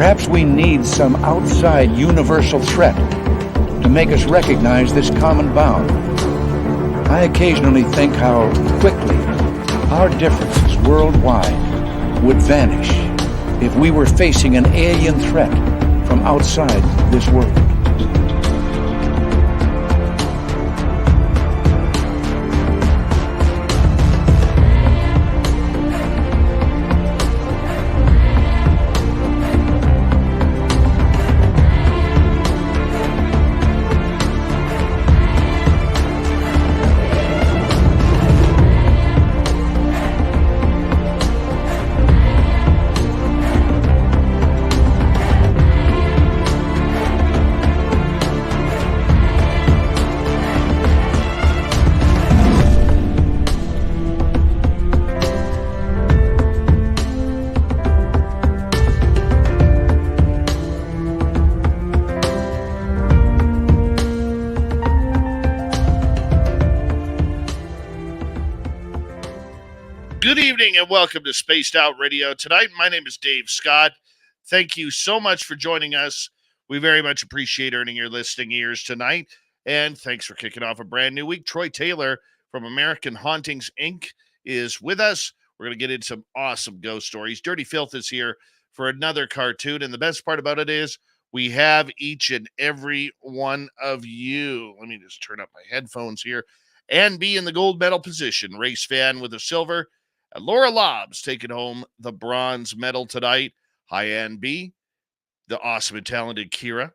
Perhaps we need some outside universal threat to make us recognize this common bound. I occasionally think how quickly our differences worldwide would vanish if we were facing an alien threat from outside this world. Good evening and welcome to Spaced Out Radio tonight. My name is Dave Scott. Thank you so much for joining us. We very much appreciate earning your listening ears tonight. And thanks for kicking off a brand new week. Troy Taylor from American Hauntings Ink is with us. We're going to get into some awesome ghost stories. Dirty Filth is here for another cartoon. And the best part about it is we have each and every one of you. Let me just turn up my headphones here. And be in the gold medal position. Race fan with a silver. And Laura Lobbs taking home the bronze medal tonight. Hi, Ann B. The awesome and talented Kira.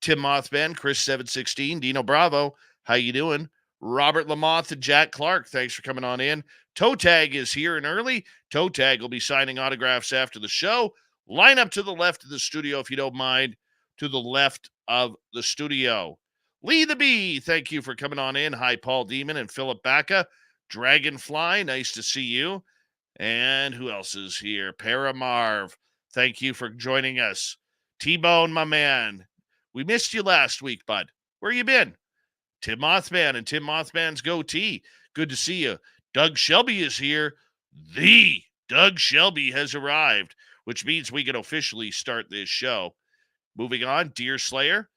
Tim Mothman, Chris 716, Dino Bravo. How you doing? Robert Lamoth and Jack Clark. Thanks for coming on in. Toe Tag is here and early. Toe Tag will be signing autographs after the show. Line up to the left of the studio if you don't mind. To the left of the studio. Lee the Bee, thank you for coming on in. Hi, Paul Demon and Philip Baca. Dragonfly, nice to see you. And who else is here? Paramarv, thank you for joining us. T-Bone, my man. We missed you last week, bud. Where you been? Tim Mothman and Tim Mothman's goatee. Good to see you. Doug Shelby is here. The Doug Shelby has arrived, which means we can officially start this show. Moving on, Deer Slayer,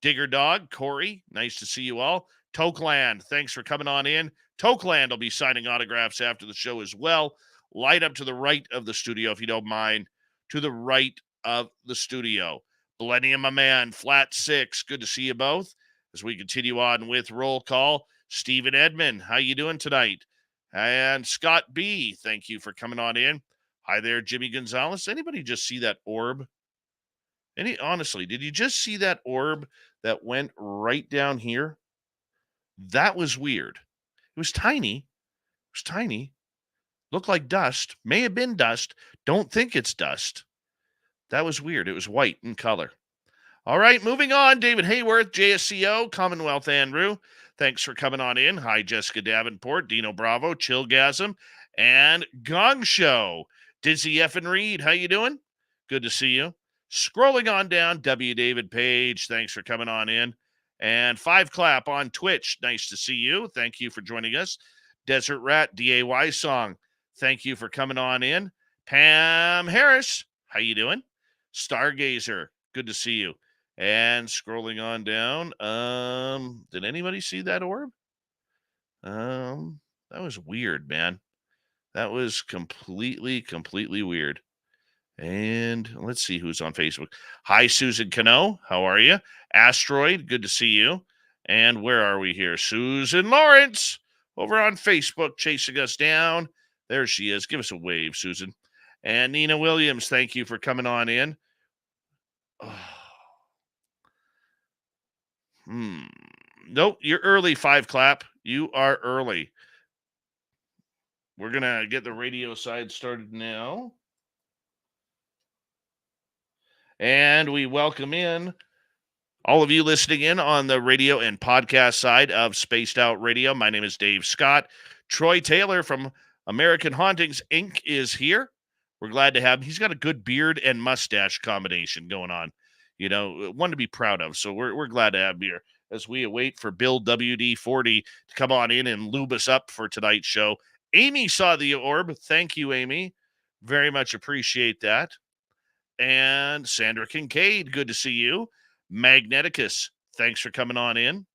Digger Dog, Corey, nice to see you all. Tokeland, thanks for coming on in. Tokeland will be signing autographs after the show as well. Light up to the right of the studio, if you don't mind. To the right of the studio. Millennium, my man, Flat 6. Good to see you both. As we continue on with Roll Call, Stephen Edmond, how you doing tonight? And Scott B., thank you for coming on in. Hi there, Jimmy Gonzalez. Anybody just see that orb? Honestly, did you just see that orb that went right down here? That was weird. It was tiny. It was tiny. Looked like dust. May have been dust. Don't think it's dust. That was weird. It was white in color. All right, moving on. David Hayworth, JSCO, Commonwealth Andrew. Thanks for coming on in. Hi, Jessica Davenport, Dino Bravo, Chillgasm, and Gong Show. Dizzy F. and Reed, how you doing? Good to see you. Scrolling on down, W. David Page, thanks for coming on in. And Five Clap on Twitch, nice to see you. Thank you for joining us. Desert Rat, DAY Song, thank you for coming on in. Pam Harris, how you doing? Stargazer, good to see you. And scrolling on down, did anybody see that orb? That was weird, man. That was completely weird. And let's see who's on Facebook. Hi, Susan Cano. How are you? Asteroid, good to see you. And where are we here? Susan Lawrence over on Facebook chasing us down. There she is. Give us a wave, Susan. And Nina Williams, thank you for coming on in. Nope, you're early, Five Clap. You are early. We're going to get the radio side started now. And we welcome in all of you listening in on the radio and podcast side of Spaced Out Radio. My name is Dave Scott. Troy Taylor from American Hauntings Ink is here. We're glad to have him. He's got a good beard and mustache combination going on. You know, one to be proud of. So we're glad to have him here as we await for Bill WD-40 to come on in and lube us up for tonight's show. Amy saw the orb. Thank you, Amy. Very much appreciate that. And Sandra Kincaid, good to see you. Magneticus, thanks for coming on in.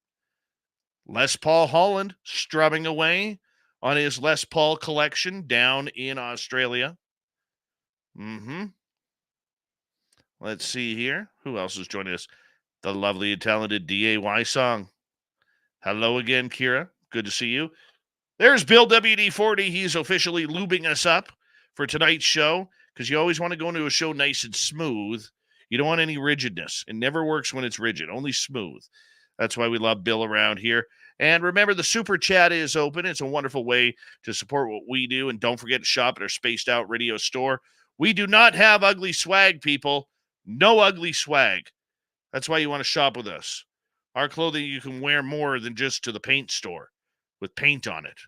Les Paul Holland, strumming away on his Les Paul collection down in Australia. Let's see here. Who else is joining us? The lovely and talented DAY Song. Hello again, Kira. Good to see you. There's Bill WD-40. He's officially lubing us up for tonight's show, because you always want to go into a show nice and smooth. You don't want any rigidness. It never works when it's rigid, only smooth. That's why we love Bill around here. And remember, the Super Chat is open. It's a wonderful way to support what we do. And don't forget to shop at our Spaced Out Radio store. We do not have ugly swag, people. No ugly swag. That's why you want to shop with us. Our clothing you can wear more than just to the paint store with paint on it.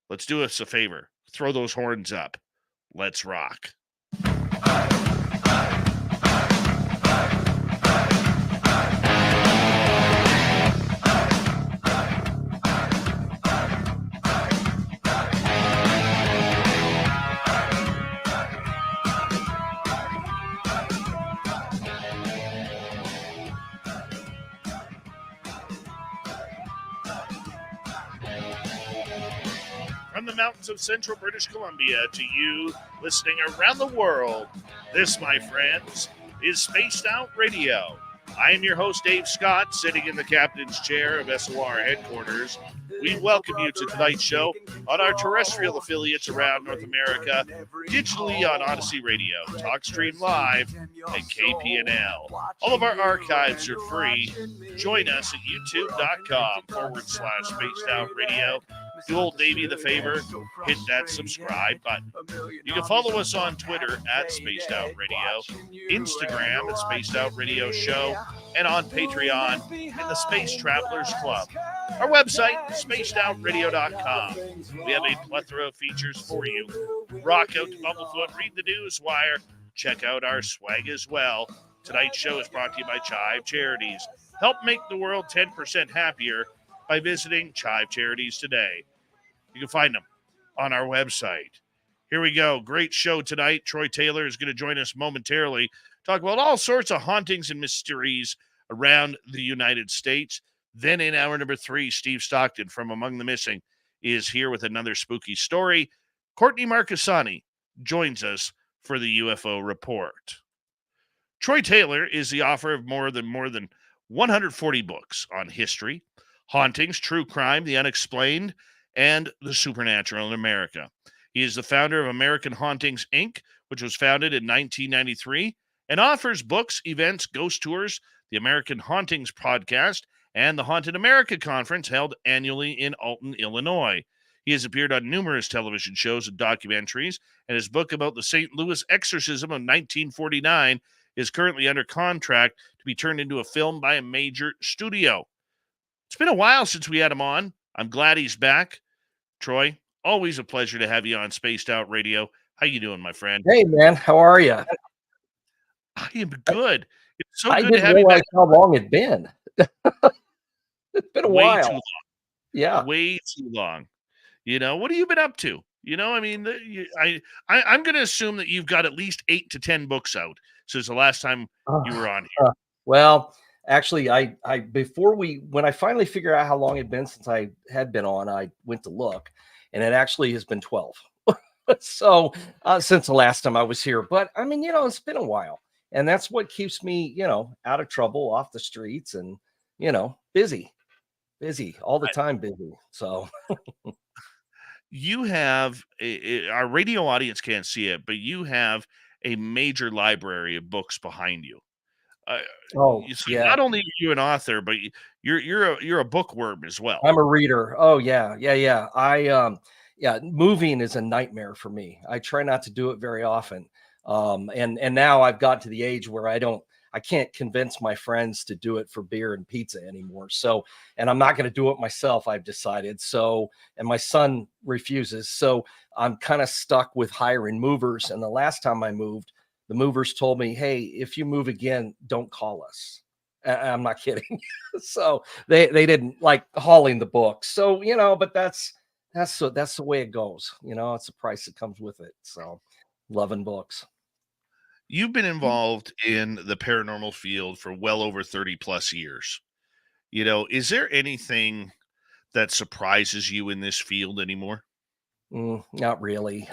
Let's do us a favor. Throw those horns up. Let's rock. From the mountains of central British Columbia to you listening around the world, this, my friends, is Spaced Out Radio. I am your host, Dave Scott, sitting in the captain's chair of SOR headquarters. We welcome you to tonight's show on our terrestrial affiliates around North America, digitally on Odyssey Radio, TalkStream Live, and KPNL. All of our archives are free. Join us at youtube.com/Spaced Out Radio. Do old Davey the favor, hit that subscribe button. You can follow us on Twitter at Spaced Out Radio, Instagram at Spaced Out Radio Show, and on Patreon in the Space Travelers Club. Our website, spacedoutradio.com. We have a plethora of features for you. Rock out to Bumblefoot, read the news wire, check out our swag as well. Tonight's show is brought to you by Chive Charities. Help make the world 10% happier by visiting Chive Charities today. You can find them on our website. Here we go. Great show tonight. Troy Taylor is going to join us momentarily. Talk about all sorts of hauntings and mysteries around the United States. Then in hour number 3, Steve Stockton from Among the Missing is here with another spooky story. Courtney Marcassani joins us for the UFO Report. Troy Taylor is the author of more than 140 books on history, hauntings, true crime, the unexplained, and the supernatural in America. He is the founder of American Hauntings Ink, which was founded in 1993, and offers books, events, ghost tours, the American Hauntings Podcast, and the Haunted America Conference held annually in Alton, Illinois. He has appeared on numerous television shows and documentaries, and his book about the St. Louis Exorcism of 1949 is currently under contract to be turned into a film by a major studio. It's been a while since we had him on. I'm glad he's back. Troy, always a pleasure to have you on Spaced Out Radio. How you doing, my friend? Hey, man. How are you? I am good. It's so I good to didn't have you realize back. how long it'd been. It's been a Way while. too long. Yeah. Way too long. You know, what have you been up to? You know, I mean, I'm going to assume that you've got at least 8 to 10 books out since the last time you were on here. Well, actually, when I finally figured out how long it'd been since I had been on, I went to look, and it actually has been 12. So since the last time I was here, but I mean, it's been a while, and that's what keeps me, out of trouble, off the streets, and busy all the time, busy. So you have our radio audience can't see it, but you have a major library of books behind you. Yeah. Not only are you an author, but you're a bookworm as well. I'm a reader. Oh yeah. Moving is a nightmare for me. I try not to do it very often. And now I've got to the age where I can't convince my friends to do it for beer and pizza anymore. So, and I'm not going to do it myself, I've decided. So, and my son refuses. So I'm kind of stuck with hiring movers. And the last time I moved, the movers told me, "Hey, if you move again, don't call us." I'm not kidding. So they didn't like hauling the books. So, but that's the way it goes. It's the price that comes with it. So loving books. You've been involved in the paranormal field for well over 30 plus years. Is there anything that surprises you in this field anymore? Not really.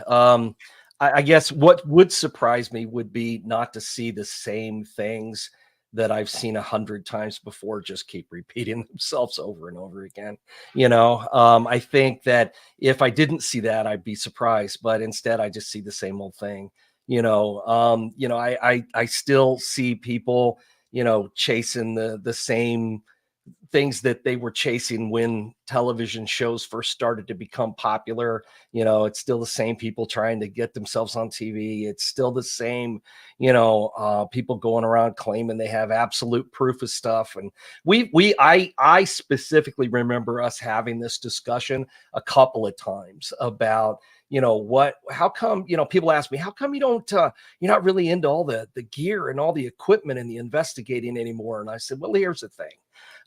I guess what would surprise me would be not to see the same things that I've seen 100 times before just keep repeating themselves over and over again. I think that if I didn't see that, I'd be surprised, but instead I just see the same old thing. I still see people, chasing the same things that they were chasing when television shows first started to become popular. It's still the same people trying to get themselves on TV. It's still the same, people going around claiming they have absolute proof of stuff. And I specifically remember us having this discussion a couple of times about, how come, people ask me, how come you don't, you're not really into all the gear and all the equipment and the investigating anymore? And I said, well, here's the thing.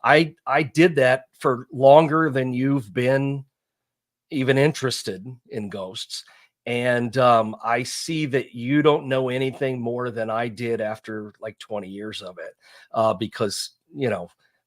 I did that for longer than you've been even interested in ghosts. And I see that you don't know anything more than I did after like 20 years of it. Because,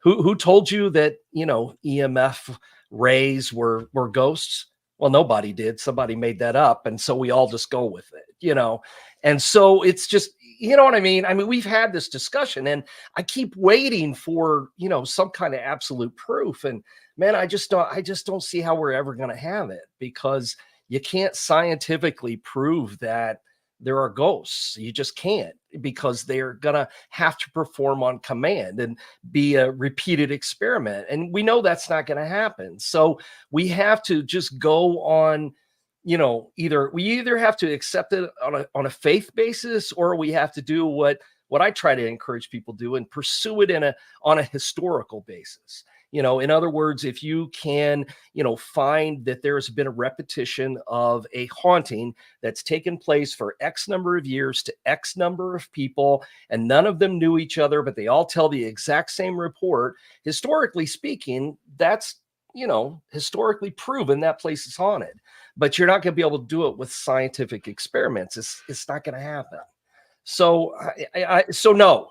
who told you that, EMF rays were ghosts? Well, nobody did. Somebody made that up. And so we all just go with it, And so it's just, you know what I mean? I mean, we've had this discussion and I keep waiting for, some kind of absolute proof. And man, I just don't see how we're ever going to have it, because you can't scientifically prove that there are ghosts. You just can't, because they're going to have to perform on command and be a repeated experiment. And we know that's not going to happen. So we have to just go on, either have to accept it on a faith basis, or we have to do what I try to encourage people to do and pursue it on a historical basis. In other words, if you can, find that there's been a repetition of a haunting that's taken place for X number of years to X number of people, and none of them knew each other, but they all tell the exact same report, historically speaking, that's, historically proven that place is haunted. But you're not going to be able to do it with scientific experiments. It's not going to happen. So, so no.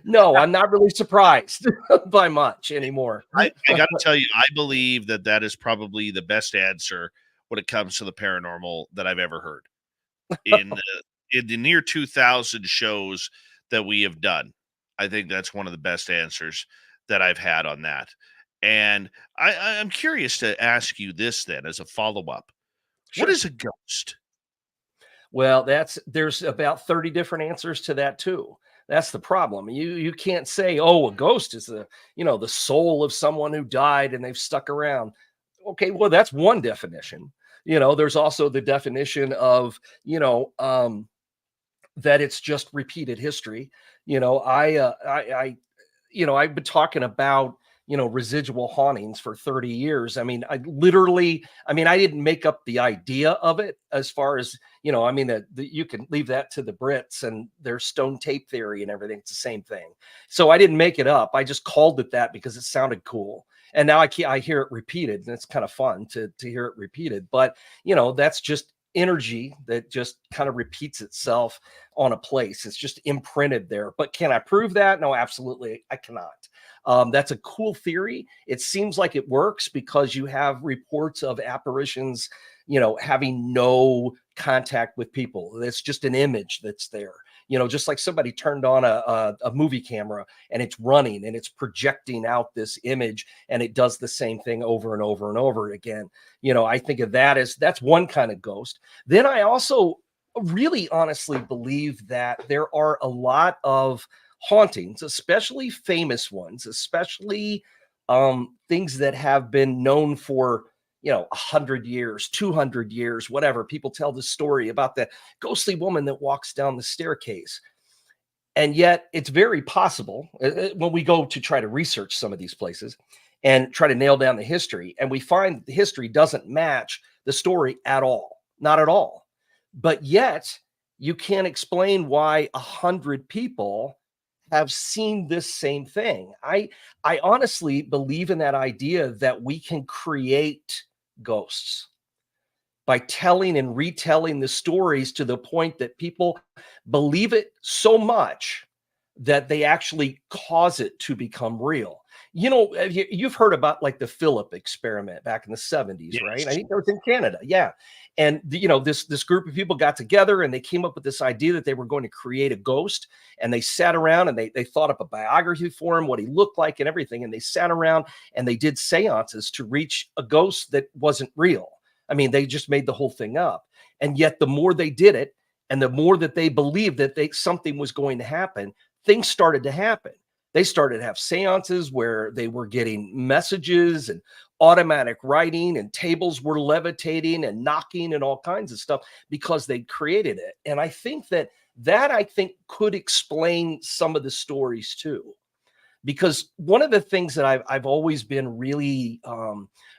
No, I'm not really surprised by much anymore. I got to tell you, I believe that is probably the best answer when it comes to the paranormal that I've ever heard. In the near 2000 shows that we have done, I think that's one of the best answers that I've had on that. And I'm curious to ask you this then as a follow-up. Sure. What is a ghost? Well, there's about 30 different answers to that too. That's the problem. You can't say, oh, a ghost is the soul of someone who died and they've stuck around. Okay, well, that's one definition. There's also the definition of, that it's just repeated history. I've been talking about, residual hauntings for 30 years. I mean, I didn't make up the idea of it, as far as, you can leave that to the Brits and their stone tape theory and everything. It's the same thing. So I didn't make it up. I just called it that because it sounded cool. And now I hear it repeated, and it's kind of fun to hear it repeated. But, that's just energy that just kind of repeats itself on a place. It's just imprinted there. But can I prove that? No, absolutely, I cannot. That's a cool theory. It seems like it works because you have reports of apparitions, having no contact with people. It's just an image that's there. Just like somebody turned on a movie camera and it's running and it's projecting out this image, and it does the same thing over and over and over again. I think of that as that's one kind of ghost. Then I also really honestly believe that there are a lot of hauntings, especially famous ones, especially things that have been known for 100 years, 200 years, whatever. People tell the story about the ghostly woman that walks down the staircase. And yet it's very possible when we go to try to research some of these places and try to nail down the history, and we find the history doesn't match the story at all, not at all. But yet you can't explain why 100 people have seen this same thing. I honestly believe in that idea that we can create ghosts. by telling and retelling the stories to the point that people believe it so much that they actually cause it to become real. You know, you've heard about like the Philip experiment back in the 70s, right? I Yes. think that was in Canada. Yeah. And you know, this group of people got together and they came up with this idea that they were going to create a ghost, and they sat around and they thought up a biography for him, what he looked like and everything. And they sat around and they did seances to reach a ghost that wasn't real. I mean, they just made the whole thing up. And yet the more they did it and the more that they believed that something was going to happen, things started to happen. They started to have seances where they were getting messages and automatic writing, and tables were levitating and knocking and all kinds of stuff because they created it. And I think that I think could explain some of the stories too. Because one of the things that I've always been really,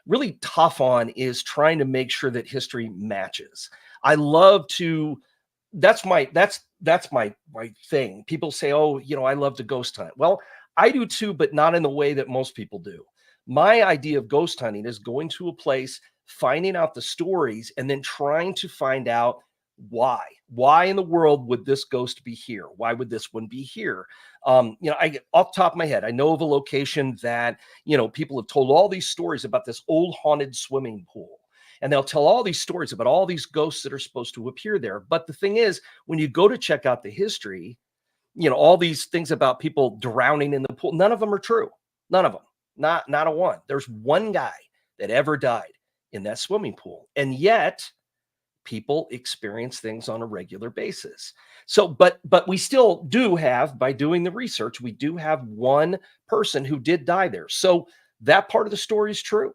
really tough on is trying to make sure that history matches. I love to, that's my thing. People say, oh, you know, I love to ghost hunt. Well, I do too, but not in the way that most people do. My idea of ghost hunting is going to a place, finding out the stories, and then trying to find out why in the world would this ghost be here? Why would this one be here? You know, off the top of my head, I know of a location that, you know, people have told all these stories about this old haunted swimming pool. And they'll tell all these stories about all these ghosts that are supposed to appear there. But the thing is, when you go to check out the history, you know, all these things about people drowning in the pool, none of them are true. None of them. Not a one. There's one guy that ever died in that swimming pool. And yet people experience things on a regular basis. So, but we still do have, by doing the research, we do have one person who did die there. So that part of the story is true.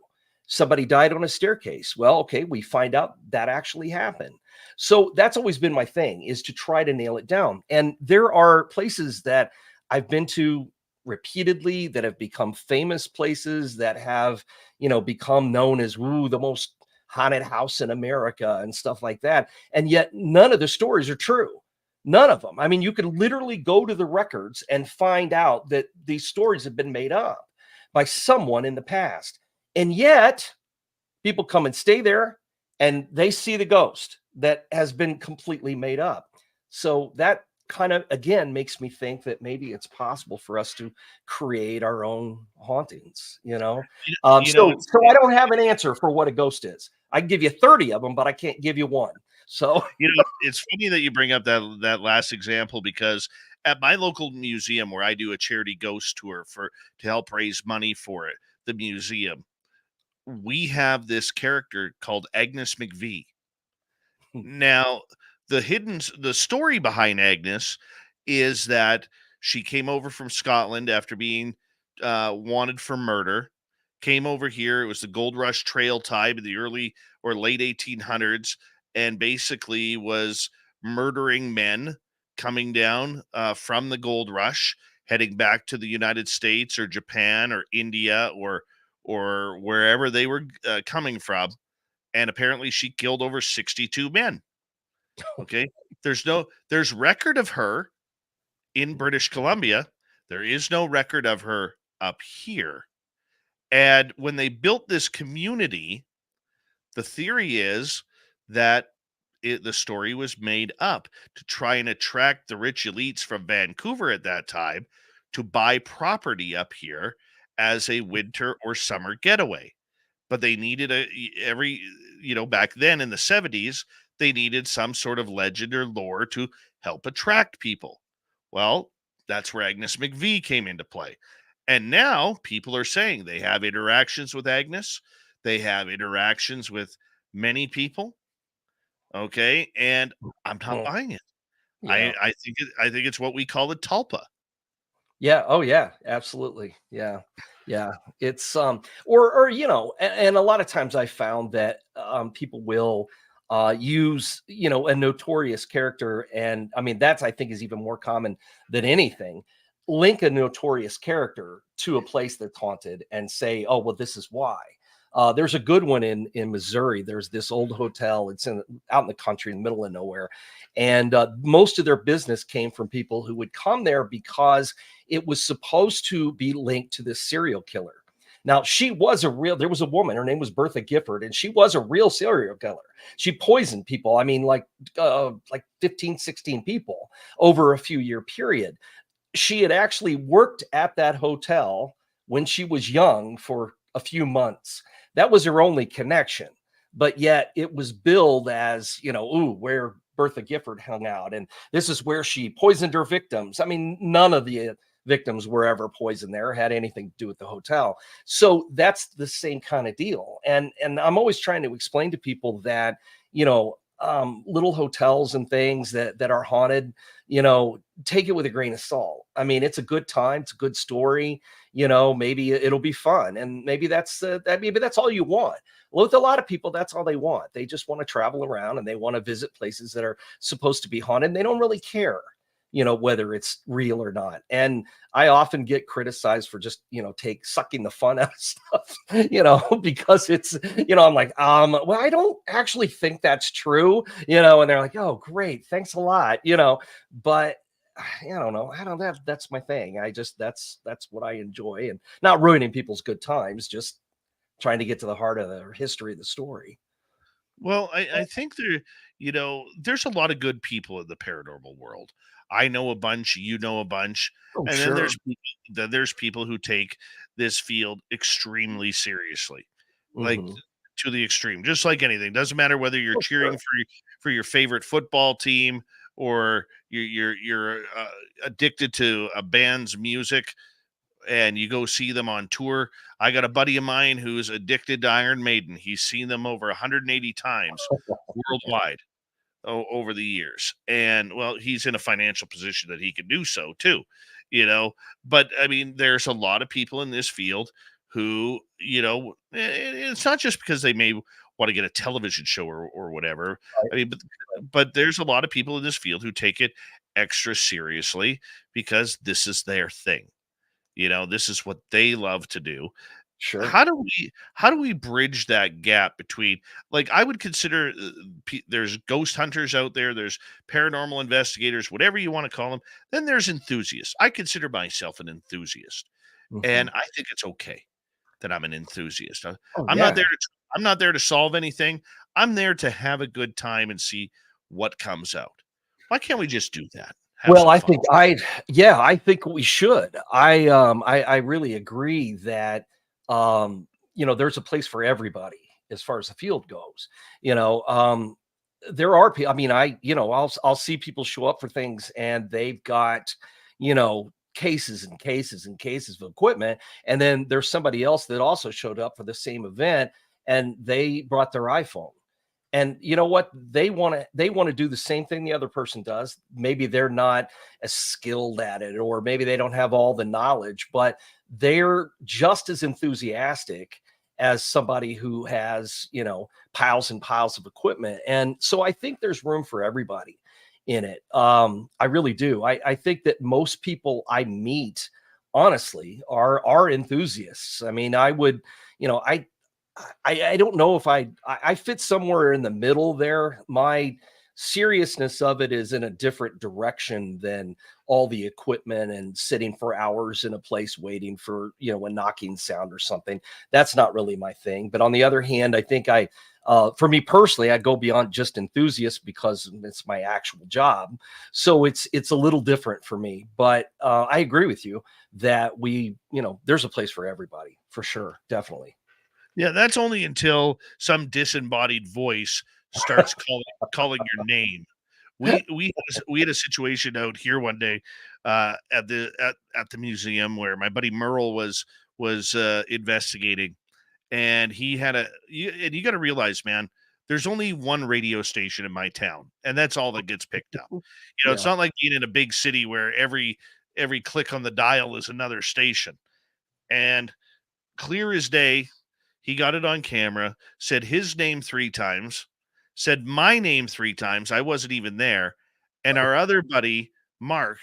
Somebody died on a staircase. Well, okay, we find out that actually happened. So that's always been my thing, is to try to nail it down. And there are places that I've been to repeatedly that have become famous places that have, you know, become known as the most haunted house in America and stuff like that. And yet none of the stories are true. None of them. I mean, you could literally go to the records and find out that these stories have been made up by someone in the past. And yet people come and stay there and they see the ghost that has been completely made up. So that kind of, again, makes me think that maybe it's possible for us to create our own hauntings, you know? So I don't have an answer for what a ghost is. I can give you 30 of them, but I can't give you one. So, You know, it's funny that you bring up that last example, because at my local museum, where I do a charity ghost tour to help raise money for it, the museum, we have this character called Agnes McVie. Now, the story behind Agnes is that she came over from Scotland after being wanted for murder, came over here. It was the Gold Rush Trail time in the early or late 1800s, and basically was murdering men coming down from the Gold Rush, heading back to the United States or Japan or India or wherever they were coming from. And apparently she killed over 62 men. Okay. There's record of her in British Columbia. There is no record of her up here. And when they built this community, the theory is that the story was made up to try and attract the rich elites from Vancouver at that time to buy property up here as a winter or summer getaway. But they needed back then in the 70s, they needed some sort of legend or lore to help attract people. Well, that's where Agnes McVie came into play. And now people are saying they have interactions with Agnes. They have interactions with many people. Okay. And I'm not buying it. yeah. I think it's what we call a tulpa. Yeah. Oh, yeah. Absolutely. Yeah. Yeah. It's or you know, and a lot of times I found that people will use, you know, a notorious character, and I mean I think is even more common than anything. Link a notorious character to a place that's haunted and say, oh, well, this is why. There's a good one in Missouri. There's this old hotel. It's out in the country, in the middle of nowhere. And most of their business came from people who would come there because it was supposed to be linked to this serial killer. Now, there was a woman, her name was Bertha Gifford, and she was a real serial killer. She poisoned people. I mean, like 15, 16 people over a few year period. She had actually worked at that hotel when she was young for a few months. That was her only connection. But yet it was billed as, where Bertha Gifford hung out. And this is where she poisoned her victims. I mean, none of the victims were ever poisoned there, had anything to do with the hotel. So that's the same kind of deal. And I'm always trying to explain to people that, little hotels and things that are haunted, take it with a grain of salt. I mean, it's a good time. It's a good story. Maybe it'll be fun. And maybe that's all you want. Well, with a lot of people, that's all they want. They just want to travel around and they want to visit places that are supposed to be haunted. And they don't really care, whether it's real or not. And I often get criticized for just, sucking the fun out of stuff, because it's, I'm like, well, I don't actually think that's true, and they're like, oh, great. Thanks a lot, but I don't know. That's my thing. That's what I enjoy, and not ruining people's good times, just trying to get to the heart of the history of the story. Well, I think there's a lot of good people in the paranormal world. I know a bunch, you know a bunch, Oh, and sure. then there's people who take this field extremely seriously, like Mhm. to the extreme. Just like anything, doesn't matter whether you're Oh, cheering sure. for your favorite football team or you're addicted to a band's music and you go see them on tour. I got a buddy of mine who's addicted to Iron Maiden. He's seen them over 180 times worldwide over the years. And well, he's in a financial position that he can do so too, you know. But I mean, there's a lot of people in this field who, it's not just because they may want to get a television show or whatever. Right, I mean, but there's a lot of people in this field who take it extra seriously because this is their thing. This is what they love to do. sure. How do we bridge that gap between, like, I would consider there's ghost hunters out there, there's paranormal investigators, whatever you want to call them, then there's enthusiasts. I consider myself an enthusiast, Mhm. and I think it's okay that I'm an enthusiast. Oh, I'm not yeah. there to I'm not there to solve anything. I'm there to have a good time and see what comes out. Why can't we just do that? Have Well, some I fun. think I think we should. I really agree that, there's a place for everybody as far as the field goes. You know, there are people, I mean, I'll see people show up for things and they've got, cases and cases and cases of equipment. And then there's somebody else that also showed up for the same event and they brought their iPhone. And you know what? They want to do the same thing the other person does. Maybe they're not as skilled at it, or maybe they don't have all the knowledge, but they're just as enthusiastic as somebody who has, piles and piles of equipment. And so I think there's room for everybody in it. I really do. I think that most people I meet, honestly, are enthusiasts. I mean, I would, I don't know if I fit somewhere in the middle there. My seriousness of it is in a different direction than all the equipment and sitting for hours in a place waiting for, a knocking sound or something. That's not really my thing. But on the other hand, I think for me personally, I go beyond just enthusiast because it's my actual job. So it's a little different for me. But I agree with you that there's a place for everybody for sure. Definitely. Yeah, that's only until some disembodied voice starts calling your name. We had a situation out here one day at the museum where my buddy Merle was investigating, and and you got to realize, man, there's only one radio station in my town, and that's all that gets picked up. It's Yeah. not like being in a big city where every click on the dial is another station. And clear as day, he got it on camera, said his name 3 times, said my name 3 times, I wasn't even there, and our other buddy, Mark,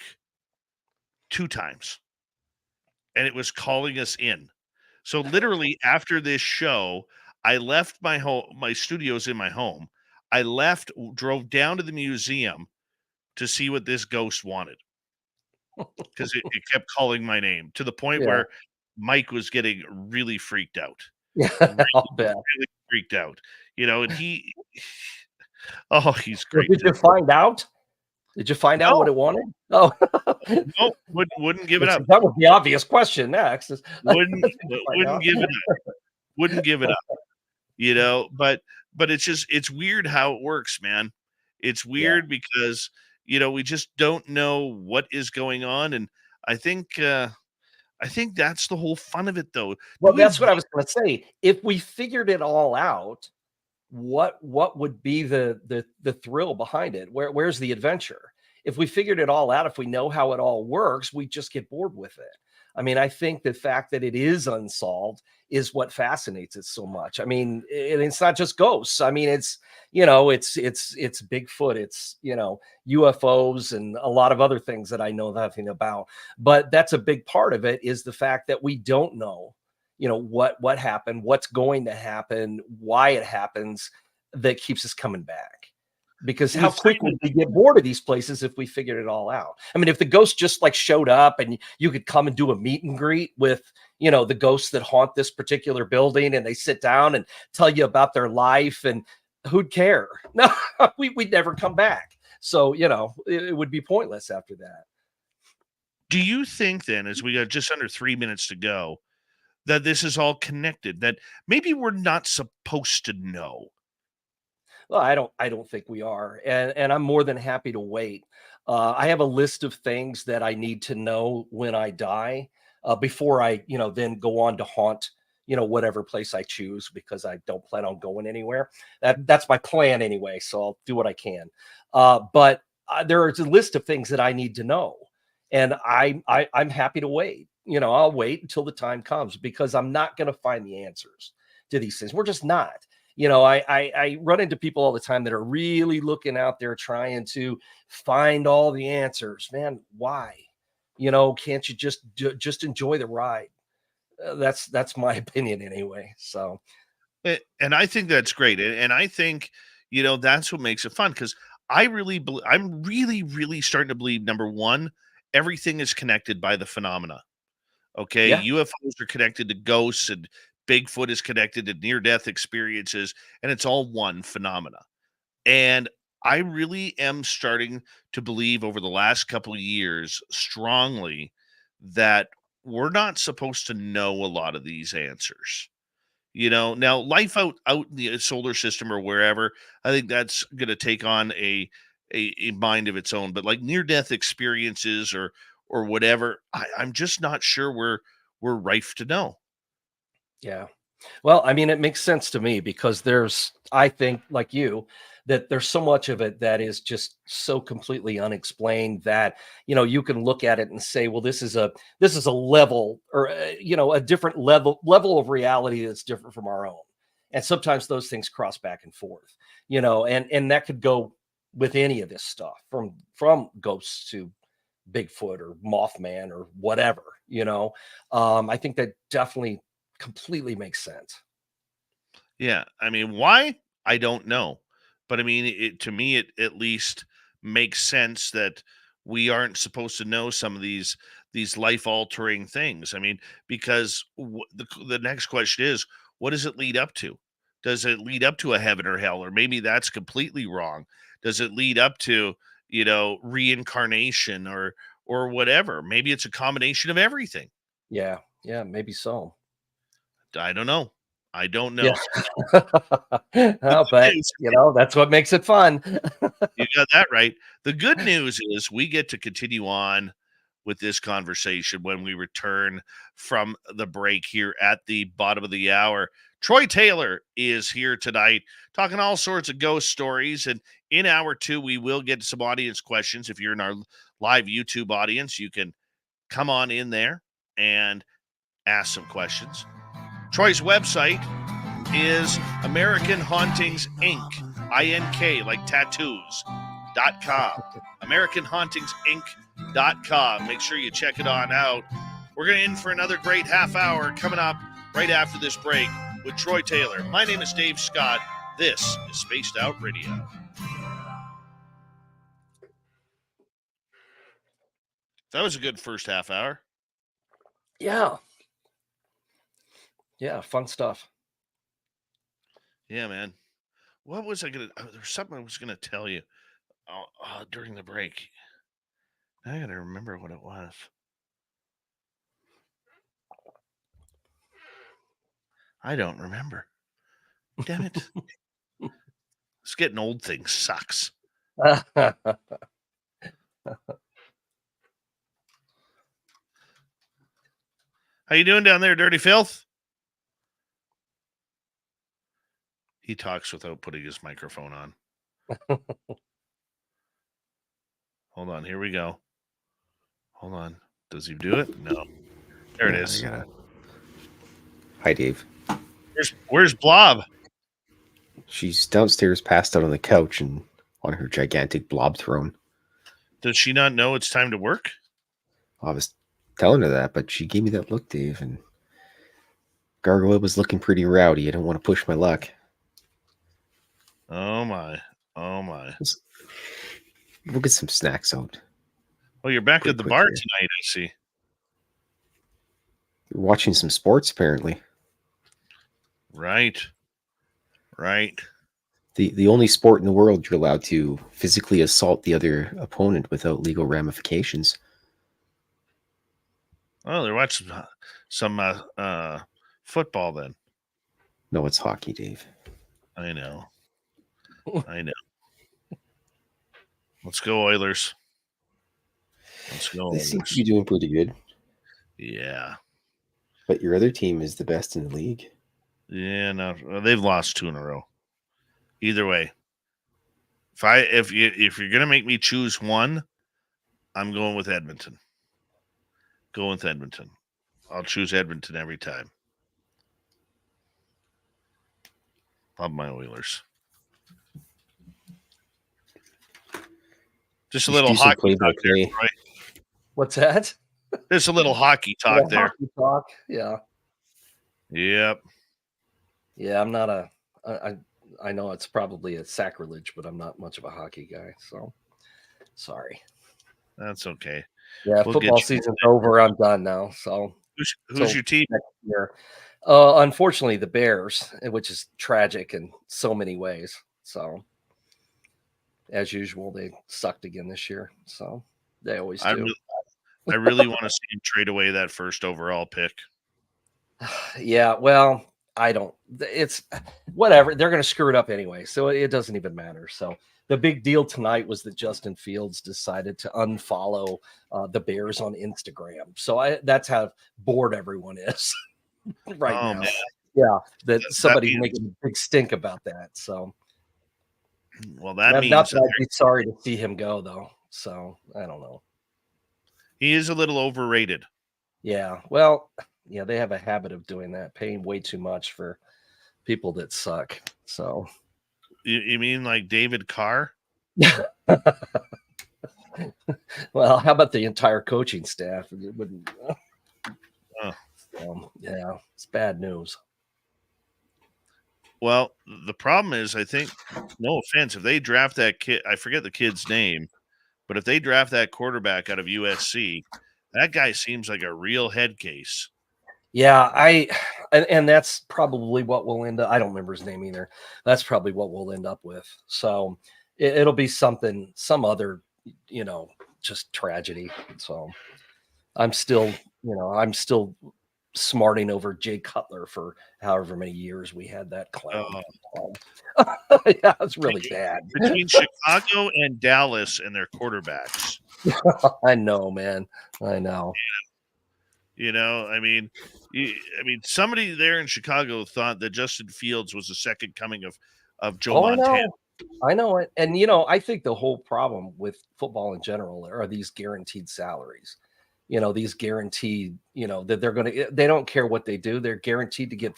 2 times, and it was calling us in. So, literally, after this show, I left my studios in my home. I left, drove down to the museum to see what this ghost wanted, because it kept calling my name to the point Yeah. where Mike was getting really freaked out. Yeah, Really, I'll bet. really freaked out. And oh, he's Well, great did too. you find out? Did you find out what No, it wanted? Oh, no, wouldn't give it That's up. that was the obvious question next is Wouldn't did you find wouldn't out? give it up. Wouldn't give it up. But it's weird how it works, man. It's Yeah. weird because we just don't know what is going on, and I think I think that's the whole fun of it, though. Do Well, we? that's what I was gonna say. If we figured it all out, what would be the thrill behind it? Where's the adventure? If we figured it all out, if we know how it all works, we just get bored with it. I mean, I think the fact that it is unsolved is what fascinates it so much. I mean, and it's not just ghosts. I mean, it's Bigfoot, it's UFOs and a lot of other things that I know nothing about. But that's a big part of it is the fact that we don't know what happened, what's going to happen, why it happens, that keeps us coming back. Because The how quick thing, would we get bored of these places if we figured it all out? I mean, if the ghost just like showed up and you could come and do a meet and greet with the ghosts that haunt this particular building, and they sit down and tell you about their life, and who'd care? No, we'd never come back. So it would be pointless after that. do you think then, as we got just under 3 minutes to go, that this is all connected? That maybe we're not supposed to know. Well, I don't think we are, and I'm more than happy to wait. I have a list of things that I need to know when I die, before I then go on to haunt whatever place I choose, because I don't plan on going anywhere. That's my plan anyway, so I'll do what I can. But there is a list of things that I need to know, and I'm happy to wait. I'll wait until the time comes, because I'm not going to find the answers to these things. We're just not. I run into people all the time that are really looking out there trying to find all the answers. Man, why? Can't you just enjoy the ride? That's my opinion anyway. So And I think that's great. And I think, that's what makes it fun, because I'm really, really starting to believe, number one, everything is connected by the phenomena. Okay. yeah, UFOs are connected to ghosts, and Bigfoot is connected to near death experiences, and it's all one phenomena. And I really am starting to believe over the last couple of years strongly that we're not supposed to know a lot of these answers. Now life out in the solar system or wherever, I think that's going to take on a mind of its own. But like near death experiences or whatever, I'm just not sure we're rife to know. yeah. Well, I mean, it makes sense to me, because I think, like you, that there's so much of it that is just so completely unexplained that, you can look at it and say, well, this is a level, or, a different level of reality that's different from our own. And sometimes those things cross back and forth, and that could go with any of this stuff, from ghosts to Bigfoot or Mothman or whatever, I think that definitely completely makes sense. Yeah, I mean, why? I don't know. But I mean, to me, it at least makes sense that we aren't supposed to know some of these life altering things. I mean, because the next question is, what does it lead up to? Does it lead up to a heaven or hell, or maybe that's completely wrong? Does it lead up to reincarnation or whatever? Maybe it's a combination of everything. Yeah, yeah, maybe so. I don't know. I don't Yeah. know. The Oh, good but news, that's what makes it fun. you got that right. The good news is we get to continue on with this conversation when we return from the break here at the bottom of the hour. Troy Taylor is here tonight talking all sorts of ghost stories. And in hour two, we will get to some audience questions. If you're in our live YouTube audience, you can come on in there and ask some questions. Troy's website is American Hauntings Ink, INK, like tattoos.com. American Hauntings Ink.com. Make sure you check it on out. We're going to end for another great half hour coming up right after this break with Troy Taylor. My name is Dave Scott. This is Spaced Out Radio. That was a good first half hour. Yeah. Yeah, fun stuff. Yeah, man. What was I gonna? There's something I was gonna tell you during the break. I gotta remember what it was. I don't remember. Damn it! It's getting old. Thing sucks. How you doing down there, Dirty Filth? He talks without putting his microphone on. Hold on. Here we go. Hold on. Does he do it? No. There it is. Hi, Dave. Where's Blob? She's downstairs, passed out on the couch and on her gigantic blob throne. Does she not know it's time to work? I was telling her that, but she gave me that look, Dave, and Gargoyle was looking pretty rowdy. I don't want to push my luck. Oh my. Oh my. We'll get some snacks out. Oh, you're back at the bar tonight, I see. You're watching some sports, apparently. Right. The only sport in the world you're allowed to physically assault the other opponent without legal ramifications. Oh, they're watching some football then. No, it's hockey, Dave. I know. Let's go, Oilers. They seem to be doing pretty good. Yeah. But your other team is the best in the league. Yeah, no, they've lost 2 in a row. Either way, if you're gonna make me choose one, I'm going with Edmonton. I'll choose Edmonton every time. Love my Oilers. Just a little hockey talk there, right? What's that? Just a little hockey talk there. Hockey talk. Yeah. Yep. Yeah, I'm not I know it's probably a sacrilege, but I'm not much of a hockey guy, so sorry. That's okay. Yeah, football season's over. I'm done now. So who's your team? Next year. Unfortunately, the Bears, which is tragic in so many ways. So as usual, they sucked again this year. So they always do. I really want to see him trade away that first overall pick. Yeah, well, I don't. It's whatever. They're going to screw it up anyway, so it doesn't even matter. So the big deal tonight was that Justin Fields decided to unfollow the Bears on Instagram. So that's how bored everyone is right now. Man. Yeah, that somebody's making a big stink about that. So, well, that means not that I'd be sorry to see him go, though. So I don't know. He is a little overrated. Yeah, well, yeah, they have a habit of doing that, paying way too much for people that suck. So, you mean like David Carr? Well, how about the entire coaching staff? It wouldn't. Yeah, it's bad news. Well, the problem is, I think, no offense, if they draft that kid, I forget the kid's name, but if they draft that quarterback out of USC, that guy seems like a real head case. Yeah, and that's probably what we'll end up. I don't remember his name either. That's probably what we'll end up with. So it'll be some other, just tragedy. So I'm still smarting over Jay Cutler for however many years we had that clown. Yeah, it's really bad. Between Chicago and Dallas and their quarterbacks. I know, man. I know. I mean, somebody there in Chicago thought that Justin Fields was the second coming of Joe Montana. I know it. And, I think the whole problem with football in general are these guaranteed salaries. These guaranteed, that they don't care what they do. They're guaranteed to get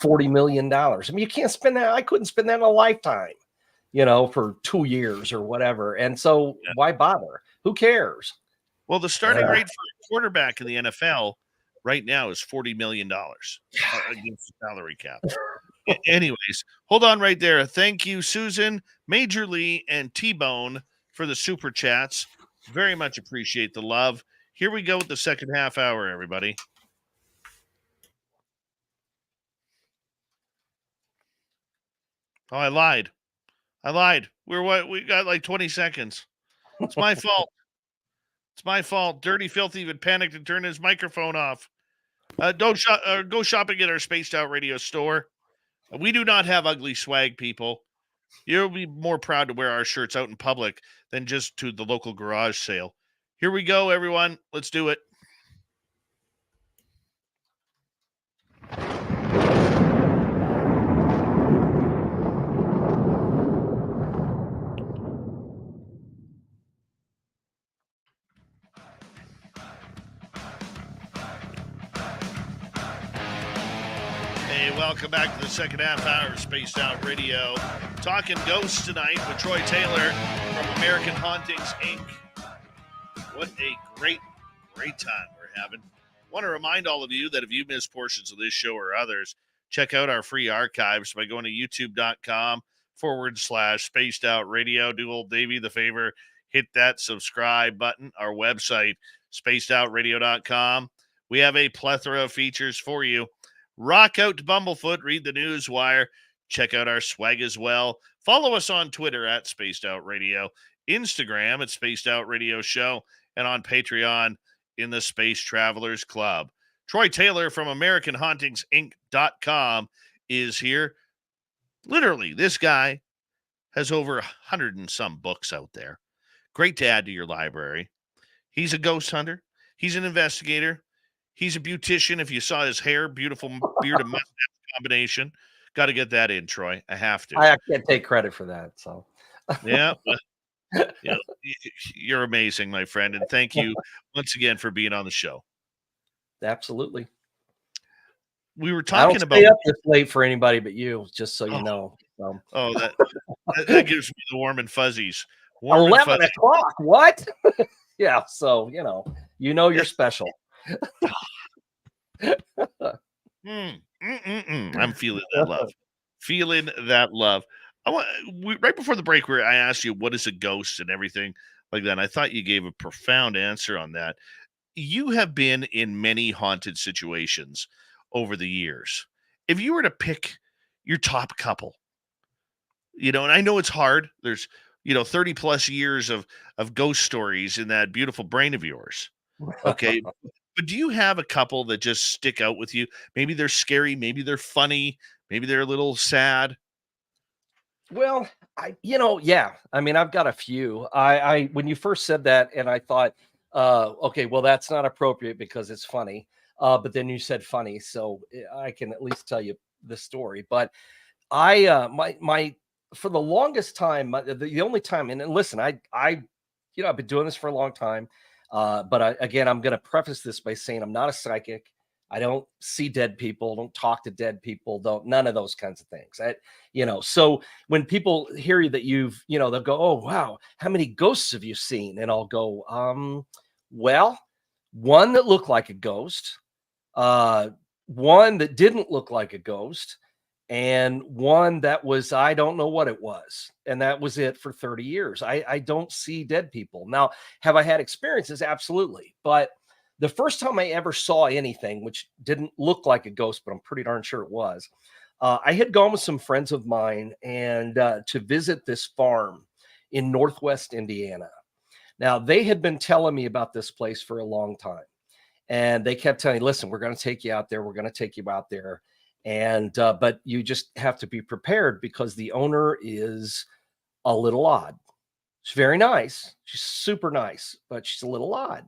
$40 million. I mean, you can't spend that. I couldn't spend that in a lifetime, for 2 years or whatever. And so why bother? Who cares? Well, the starting rate for a quarterback in the NFL right now is $40 million against the salary cap. Anyways, hold on right there. Thank you, Susan, Major Lee, and T-Bone for the super chats. Very much appreciate the love. Here we go with the second half hour, everybody. Oh, I lied. We got like 20 seconds. It's my fault. It's my fault. Dirty Filthy even panicked and turned his microphone off. Don't go shopping at our Spaced Out Radio store. We do not have ugly swag, people. You'll be more proud to wear our shirts out in public than just to the local garage sale. Here we go, everyone. Let's do it. Hey, welcome back to the second half hour of Spaced Out Radio. Talking ghosts tonight with Troy Taylor from American Hauntings Ink. What a great time we're having. Want to remind all of you that if you missed portions of this show or others, check out our free archives by going to youtube.com/Spaced Out Radio. Do old Davey the favor, hit that subscribe button. Our website, spacedoutradio.com. We have a plethora of features for you. Rock out to Bumblefoot, read the news wire, check out our swag as well. Follow us on Twitter at Spaced Out Radio, Instagram at Spaced Out Radio Show, and on Patreon in the Space Travelers Club. Troy Taylor from AmericanHauntingsInc.com is here. Literally, this guy has over 100 and some books out there. Great to add to your library. He's a ghost hunter. He's an investigator. He's a beautician. If you saw his hair, beautiful beard and mustache combination. Got to get that in, Troy. I have to. I can't take credit for that. So, yeah, you're amazing, my friend. And thank you once again for being on the show. Absolutely. We were talking about. I don't stay up this late for anybody but you, just so you know. So. Oh, that gives me the warm and fuzzies. 11 o'clock. What? Yeah. So, you're special. I'm feeling that love. Right before the break, where I asked you what is a ghost and everything like that, and I thought you gave a profound answer on that. You have been in many haunted situations over the years. If you were to pick your top couple, and I know it's hard. There's 30 plus years of ghost stories in that beautiful brain of yours. Okay. But do you have a couple that just stick out with you? Maybe they're scary, maybe they're funny, maybe they're a little sad. Well, yeah. I mean, I've got a few. I when you first said that, and I thought, okay, well, that's not appropriate because it's funny. But then you said funny, so I can at least tell you the story. But my for the longest time, the only time, and listen, I've been doing this for a long time. But I'm going to preface this by saying I'm not a psychic. I don't see dead people, don't talk to dead people, none of those kinds of things. So when people hear you that they'll go, oh, wow, how many ghosts have you seen? And I'll go, well, one that looked like a ghost, one that didn't look like a ghost, and one that was, I don't know what it was. And that was it for 30 years. I don't see dead people. Now, have I had experiences? Absolutely. But the first time I ever saw anything, which didn't look like a ghost, but I'm pretty darn sure it was, I had gone with some friends of mine and to visit this farm in Northwest Indiana. Now, they had been telling me about this place for a long time. And they kept telling me, listen, we're going to take you out there. We're going to take you out there. And, but you just have to be prepared because the owner is a little odd. She's very nice. She's super nice, but she's a little odd.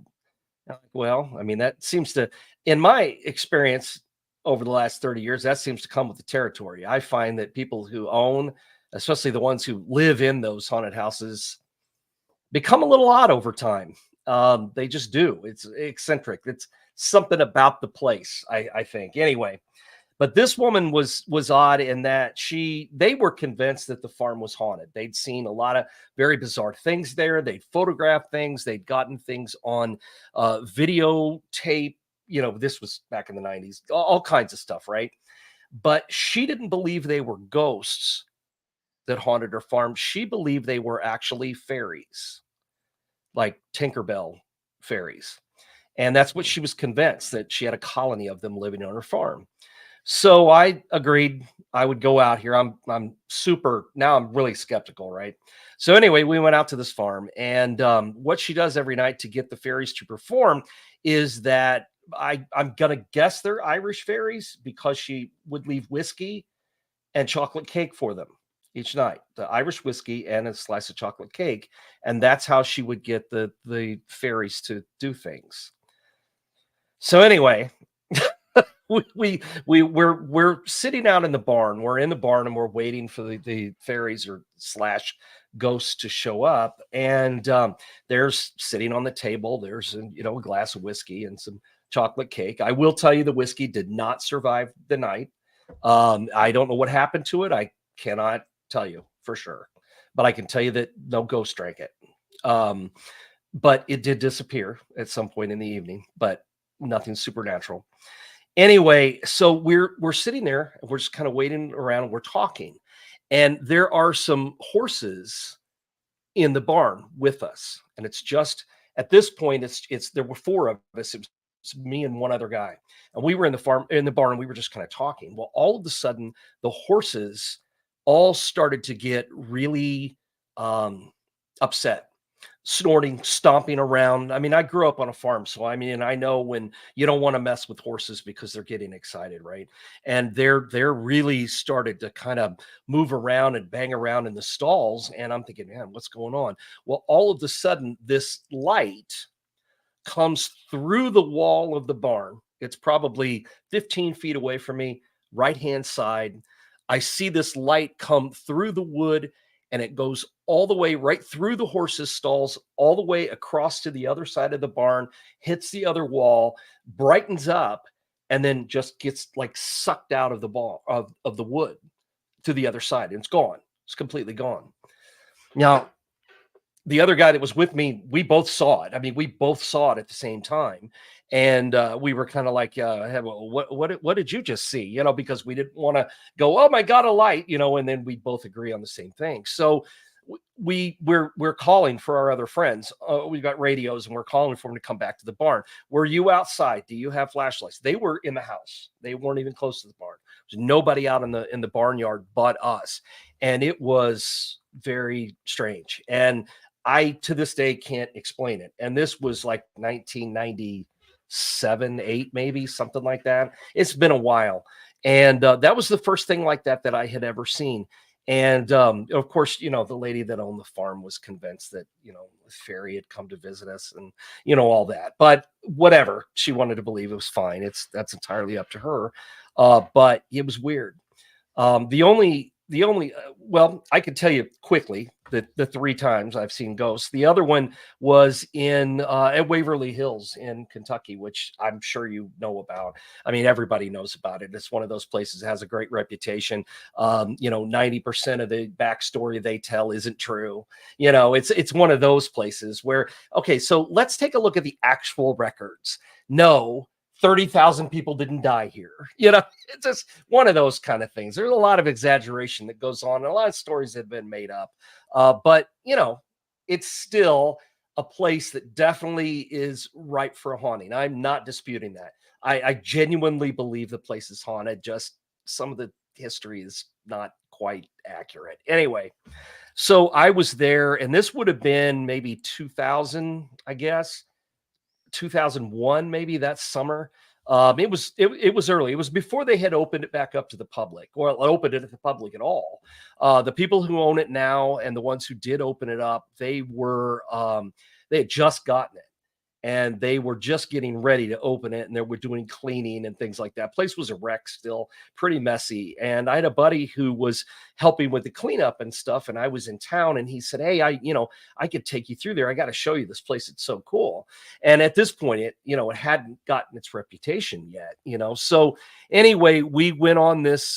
Well, I mean, that seems to, in my experience over the last 30 years, that seems to come with the territory. I find that people who own, especially the ones who live in those haunted houses, become a little odd over time. They just do. It's eccentric. It's something about the place, I think. Anyway. But this woman was odd in that they were convinced that the farm was haunted. They'd seen a lot of very bizarre things there. They'd photographed things. They'd gotten things on videotape. This was back in the 90s, all kinds of stuff, right? But she didn't believe they were ghosts that haunted her farm. She believed they were actually fairies, like Tinkerbell fairies. And that's what she was convinced, that she had a colony of them living on her farm. So I agreed I would go out here. I'm now I'm really skeptical, right? So anyway, we went out to this farm, and what she does every night to get the fairies to perform is that I'm gonna guess they're Irish fairies, because she would leave whiskey and chocolate cake for them each night, the Irish whiskey and a slice of chocolate cake, and that's how she would get the fairies to do things. So anyway, we're sitting out in the barn. We're in the barn and we're waiting for the fairies or slash ghosts to show up. And there's sitting on the table. There's a glass of whiskey and some chocolate cake. I will tell you, the whiskey did not survive the night. I don't know what happened to it. I cannot tell you for sure, but I can tell you that no ghost drank it. But it did disappear at some point in the evening, but nothing supernatural. Anyway, so we're sitting there and we're just kind of waiting around and we're talking, and there are some horses in the barn with us. And it's just at this point, it's there were four of us. It was me and one other guy, and we were in the barn, and we were just kind of talking. Well, all of a sudden, the horses all started to get really upset, snorting, stomping around. I mean, I grew up on a farm, so I mean, I know when you don't want to mess with horses because they're getting excited, right? And they're really started to kind of move around and bang around in the stalls. And I'm thinking, man, what's going on? Well, all of a sudden, this light comes through the wall of the barn. It's probably 15 feet away from me, right-hand side. I see this light come through the wood, and it goes all the way right through the horses' stalls, all the way across to the other side of the barn, hits the other wall, brightens up, and then just gets like sucked out of the ball of the wood to the other side. And it's gone. It's completely gone. Now, the other guy that was with me, we both saw it. I mean, we both saw it at the same time. And we were kind of like, hey, well, what did you just see? Because we didn't want to go, oh my God, a light, and then we both agree on the same thing. So we're calling for our other friends. We've got radios and we're calling for them to come back to the barn. Were you outside? Do you have flashlights? They were in the house. They weren't even close to the barn. There's nobody out in the barnyard but us. And it was very strange. And I, to this day, can't explain it. And this was like 1997, 8, maybe something like that. It's been a while. And that was the first thing like that I had ever seen. And of course, the lady that owned the farm was convinced that, the fairy had come to visit us and, all that. But whatever, she wanted to believe, it was fine. That's entirely up to her. But it was weird. The only, well, I could tell you quickly that the 3 times I've seen ghosts. The other one was at Waverly Hills in Kentucky, which I'm sure you know about. I mean, everybody knows about it. It's one of those places that has a great reputation. 90% of the backstory they tell isn't true. It's one of those places where, okay, so let's take a look at the actual records. No, 30,000 people didn't die here. It's just one of those kind of things. There's a lot of exaggeration that goes on, and a lot of stories have been made up. But it's still a place that definitely is ripe for a haunting. I'm not disputing that. I genuinely believe the place is haunted. Just some of the history is not quite accurate. Anyway, so I was there, and this would have been maybe 2000, I guess. 2001, maybe that summer. It was early. It was before they had opened it back up to the public, or opened it to the public at all. The people who own it now and the ones who did open it up, they had just gotten it, and they were just getting ready to open it, and they were doing cleaning and things like that. Place was a wreck, still pretty messy. And I had a buddy who was helping with the cleanup and stuff, and I was in town, and he said, hey, I could take you through there. I got to show you this place. It's so cool. And at this point, it hadn't gotten its reputation yet, So anyway, we went on this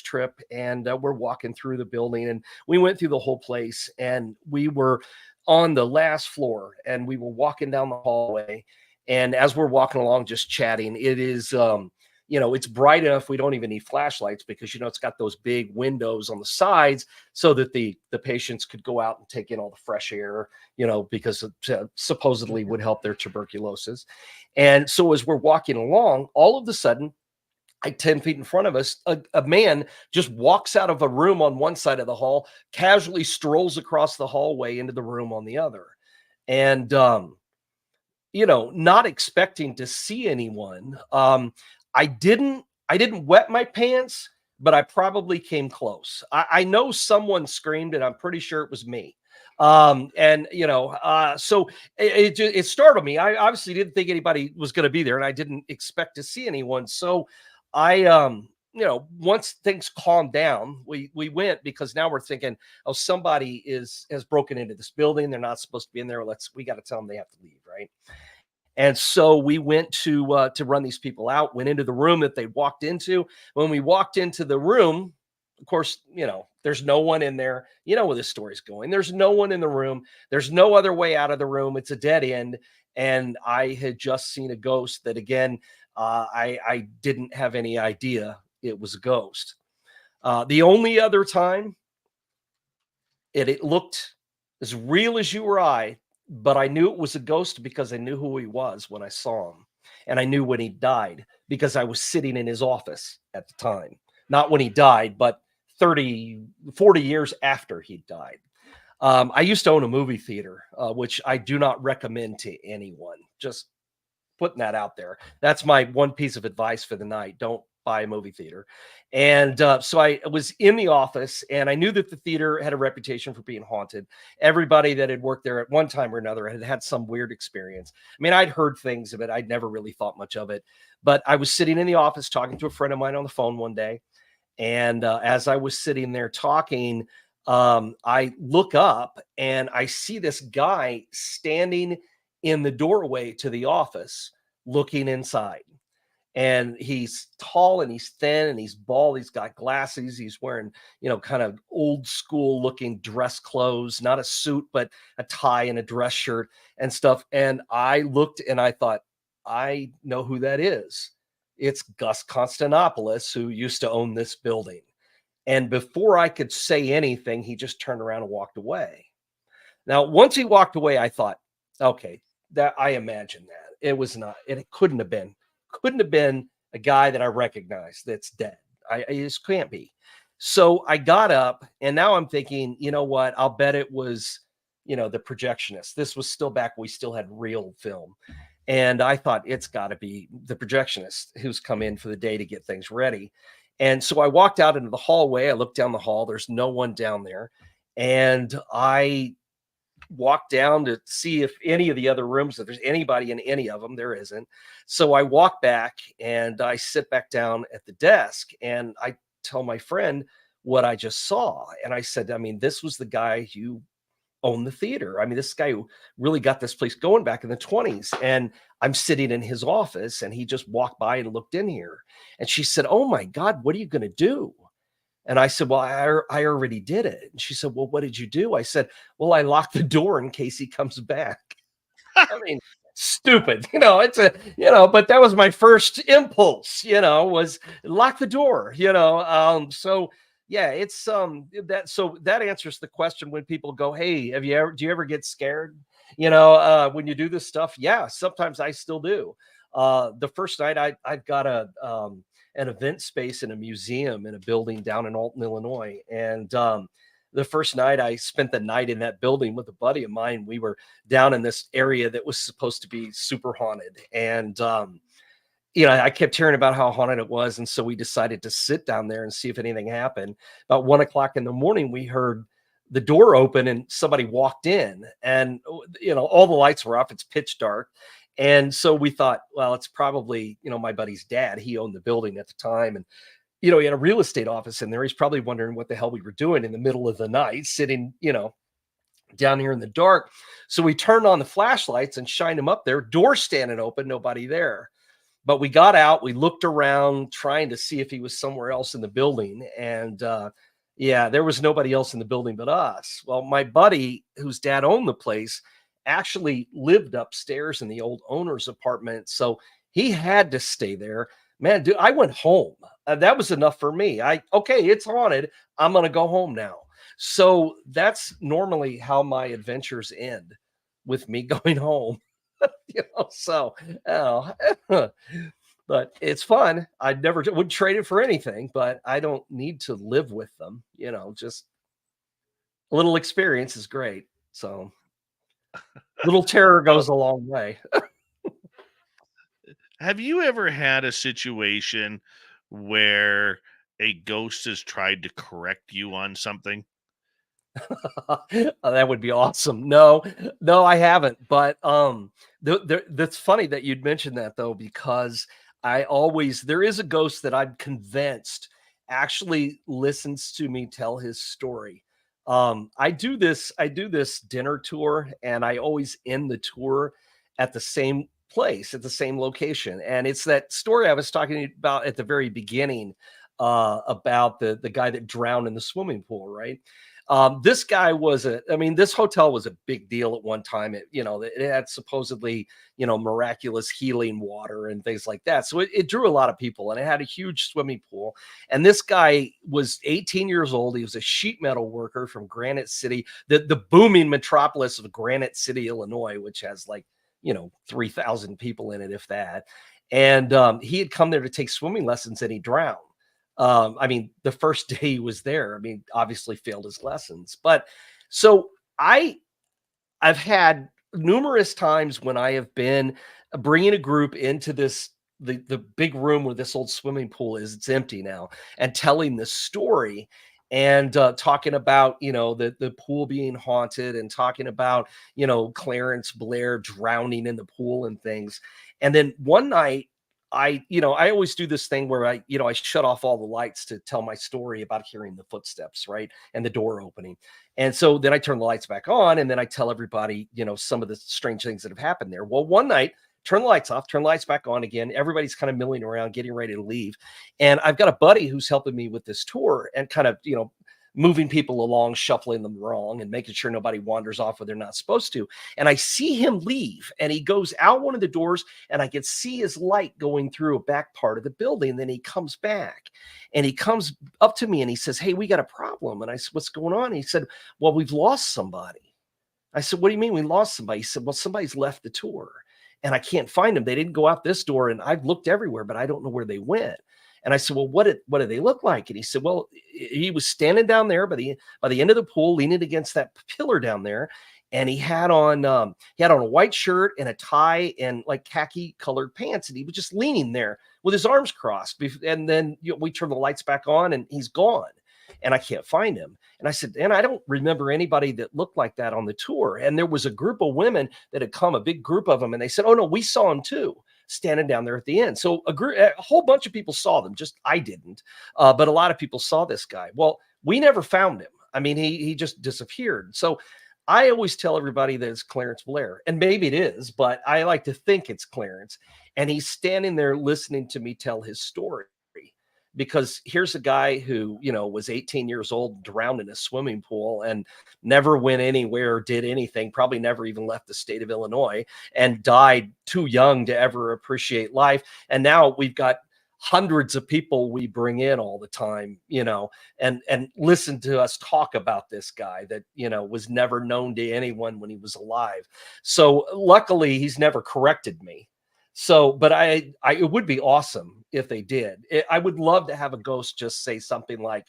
trip, and we're walking through the building, and we went through the whole place, and we were on the last floor, and we were walking down the hallway. And as we're walking along, just chatting, it is, it's bright enough. We don't even need flashlights because, it's got those big windows on the sides so that the patients could go out and take in all the fresh air, because it supposedly would help their tuberculosis. And so as we're walking along, all of a sudden, like 10 feet in front of us, a man just walks out of a room on one side of the hall, casually strolls across the hallway into the room on the other. And, not expecting to see anyone. I didn't wet my pants, but I probably came close. I know someone screamed, and I'm pretty sure it was me. So it startled me. I obviously didn't think anybody was going to be there, and I didn't expect to see anyone. So I, once things calmed down, we went, because now we're thinking, oh, somebody has broken into this building. They're not supposed to be in there. We got to tell them they have to leave, right? And so we went to run these people out, went into the room that they walked into. When we walked into the room, of course, there's no one in there. You know where this story's going. There's no one in the room. There's no other way out of the room. It's a dead end. And I had just seen a ghost that, again, I didn't have any idea it was a ghost. The only other time it looked as real as you or I, but I knew it was a ghost because I knew who he was when I saw him. And I knew when he died because I was sitting in his office at the time. Not when he died, but 40 years after he died. I used to own a movie theater, which I do not recommend to anyone. Just putting that out there. That's my one piece of advice for the night. Don't buy a movie theater. And so I was in the office, and I knew that the theater had a reputation for being haunted. Everybody that had worked there at one time or another had had some weird experience. I mean, I'd heard things of it. I'd never really thought much of it. But I was sitting in the office talking to a friend of mine on the phone one day. And as I was sitting there talking, I look up and I see this guy standing in the doorway to the office looking inside. And he's tall and he's thin and he's bald. He's got glasses. He's wearing, kind of old school looking dress clothes, not a suit, but a tie and a dress shirt and stuff. And I looked and I thought, I know who that is. It's Gus Constantopoulos, who used to own this building. And before I could say anything, he just turned around and walked away. Now, once he walked away, I thought, okay, that I imagined that. It was not, it couldn't have been a guy that I recognized that's dead. I just can't be. So I got up, and now I'm thinking, you know what? I'll bet it was, the projectionist. This was still back when we still had real film. And I thought it's got to be the projectionist who's come in for the day to get things ready. And so I walked out into the hallway. I looked down the hall. There's no one down there. And I walked down to see if any of the other rooms, if there's anybody in any of them. There isn't. So I walk back and I sit back down at the desk and I tell my friend what I just saw. And I said, I mean, this was the guy who owned the theater. I mean, this guy who really got this place going back in the 1920s. And I'm sitting in his office and he just walked by and looked in here. And she said, oh my God, what are you going to do? And I said, well, I already did it. And she said, well, what did you do? I said, well, I locked the door in case he comes back. I mean, stupid, it's but that was my first impulse, was lock the door, so yeah, it's that answers the question when people go, hey, do you ever get scared? When you do this stuff? Yeah, sometimes I still do. The first night I've got an event space in a museum in a building down in Alton, Illinois. And the first night I spent the night in that building with a buddy of mine. We were down in this area that was supposed to be super haunted. And, I kept hearing about how haunted it was. And so we decided to sit down there and see if anything happened. About 1 o'clock in the morning, we heard the door open and somebody walked in and, all the lights were off. It's pitch dark. And so we thought, well, it's probably, my buddy's dad. He owned the building at the time. And, he had a real estate office in there. He's probably wondering what the hell we were doing in the middle of the night, sitting, down here in the dark. So we turned on the flashlights and shined them up there. Door standing open, nobody there. But we got out, we looked around trying to see if he was somewhere else in the building. And there was nobody else in the building but us. Well, my buddy, whose dad owned the place, actually lived upstairs in the old owner's apartment. So he had to stay there. Man, dude, I went home. That was enough for me. Okay, it's haunted. I'm going to go home now. So that's normally how my adventures end, with me going home. but it's fun. I'd never would trade it for anything, but I don't need to live with them. Just a little experience is great. So little terror Well, goes a long way. have you ever had a situation where a ghost has tried to correct you on something? That would be awesome. No, no, I haven't. But that's funny that you'd mentioned that though, because there is a ghost that I'm convinced actually listens to me tell his story. I do this dinner tour, and I always end the tour at the same place, at the same location. And it's that story I was talking about at the very beginning, about the guy that drowned in the swimming pool, right? This guy this hotel was a big deal at one time. It had supposedly, miraculous healing water and things like that. So it drew a lot of people, and it had a huge swimming pool. And this guy was 18 years old. He was a sheet metal worker from Granite City, the booming metropolis of Granite City, Illinois, which has 3,000 people in it, if that. And he had come there to take swimming lessons, and he drowned. The first day he was there, obviously failed his lessons. But so I've had numerous times when I have been bringing a group into the big room where this old swimming pool is. It's empty now, and telling this story, and talking about the pool being haunted, and talking about Clarence Blair drowning in the pool and things. And then one night, I always do this thing where I shut off all the lights to tell my story about hearing the footsteps, right? And the door opening. And so then I turn the lights back on, and then I tell everybody, some of the strange things that have happened there. Well, one night, turn the lights off, turn the lights back on again. Everybody's kind of milling around, getting ready to leave. And I've got a buddy who's helping me with this tour, and kind of, moving people along, shuffling them along, and making sure nobody wanders off where they're not supposed to. And I see him leave, and he goes out one of the doors, and I can see his light going through a back part of the building. And then he comes back, and he comes up to me, and he says, "Hey, we got a problem." And I said, "What's going on?" And he said, "Well, we've lost somebody." I said, "What do you mean we lost somebody?" He said, "Well, somebody's left the tour, and I can't find them. They didn't go out this door, and I've looked everywhere, but I don't know where they went." And I said, "Well, what do they look like?" And he said, "Well, he was standing down there by the end of the pool, leaning against that pillar down there, and he had on a white shirt and a tie and khaki colored pants, and he was just leaning there with his arms crossed. And then we turn the lights back on, and he's gone, and I can't find him." And I said, "And I don't remember anybody that looked like that on the tour." And there was a group of women that had come, a big group of them, and they said, "Oh no, we saw him too, standing down there at the end." So a whole bunch of people saw them, just I didn't. But a lot of people saw this guy. Well, we never found him. He just disappeared. So I always tell everybody that it's Clarence Blair, and maybe it is, but I like to think it's Clarence. And he's standing there listening to me tell his story. Because here's a guy who, was 18 years old, drowned in a swimming pool, and never went anywhere, did anything, probably never even left the state of Illinois, and died too young to ever appreciate life. And now we've got hundreds of people we bring in all the time, and listen to us talk about this guy that, was never known to anyone when he was alive. So luckily he's never corrected me. So, but it would be awesome if they did. I would love to have a ghost just say something like,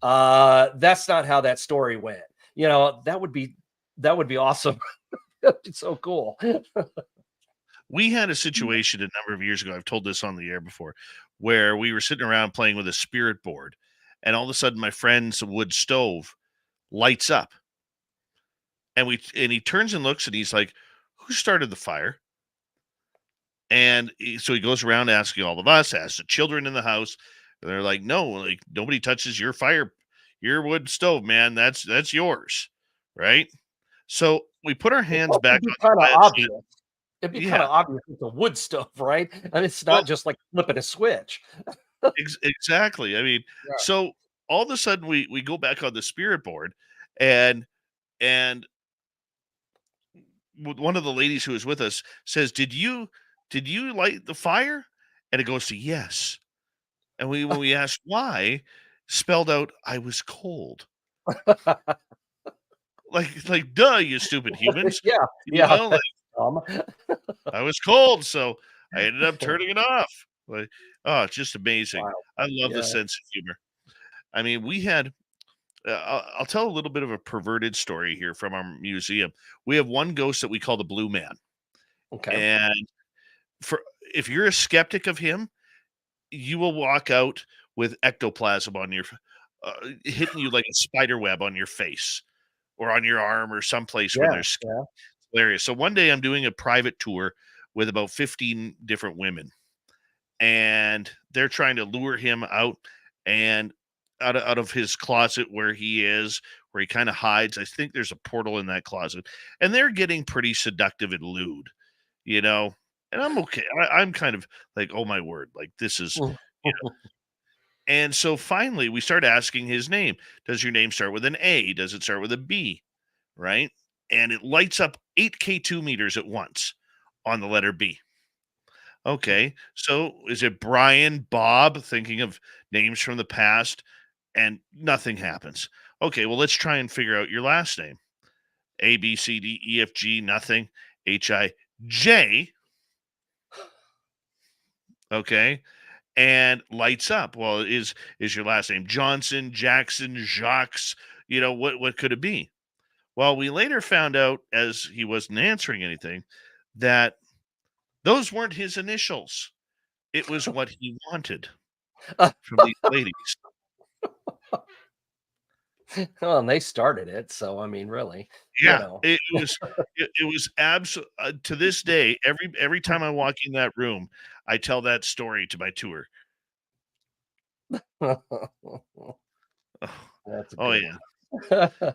"That's not how that story went." That would be awesome. That'd be so cool. We had a situation a number of years ago, I've told this on the air before, where we were sitting around playing with a spirit board, and all of a sudden my friend's wood stove lights up. And he turns and looks, and he's like, "Who started the fire?" And so he goes around asking all of us, asks the children in the house. And they're like, "No, nobody touches your wood stove, man. That's yours." Right. So we put our hands back on Kind the of ledge. obvious. It'd be kind of obvious it's a wood stove, right? And it's not just like flipping a switch. Exactly. Yeah. So all of a sudden we go back on the spirit board, and one of the ladies who was with us says, Did you light the fire?" And it goes to yes. And when we asked why, spelled out, "I was cold." Like duh, you stupid humans. Yeah. You know, Um, I was cold, so I ended up turning it off. Like, oh, it's just amazing. Wow. I love the Yeah. sense of humor. I mean, we had, I'll tell a little bit of a perverted story here from our museum. We have one ghost that we call the Blue Man. Okay. And for if you're a skeptic of him, you will walk out with ectoplasm on your, hitting you like a spider web on your face or on your arm or someplace where Yeah. there's Yeah. hilarious. So one day I'm doing a private tour with about 15 different women, and they're trying to lure him out and out of his closet where he kind of hides. I think there's a portal in that closet, and they're getting pretty seductive and lewd, you know. And I'm okay. I'm kind of like, oh my word, like this is. And so finally, we start asking his name. Does your name start with an A? Does it start with a B? Right? And it lights up 8K2 meters at once on the letter B. Okay, so is it Brian, Bob, thinking of names from the past, and nothing happens. Okay, well, let's try and figure out your last name. A, B, C, D, E, F, G, nothing. H, I, J. Okay, and lights up. Well, is your last name Johnson, Jackson, Jacques? What could it be? Well, we later found out, as he wasn't answering anything, that those weren't his initials. It was what he wanted from these ladies. Well, and they started it, so I mean, really, Yeah, it was absolute. To this day, every time I walk in that room, I tell that story to my tour. That's a Oh good yeah. one.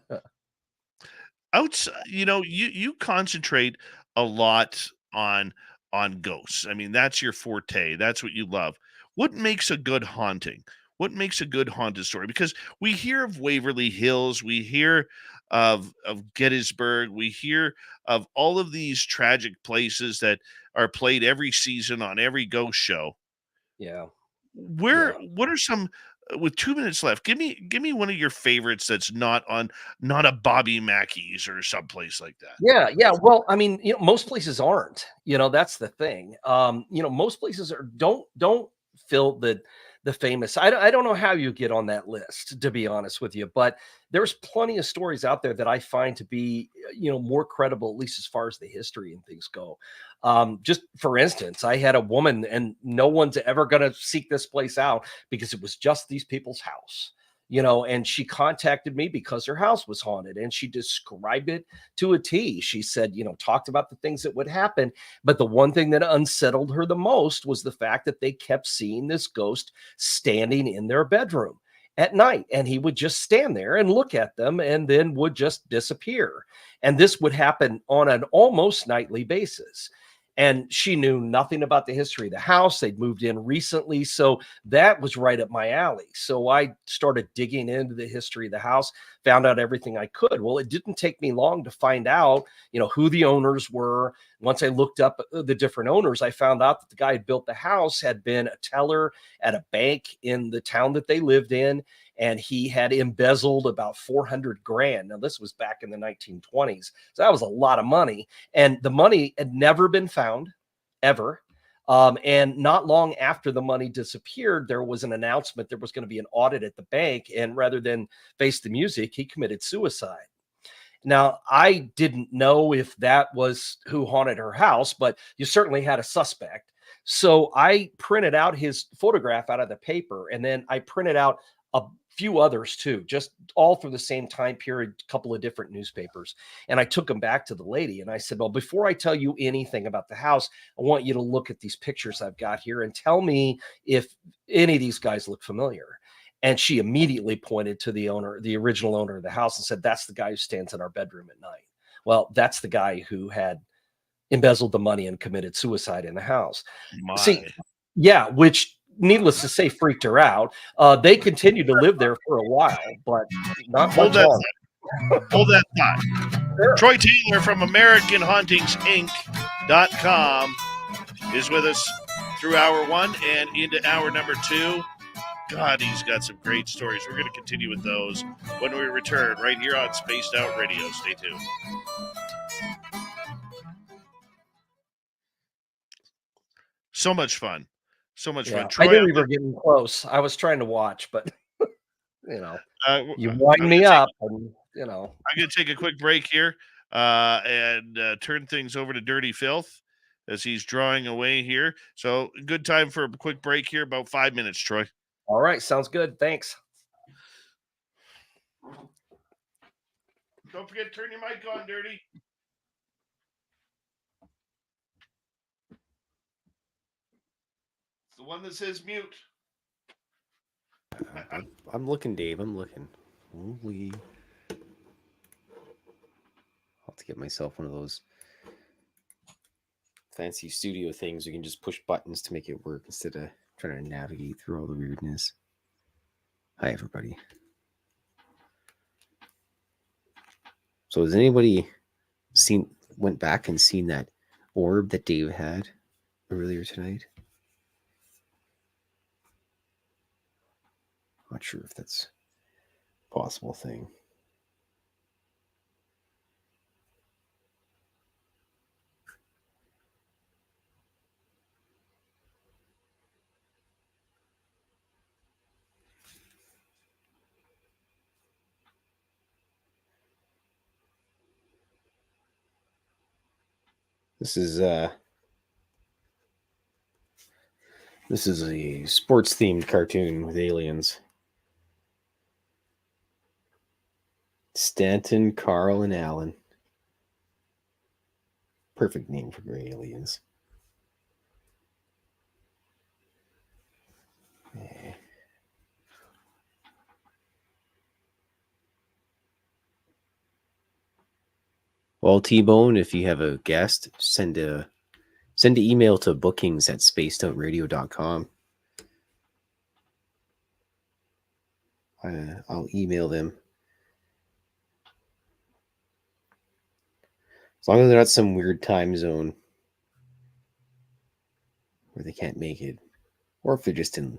Outside, you concentrate a lot on ghosts. I mean, that's your forte. That's what you love. What makes a good haunting? What makes a good haunted story? Because we hear of Waverly Hills, we hear of Gettysburg, we hear of all of these tragic places that are played every season on every ghost show. Yeah. What are some, with 2 minutes left? Give me one of your favorites that's not a Bobby Mackey's or someplace like that. Yeah. Well, I mean, most places aren't. That's the thing. Most places don't fill the famous. I don't know how you get on that list, to be honest with you, but there's plenty of stories out there that I find to be, more credible, at least as far as the history and things go. Just for instance, I had a woman, and no one's ever going to seek this place out because it was just these people's house. And she contacted me because her house was haunted, and she described it to a T. She said, talked about the things that would happen. But the one thing that unsettled her the most was the fact that they kept seeing this ghost standing in their bedroom at night. And he would just stand there and look at them and then would just disappear. And this would happen on an almost nightly basis. And she knew nothing about the history of the house. They'd moved in recently. So that was right up my alley. So I started digging into the history of the house, found out everything I could. Well, it didn't take me long to find out, who the owners were. Once I looked up the different owners, I found out that the guy who built the house had been a teller at a bank in the town that they lived in. And he had embezzled about 400 grand. Now, this was back in the 1920s. So that was a lot of money. And the money had never been found, ever. And not long after the money disappeared, there was an announcement there was going to be an audit at the bank. And rather than face the music, he committed suicide. Now, I didn't know if that was who haunted her house, but you certainly had a suspect. So I printed out his photograph out of the paper, and then I printed out a few others too, just all through the same time period, a couple of different newspapers. And I took them back to the lady and I said, well, before I tell you anything about the house, I want you to look at these pictures I've got here and tell me if any of these guys look familiar. And she immediately pointed to the original owner of the house, and said, that's the guy who stands in our bedroom at night. Well, that's the guy who had embezzled the money and committed suicide in the house. See, yeah, which, needless to say, freaked her out. They continued to live there for a while, but not much longer. Hold that thought. Sure. Troy Taylor from American Hauntings Ink.com is with us through hour one and into hour number two. God, he's got some great stories. We're going to continue with those when we return right here on Spaced Out Radio. Stay tuned. So much fun. So much Yeah, fun. I Troy, knew we were getting close. I was trying to watch, but you I'm wind gonna me take up, and I'm gonna take a quick break here, and turn things over to Dirty Filth as he's drawing away here. So good time for a quick break here, about 5 minutes, Troy. all right, sounds good. Thanks. Don't forget to turn your mic on, Dirty. It's the one that says mute. I'm looking, Dave. I'm looking. Holy. I'll have to get myself one of those fancy studio things. You can just push buttons to make it work instead of trying to navigate through all the weirdness. Hi, everybody. So has anybody went back and seen that orb that Dave had earlier tonight? Not sure if that's a possible thing. This is a sports themed cartoon with aliens. Stanton, Carl, and Alan. Perfect name for gray aliens. Yeah. Well, T-Bone, if you have a guest, send an email to bookings@spacedoutradio.com. I'll email them. As long as they're not some weird time zone where they can't make it. Or if they're just in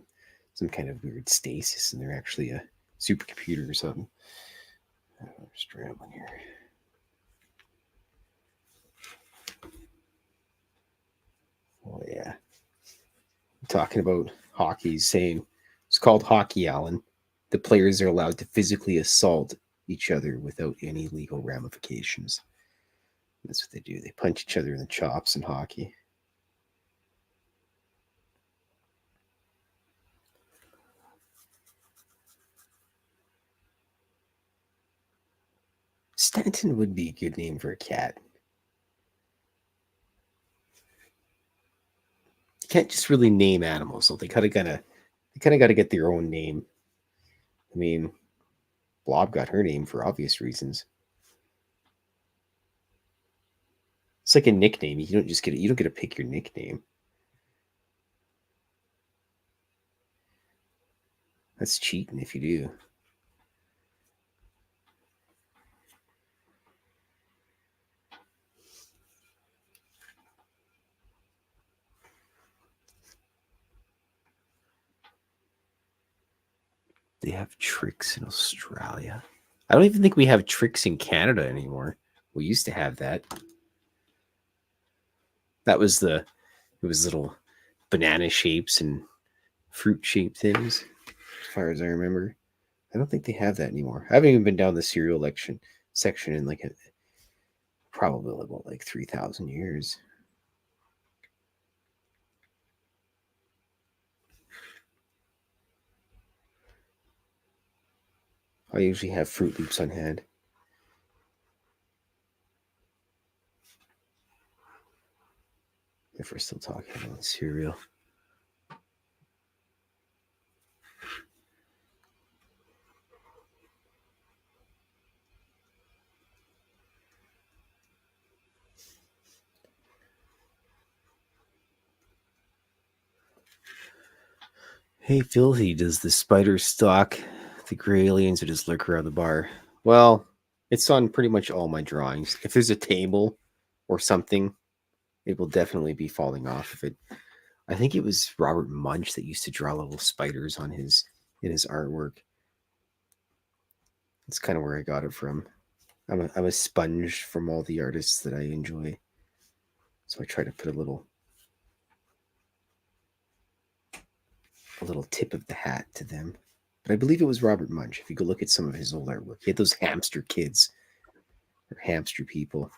some kind of weird stasis and they're actually a supercomputer or something. I'm just rambling here. Oh, yeah. I'm talking about hockey, saying it's called hockey, Alan. The players are allowed to physically assault each other without any legal ramifications. That's what they do. They punch each other in the chops in hockey. Stanton would be a good name for a cat. You can't just really name animals, so they kind of gotta get their own name. I mean, Blob got her name for obvious reasons. It's like a nickname. You don't get to pick your nickname. That's cheating if you do. They have tricks in Australia. I don't even think we have tricks in Canada anymore. We used to have that. It was little banana shapes and fruit shaped things, as far as I remember. I don't think they have that anymore. I haven't even been down the cereal section in probably about 3,000 years. I usually have Fruit Loops on hand. If we're still talking about cereal. Hey, Filthy, does the spider stalk the gray aliens or just lurk around the bar? Well, it's on pretty much all my drawings. If there's a table or something, it will definitely be falling off of it. I think it was Robert Munch that used to draw little spiders in his artwork. That's kind of where I got it from. I'm a sponge from all the artists that I enjoy. So I try to put a little a little tip of the hat to them. But I believe it was Robert Munch. If you go look at some of his old artwork, he had those hamster kids or hamster people.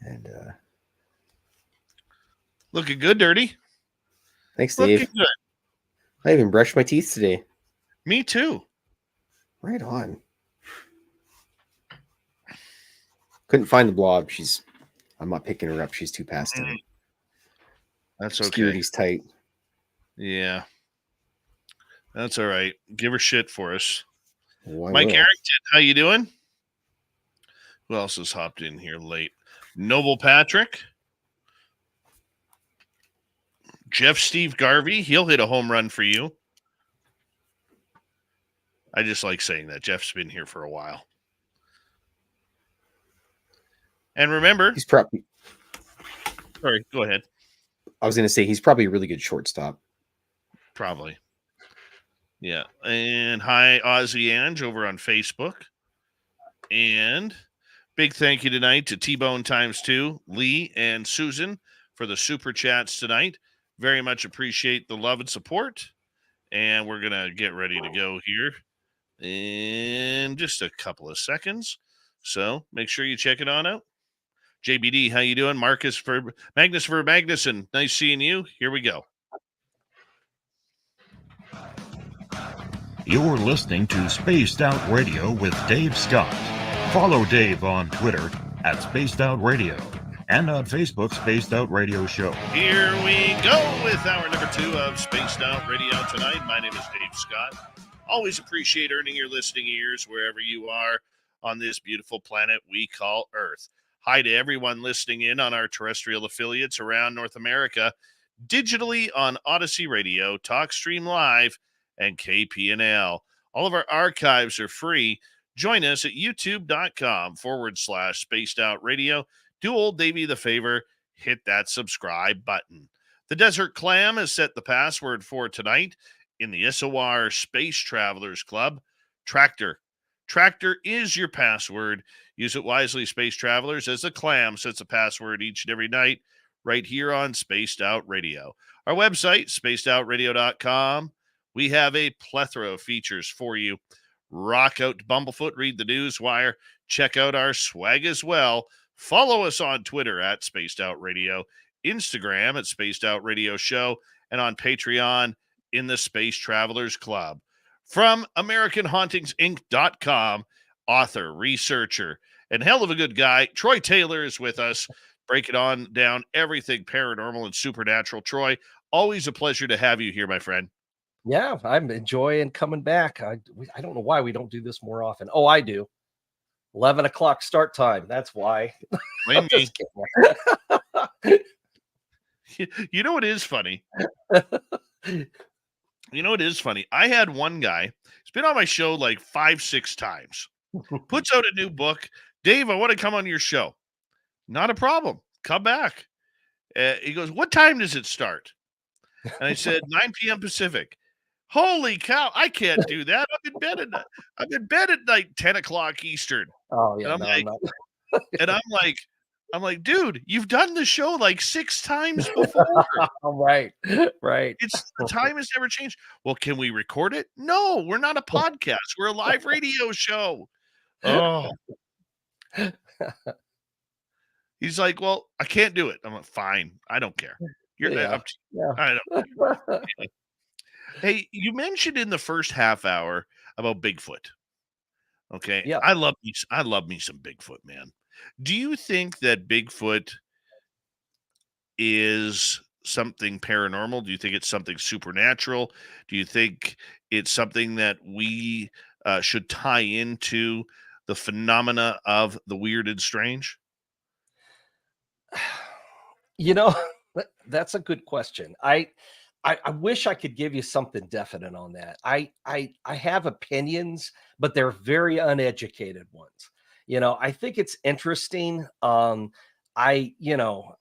And Looking good, Dirty. thanks, Dave. Looking good. I even brushed my teeth today. Me too. Right on. Couldn't find the blob. I'm not picking her up. She's too past it. That's okay. Security's tight. Yeah. That's all right. Give her shit for us. Oh, I Mike will. Arrington, how you doing? Who else has hopped in here late? Noble Patrick. Jeff Steve Garvey. He'll hit a home run for you. I just like saying that. Jeff's been here for a while. And remember, He's probably. sorry, go ahead. I was going to say he's probably a really good shortstop. Probably. Yeah. And hi, Ozzy Ange over on Facebook. And big thank you tonight to T-Bone ×2, Lee and Susan for the super chats tonight. Very much appreciate the love and support. And we're going to get ready to go here in just a couple of seconds. So make sure you check it on out. JBD, how you doing? Magnus for Magnuson. Nice seeing you. Here we go. You're listening to Spaced Out Radio with Dave Scott. Follow Dave on Twitter at Spaced Out Radio and on Facebook, Spaced Out Radio Show. Here we go with hour number 2 of Spaced Out Radio tonight. My name is Dave Scott. Always appreciate earning your listening ears wherever you are on this beautiful planet we call Earth. Hi to everyone listening in on our terrestrial affiliates around North America, digitally on Odyssey Radio, TalkStream Live, and KPNL. All of our archives are free. Join us at youtube.com/Spaced Out Radio. Do old Davey the favor, hit that subscribe button. The Desert Clam has set the password for tonight in the SOR Space Travelers Club. Tractor. Tractor is your password. Use it wisely, Space Travelers, as the Clam sets a password each and every night right here on Spaced Out Radio. Our website, spacedoutradio.com. We have a plethora of features for you. Rock out to Bumblefoot, read the news wire, check out our swag as well. Follow us on Twitter at Spaced Out Radio, Instagram at Spaced Out Radio Show, and on Patreon in the Space Travelers Club. From American Hauntings Ink.com, author, researcher, and hell of a good guy, Troy Taylor is with us, breaking on down everything paranormal and supernatural. Troy, always a pleasure to have you here, my friend. Yeah, I'm enjoying coming back. I don't know why we don't do this more often. Oh, I do. 11 o'clock start time. That's why. Blame me. You know what is funny? You know what is funny? I had one guy, he's been on my show like 5-6 times, puts out a new book. Dave, I want to come on your show. Not a problem. Come back. He goes, what time does it start? And I said, 9 p.m. Pacific. Holy cow, I can't do that. I'm in bed at like 10 o'clock Eastern. Oh, yeah. And I'm like, dude, you've done the show like 6 times before. Right. The time has never changed. Well, can we record it? No, we're not a podcast. We're a live radio show. Oh. He's like, well, I can't do it. I'm like, fine. I don't care. I don't care. Hey, you mentioned in the first half hour about Bigfoot. Okay. Yeah. I love me some Bigfoot, man. Do you think that Bigfoot is something paranormal? Do you think it's something supernatural? Do you think it's something that we should tie into the phenomena of the weird and strange? You know, that's a good question. I wish I could give you something definite on that. I have opinions, but they're very uneducated ones. You know, I think it's interesting. I don't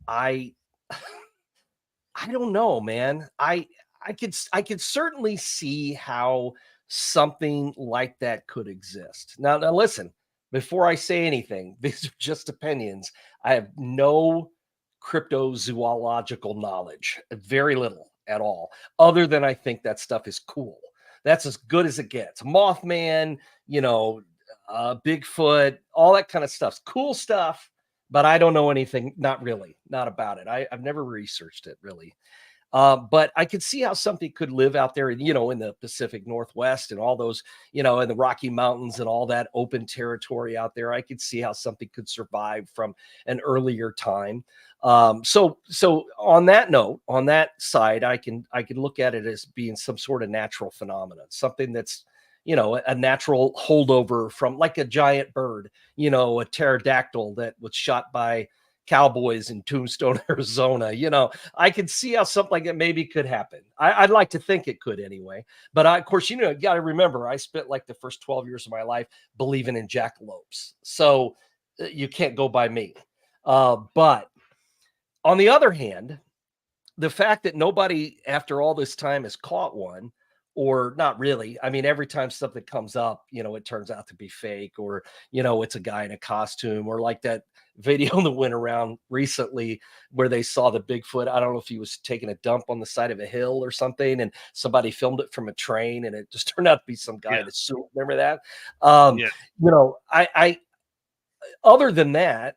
know, man. I could certainly see how something like that could exist. Now listen, before I say anything, these are just opinions. I have no cryptozoological knowledge, very little. at all, other than I think that stuff is cool. That's as good as it gets. Mothman, Bigfoot, all that kind of stuff's cool stuff, but I don't know anything, not really, not about it. I've never researched it really. But I could see how something could live out there, in the Pacific Northwest and all those, in the Rocky Mountains and all that open territory out there. I could see how something could survive from an earlier time. So on that note, on that side, I can look at it as being some sort of natural phenomenon, something that's, a natural holdover from, like a giant bird, a pterodactyl that was shot by cowboys in Tombstone, Arizona. I could see how something like that maybe could happen. I'd like to think it could anyway. But of course, you got to remember, I spent like the first 12 years of my life believing in jackalopes. So you can't go by me. But on the other hand, the fact that nobody after all this time has caught one, or not really. I mean, every time something comes up, it turns out to be fake, or, it's a guy in a costume, or like that video that went around recently where they saw the Bigfoot. I don't know if he was taking a dump on the side of a hill or something, and somebody filmed it from a train, and it just turned out to be some guy in a suit. Remember that? I other than that,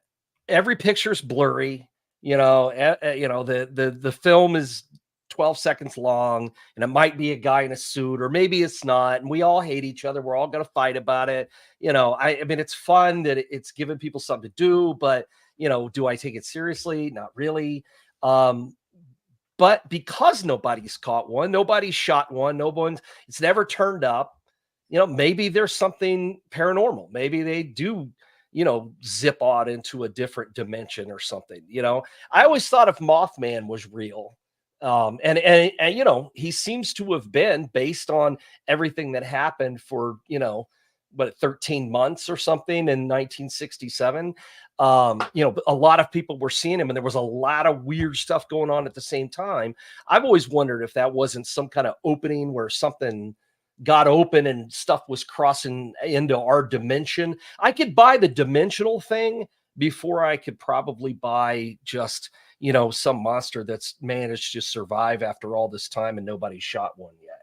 every picture's blurry. The film is 12 seconds long, and it might be a guy in a suit, or maybe it's not. And we all hate each other. We're all going to fight about it. I mean, it's fun that it's giving people something to do, but, do I take it seriously? Not really. But because nobody's caught one, nobody's shot one, it's never turned up. Maybe there's something paranormal. Maybe they do, zip out into a different dimension or something. I always thought if Mothman was real, and he seems to have been, based on everything that happened for 13 months or something in 1967. A lot of people were seeing him, and there was a lot of weird stuff going on at the same time. I've always wondered if that wasn't some kind of opening where something got open and stuff was crossing into our dimension. I could buy the dimensional thing before I could probably buy just some monster that's managed to survive after all this time and nobody shot one yet.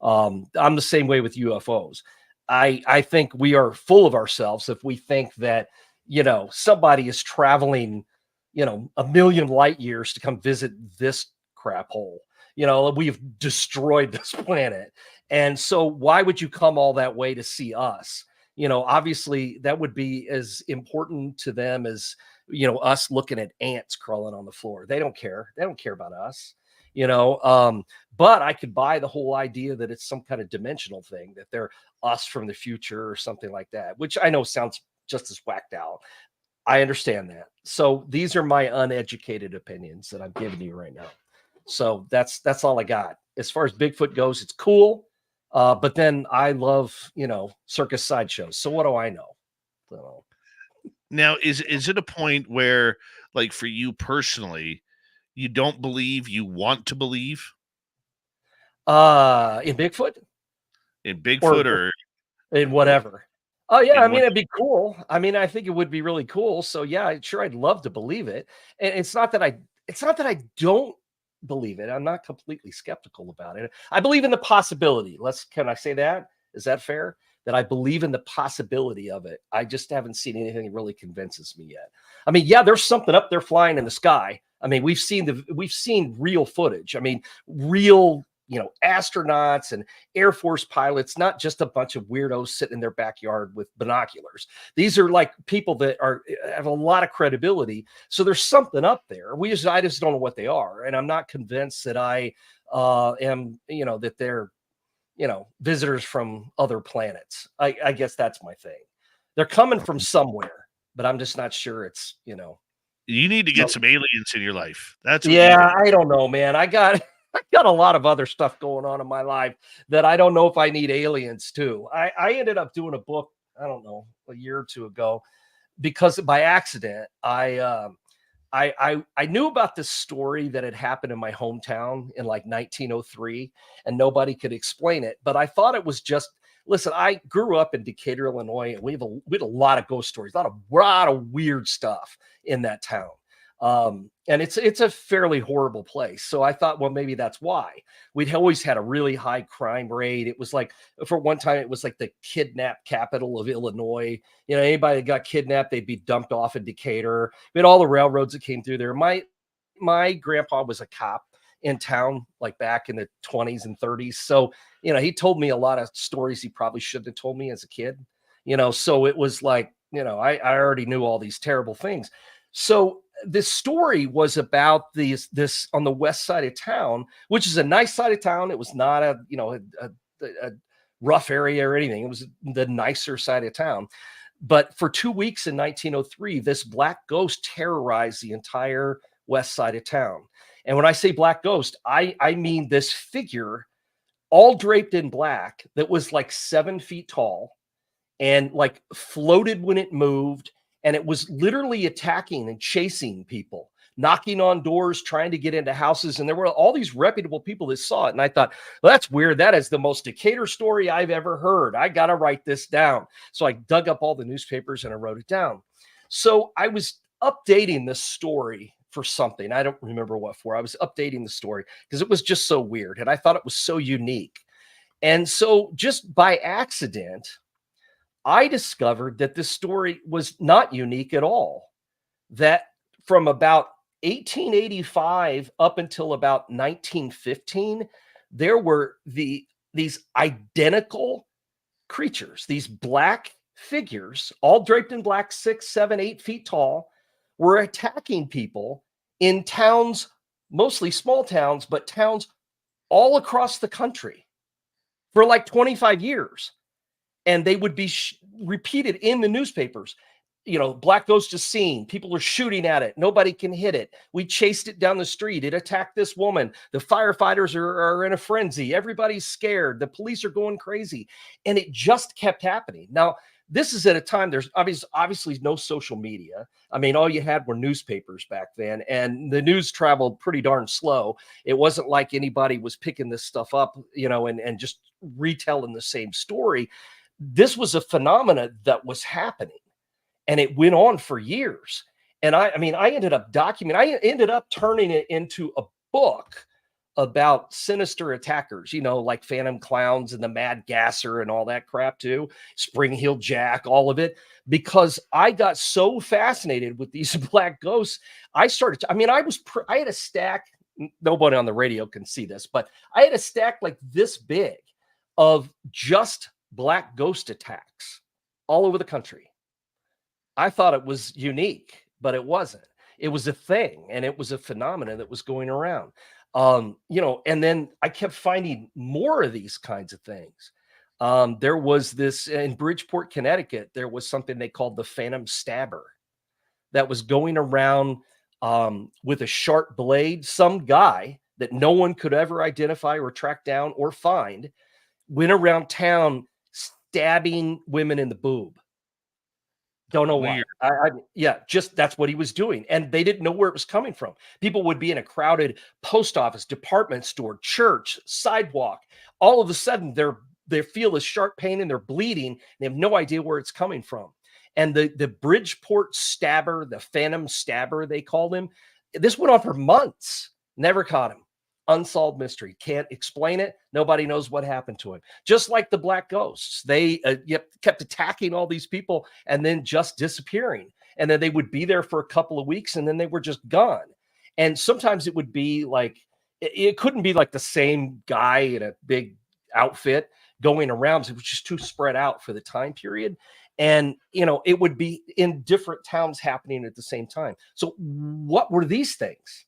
I'm the same way with UFOs. I think we are full of ourselves if we think that, somebody is traveling, 1,000,000 light years to come visit this crap hole. We've destroyed this planet. And so why would you come all that way to see us? Obviously that would be as important to them as, us looking at ants crawling on the floor. They don't care. They don't care about us, but I could buy the whole idea that it's some kind of dimensional thing, that they're us from the future or something like that, which I know sounds just as whacked out. I understand that. So these are my uneducated opinions that I'm giving you right now. So that's all I got. As far as Bigfoot goes, it's cool. But then I love, circus sideshows. So what do I know? So. Now, is it a point where, like, for you personally, you don't believe, you want to believe? In Bigfoot? In Bigfoot or in whatever. Oh yeah, I mean, it'd be cool. I mean, I think it would be really cool. So yeah, sure, I'd love to believe it. And it's not that I don't believe it. I'm not completely skeptical about it. I believe in the possibility. Can I say that? Is that fair? That I believe in the possibility of it. I just haven't seen anything that really convinces me yet. I mean, yeah, there's something up there flying in the sky. I mean, we've seen real footage. I mean, real, astronauts and Air Force pilots, not just a bunch of weirdos sitting in their backyard with binoculars. These are like people that have a lot of credibility. So there's something up there. I just don't know what they are. And I'm not convinced that I am, that they're, visitors from other planets. I guess that's my thing. They're coming from somewhere, but I'm just not sure it's, You need to get some aliens in your life. That's I don't know, man. I got a lot of other stuff going on in my life that I don't know if I need aliens too. I ended up doing a book, I don't know, a year or two ago, because by accident, I knew about this story that had happened in my hometown in like 1903, and nobody could explain it. But I thought it was just, listen, I grew up in Decatur, Illinois, and we had a lot of ghost stories, a lot of weird stuff in that town. And it's a fairly horrible place. So I thought, well, maybe that's why. We'd always had a really high crime rate. It was like, for one time, it was like the kidnap capital of Illinois. You know, anybody that got kidnapped, they'd be dumped off in Decatur. We had all the railroads that came through there. My grandpa was a cop in town, like back in the 20s and 30s. So, you know, he told me a lot of stories he probably shouldn't have told me as a kid, you know, so it was like, you know, I already knew all these terrible things. So this story was about this on the west side of town, which is a nice side of town. It was not a, you know, a rough area or anything. It was the nicer side of town. But for 2 weeks in 1903, this black ghost terrorized the entire west side of town. And when I say black ghost, I mean this figure all draped in black that was like 7 feet tall and like floated when it moved. And it was literally attacking and chasing people, knocking on doors, trying to get into houses. And there were all these reputable people that saw it. And I thought, well, that's weird. That is the most Decatur story I've ever heard. I got to write this down. So I dug up all the newspapers and I wrote it down. So I was updating this story for something. I don't remember what for. I was updating the story because it was just so weird. And I thought it was so unique. And so just by accident, I discovered that this story was not unique at all. That from about 1885 up until about 1915, there were these identical creatures, these black figures, all draped in black, 6, 7, 8 feet tall, were attacking people in towns, mostly small towns, but towns all across the country for like 25 years. And they would be repeated in the newspapers. You know, black ghost is seen. People are shooting at it. Nobody can hit it. We chased it down the street. It attacked this woman. The firefighters are in a frenzy. Everybody's scared. The police are going crazy. And it just kept happening. Now, this is at a time there's obviously no social media. I mean, all you had were newspapers back then, and the news traveled pretty darn slow. It wasn't like anybody was picking this stuff up, you know, and just retelling the same story. This was a phenomena that was happening, and it went on for years. And I ended up turning it into a book about sinister attackers, you know, like Phantom Clowns and the Mad Gasser and all that crap too, Spring Heel Jack, all of it, because I got so fascinated with these black ghosts. I had a stack, nobody on the radio can see this, but I had a stack like this big of just black ghost attacks all over the country. I thought it was unique, but it wasn't. It was a thing, and it was a phenomenon that was going around. You know, and then I kept finding more of these kinds of things. There was this in Bridgeport, Connecticut, there was something they called the Phantom Stabber that was going around with a sharp blade. Some guy that no one could ever identify or track down or find went around town stabbing women in the boob. Don't know why. Just that's what he was doing. And they didn't know where it was coming from. People would be in a crowded post office, department store, church, sidewalk. All of a sudden, they feel this sharp pain and they're bleeding. And they have no idea where it's coming from. And the Bridgeport Stabber, the Phantom Stabber, they called him. This went on for months. Never caught him. Unsolved mystery. Can't explain it. Nobody knows what happened to him. Just like the black ghosts, they kept attacking all these people and then just disappearing. And then they would be there for a couple of weeks and then they were just gone. And sometimes it would be like, it couldn't be like the same guy in a big outfit going around. It was just too spread out for the time period. And, you know, it would be in different towns happening at the same time. So what were these things?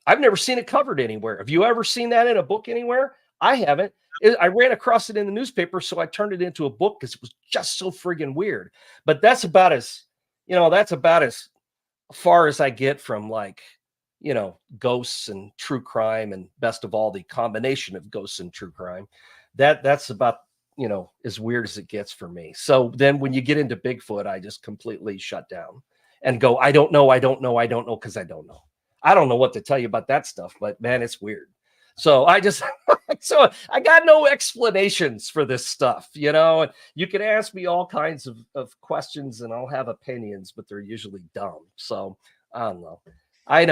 I've never seen it covered anywhere. Have you ever seen that in a book anywhere? I haven't. I ran across it in the newspaper, so I turned it into a book because it was just so friggin' weird. But that's about as far as I get from, like, you know, ghosts and true crime, and best of all, the combination of ghosts and true crime. That's about, you know, as weird as it gets for me. So then when you get into Bigfoot, I just completely shut down and go, I don't know, because I don't know. I don't know what to tell you about that stuff, but man, it's weird. So I got no explanations for this stuff, you know, and you can ask me all kinds of questions and I'll have opinions, but they're usually dumb. So I don't know. I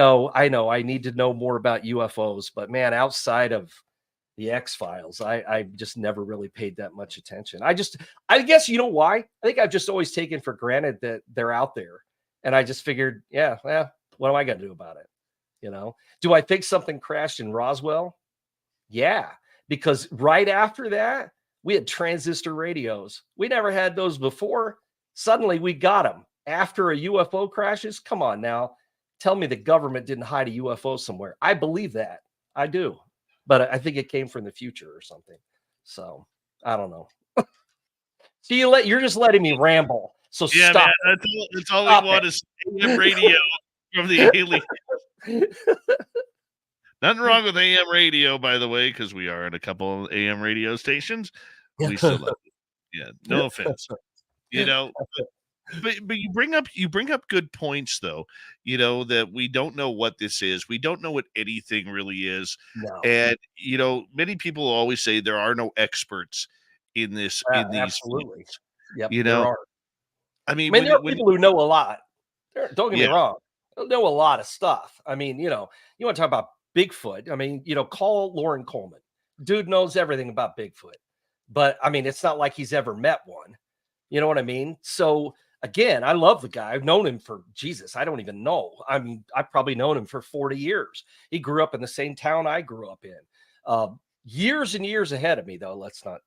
know. I need to know more about UFOs, but man, outside of the X-Files, I just never really paid that much attention. I guess, you know why? I think I've just always taken for granted that they're out there. And I just figured, yeah, well, what am I going to do about it? Do I think something crashed in Roswell? Yeah, because right after that, we had transistor radios. We never had those before. Suddenly we got them after a UFO crashes. Come on now. Tell me the government didn't hide a UFO somewhere. I believe that. I do. But I think it came from the future or something. So I don't know. So you're just letting me ramble. So Yeah, stop. man, that's all we want is AM radio from the alien. Nothing wrong with AM radio, by the way, because we are in a couple of AM radio stations. We still love it. Yeah, no offense. But you bring up good points though. That we don't know what this is. We don't know what anything really is. No. And many people always say there are no experts in this in these absolutely. fields. Yep, You there know, are. I mean, there are people who know a lot. Don't get me Yeah. wrong. They'll know a lot of stuff. I mean, you want to talk about Bigfoot. I mean, call Lauren Coleman. Dude knows everything about Bigfoot. But I mean, it's not like he's ever met one. You know what I mean? So again, I love the guy. I've known him for Jesus. I don't even know. I mean, I've probably known him for 40 years. He grew up in the same town I grew up in. Years and years ahead of me, though. Let's not,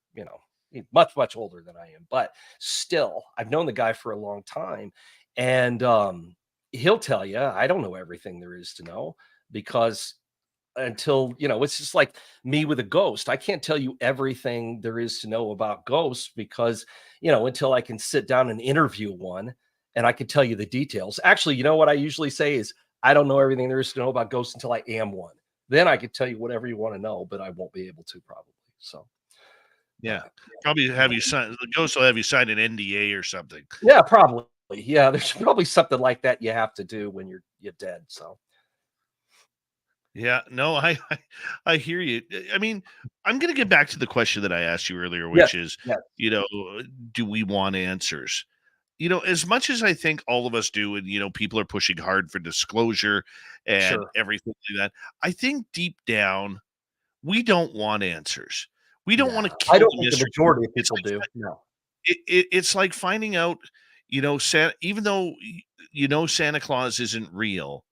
he's much, much older than I am. But still, I've known the guy for a long time. And he'll tell you, I don't know everything there is to know, because until, it's just like me with a ghost. I can't tell you everything there is to know about ghosts because, until I can sit down and interview one and I can tell you the details. Actually, what I usually say is I don't know everything there is to know about ghosts until I am one. Then I can tell you whatever you want to know, but I won't be able to probably. So, Yeah, probably have you sign. The ghost will have you sign an NDA or something. Yeah, probably. Yeah, there's probably something like that you have to do when you're dead. So. Yeah, no, I hear you. I mean, I'm going to get back to the question that I asked you earlier, which is, do we want answers? As much as I think all of us do, and people are pushing hard for disclosure and everything like that, I think deep down we don't want answers. We don't want to kill I don't the think the mystery. majority of people do. No. It's like finding out, even though Santa Claus isn't real,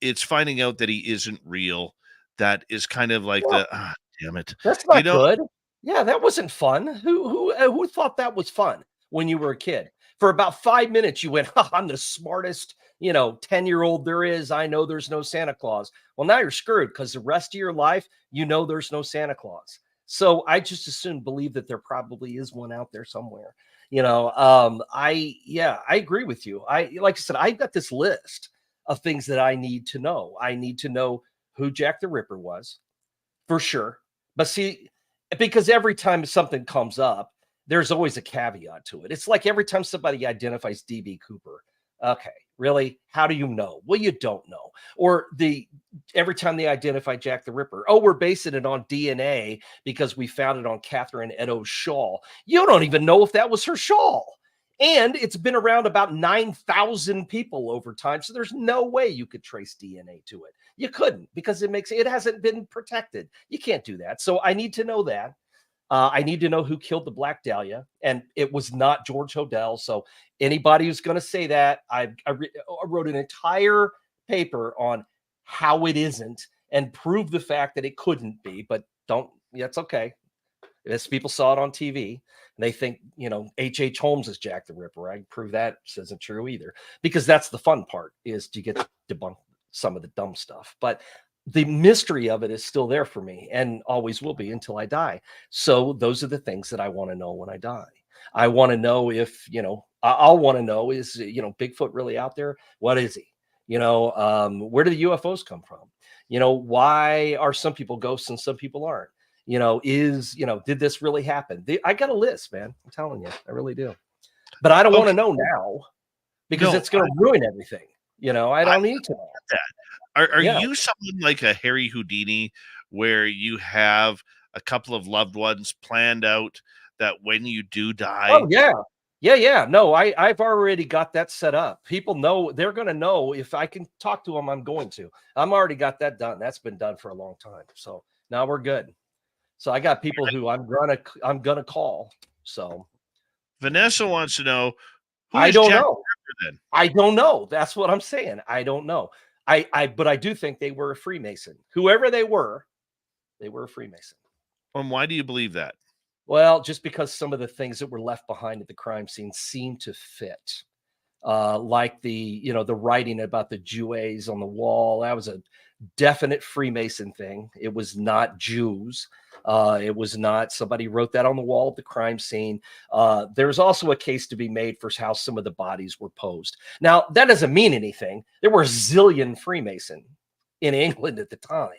it's finding out that he isn't real. That is kind of like damn it. That's not good. Yeah, that wasn't fun. Who thought that was fun when you were a kid? For about 5 minutes, you went, I'm the smartest, 10-year-old there is. I know there's no Santa Claus. Well, now you're screwed because the rest of your life, there's no Santa Claus. So I just assume believe that there probably is one out there somewhere. I agree with you. Like I said, I've got this list of things that I need to know. I need to know who Jack the Ripper was, for sure. But see, because every time something comes up, there's always a caveat to it. It's like every time somebody identifies D.B. Cooper. Okay, really? How do you know? Well, you don't know. Or every time they identify Jack the Ripper, we're basing it on DNA because we found it on Catherine Eddowes' shawl. You don't even know if that was her shawl. And it's been around about 9,000 people over time. So there's no way you could trace DNA to it. You couldn't, because it hasn't been protected. You can't do that. So I need to know that. I need to know who killed the Black Dahlia, and it was not George Hodel. So anybody who's going to say that, I wrote an entire paper on how it isn't and prove the fact that it couldn't be, but that's okay. As people saw it on TV and they think, H.H. Holmes is Jack the Ripper. I prove that isn't true either, because that's the fun part, is to get to debunk some of the dumb stuff. But the mystery of it is still there for me and always will be until I die. So those are the things that I want to know when I die. I want to know if, I'll want to know, is, Bigfoot really out there? What is he? Where do the UFOs come from? Why are some people ghosts and some people aren't? Did this really happen? I got a list, man. I'm telling you, I really do. But I don't want to know now because it's going to ruin everything. I don't need to know that. Are you someone like a Harry Houdini, where you have a couple of loved ones planned out that when you do die? Oh yeah, Yeah. No, I've already got that set up. People know, they're going to know if I can talk to them, I'm going to. I'm already got that done. That's been done for a long time. So now we're good. So I got people who I'm gonna call. So Vanessa wants to know who I is don't Jack know. the Ripper then? I don't know. That's what I'm saying. I don't know. But I do think they were a Freemason. Whoever they were a Freemason. Why do you believe that? Well, just because some of the things that were left behind at the crime scene seem to fit. Like the writing about the Jewes on the wall. That was a definite Freemason thing. It was not Jews. It was not, somebody wrote that on the wall at the crime scene. There's also a case to be made for how some of the bodies were posed. Now, that doesn't mean anything. There were a zillion Freemason in England at the time.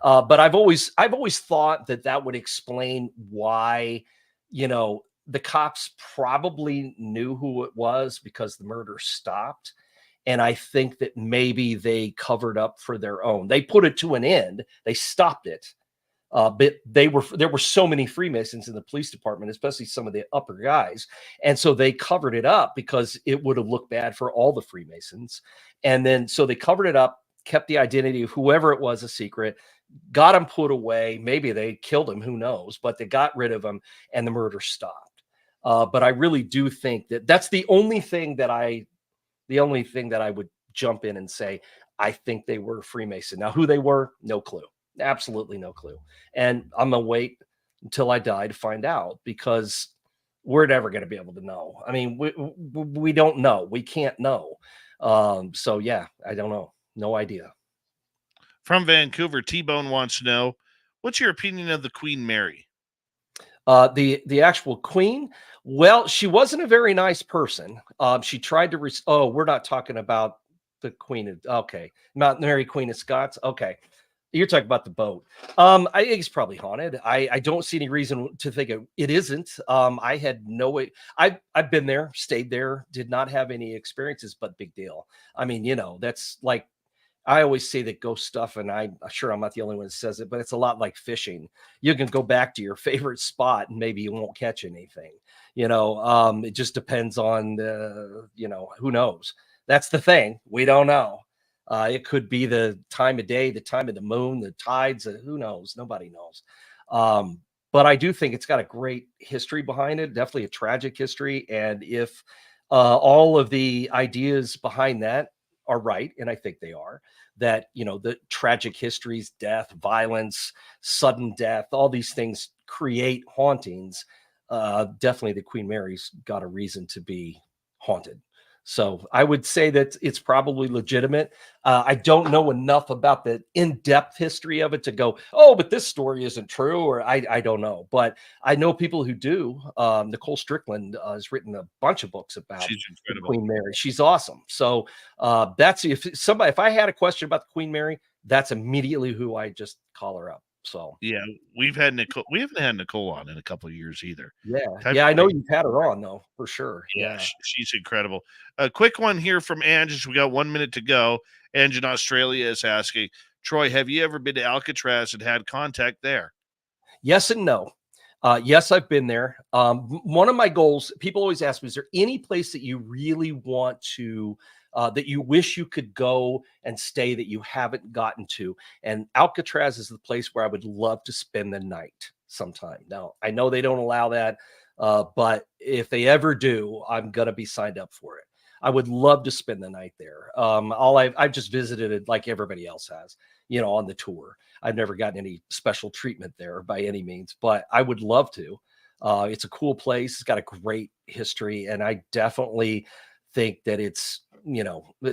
But I've always thought that would explain why, the cops probably knew who it was because the murder stopped. And I think that maybe they covered up for their own. They put it to an end. They stopped it. But there were so many Freemasons in the police department, especially some of the upper guys. And so they covered it up because it would have looked bad for all the Freemasons. And then, so they covered it up, kept the identity of whoever it was a secret, got him put away. Maybe they killed him, who knows, but they got rid of him and the murder stopped. But I really do think that that's the only thing that I would jump in and say, I think they were Freemason. Now, who they were, no clue. Absolutely no clue. And I'm going to wait until I die to find out, because we're never going to be able to know. I mean, we don't know. We can't know. So yeah, I don't know. No idea. From Vancouver, T-Bone wants to know, what's your opinion of the Queen Mary? The actual queen, well, she wasn't a very nice person. She tried to, we're not talking about the Queen. Okay. Not Mary, Queen of Scots. Okay. You're talking about the boat. I think it's probably haunted. I don't see any reason to think it isn't. I had no way. I've been there, stayed there, did not have any experiences, but big deal. I mean, that's like, I always say that ghost stuff, and I'm sure I'm not the only one that says it, but it's a lot like fishing. You can go back to your favorite spot and maybe you won't catch anything. It just depends on who knows. That's the thing. We don't know. It could be the time of day, the time of the moon, the tides, who knows? Nobody knows. But I do think it's got a great history behind it, definitely a tragic history. And if all of the ideas behind that are right, and I think they are, that, the tragic histories, death, violence, sudden death, all these things create hauntings. Definitely the Queen Mary's got a reason to be haunted. So I would say that it's probably legitimate. I don't know enough about the in-depth history of it to go, oh, but this story isn't true, or I don't know. But I know people who do. Nicole Strickland has written a bunch of books about Queen Mary. She's awesome. So that's if I had a question about the Queen Mary, that's immediately who I just call her up. So yeah, we haven't had Nicole on in a couple of years either. Yeah, I know you've had her on though, for sure. Yeah. She's incredible. A quick one here from Ange. We got 1 minute to go. Ange in Australia is asking, Troy, have you ever been to Alcatraz and had contact there? Yes and no. Yes, I've been there. One of my goals, people always ask me, is there any place that you really want to, that you wish you could go and stay that you haven't gotten to? And Alcatraz is the place where I would love to spend the night sometime. Now, I know they don't allow that, but if they ever do, I'm going to be signed up for it. I would love to spend the night there. I've just visited it like everybody else has, on the tour. I've never gotten any special treatment there by any means, but I would love to. It's a cool place. It's got a great history, and I definitely think that it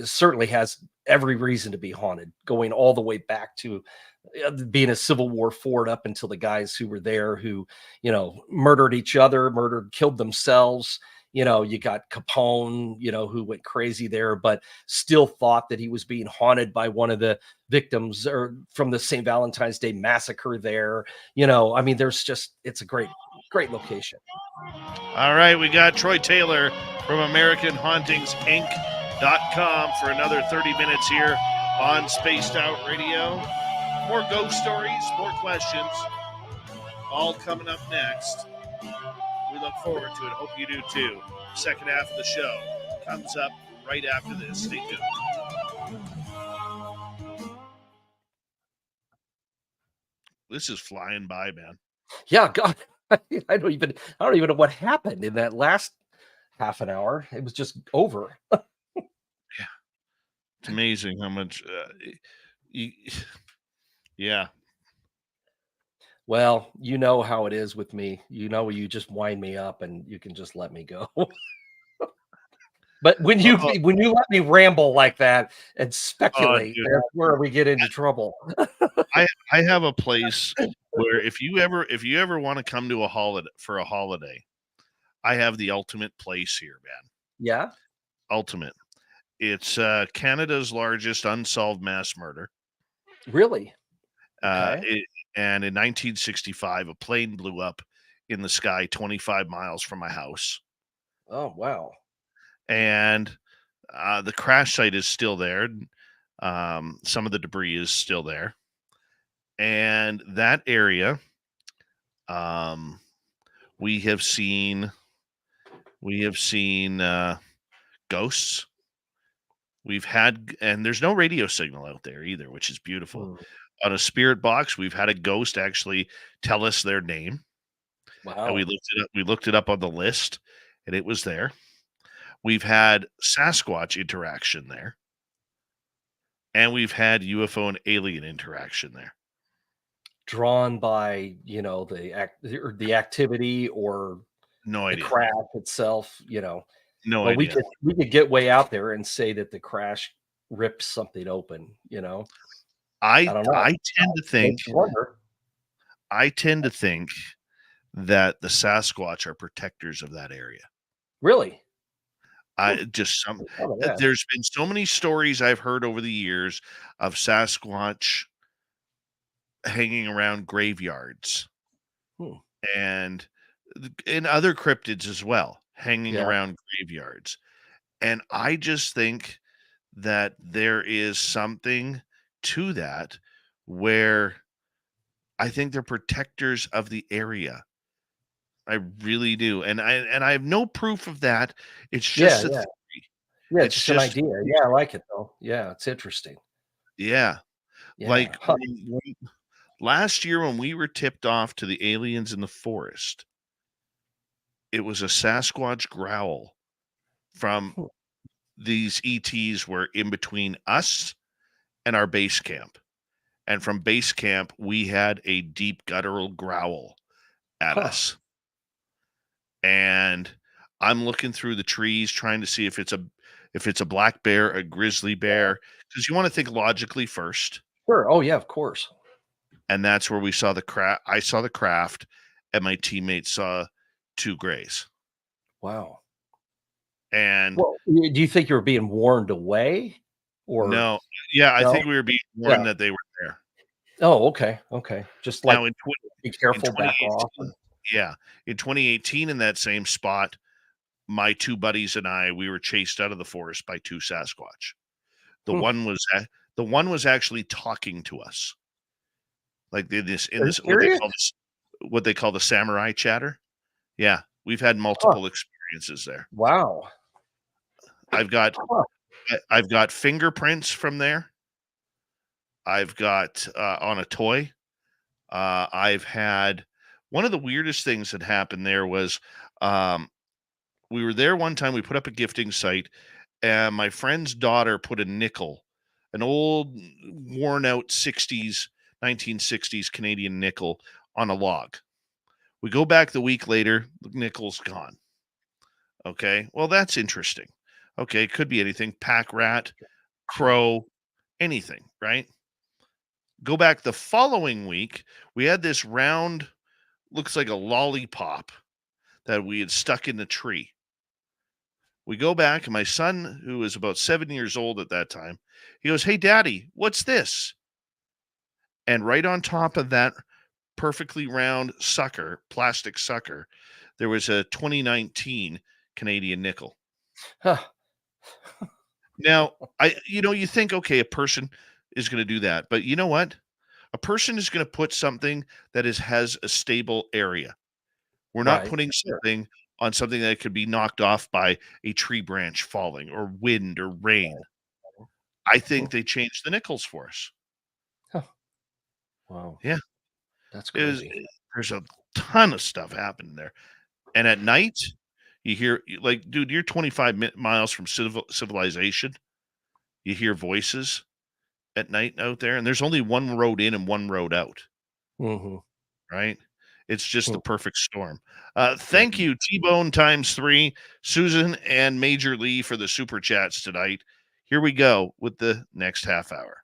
certainly has every reason to be haunted, going all the way back to being a Civil War fort up until the guys who were there who, murdered each other, killed themselves. You got Capone, who went crazy there, but still thought that he was being haunted by one of the victims or from the St. Valentine's Day massacre there. It's a great location. All right. We got Troy Taylor from American Hauntings Ink.com for another 30 minutes here on Spaced Out Radio. More ghost stories, more questions, all coming up next. We look forward to it. Hope you do too. Second half of the show comes up right after this. Stay tuned. This is flying by, man. Yeah, God, I don't even know what happened in that last half an hour. It was just over. It's amazing how much. Yeah. Well, you know how it is with me. You just wind me up and you can just let me go. But when you let me ramble like that and speculate, dude. that's where we get into trouble. I have a place where if you ever want to come to a holiday, I have the ultimate place here, man. Yeah. Ultimate. It's Canada's largest unsolved mass murder. Really? Okay. And in 1965, a plane blew up in the sky 25 miles from my house. Oh, wow. And the crash site is still there. Some of the debris is still there. And that area, we have seen ghosts. And there's no radio signal out there either, which is beautiful. On a spirit box, we've had a ghost actually tell us their name. Wow. And we looked it up on the list, and it was there. We've had Sasquatch interaction there. And we've had UFO and alien interaction there. Drawn by, the activity or No the idea. crash itself, No Well, idea. we could get way out there and say that the crash ripped something open, I don't know. I tend to think Makes you wonder. that the Sasquatch are protectors of that area. Really? There's been so many stories I've heard over the years of Sasquatch hanging around graveyards and in other cryptids as well, hanging around graveyards. And I just think that there is something to that where I think they're protectors of the area. I really do. And I have no proof of that. It's just a theory. Yeah, it's just an idea. Yeah, I like it though. Yeah, it's interesting. Yeah. Yeah. Like last year when we were tipped off to the aliens in the forest, it was a Sasquatch growl from these ETs were in between us and our base camp. And from base camp, we had a deep guttural growl at us. And I'm looking through the trees trying to see if it's a black bear, a grizzly bear, because you want to think logically first. Sure. Oh yeah, of course. And that's where we saw the craft. I saw the craft, and my teammates saw two grays. Wow. And do you think you were being warned away? Or no? Yeah, I think we were being warned that they were there. Oh, okay. Okay. Just like now be careful, back off. Yeah. In 2018, in that same spot, my two buddies and I, we were chased out of the forest by two Sasquatch. The one was actually talking to us. Like what they call the samurai chatter. Yeah. We've had multiple experiences there. Wow. I've got fingerprints from there. I've got on a toy. I've had one of the weirdest things that happened there was we were there one time. We put up a gifting site, and my friend's daughter put a nickel, an old worn out 1960s Canadian nickel on a log. We go back the week later, the nickel's gone. Okay, well, that's interesting. Okay, it could be anything, pack rat, crow, anything, right? Go back the following week, we had this round, looks like a lollipop that we had stuck in the tree. We go back, and my son, who was about 7 years old at that time, he goes, "Hey, Daddy, what's this?" And right on top of that perfectly round sucker, plastic sucker, there was a 2019 Canadian nickel. Huh. Now, you think, okay, a person is going to do that, but you know what? A person is going to put something that has a stable area. We're not putting something on something that could be knocked off by a tree branch falling or wind or rain. I think they changed the nickels for us. Huh. Wow. Yeah. That's Is crazy. there's a ton of stuff happening there. And at night, you hear, like, dude, you're 25 miles from civilization. You hear voices at night out there, and there's only one road in and one road out, Mm-hmm. right? It's just the Hmm. perfect storm. Thank you, T-Bone ×3, Susan, and Major Lee for the super chats tonight. Here we go with the next half hour.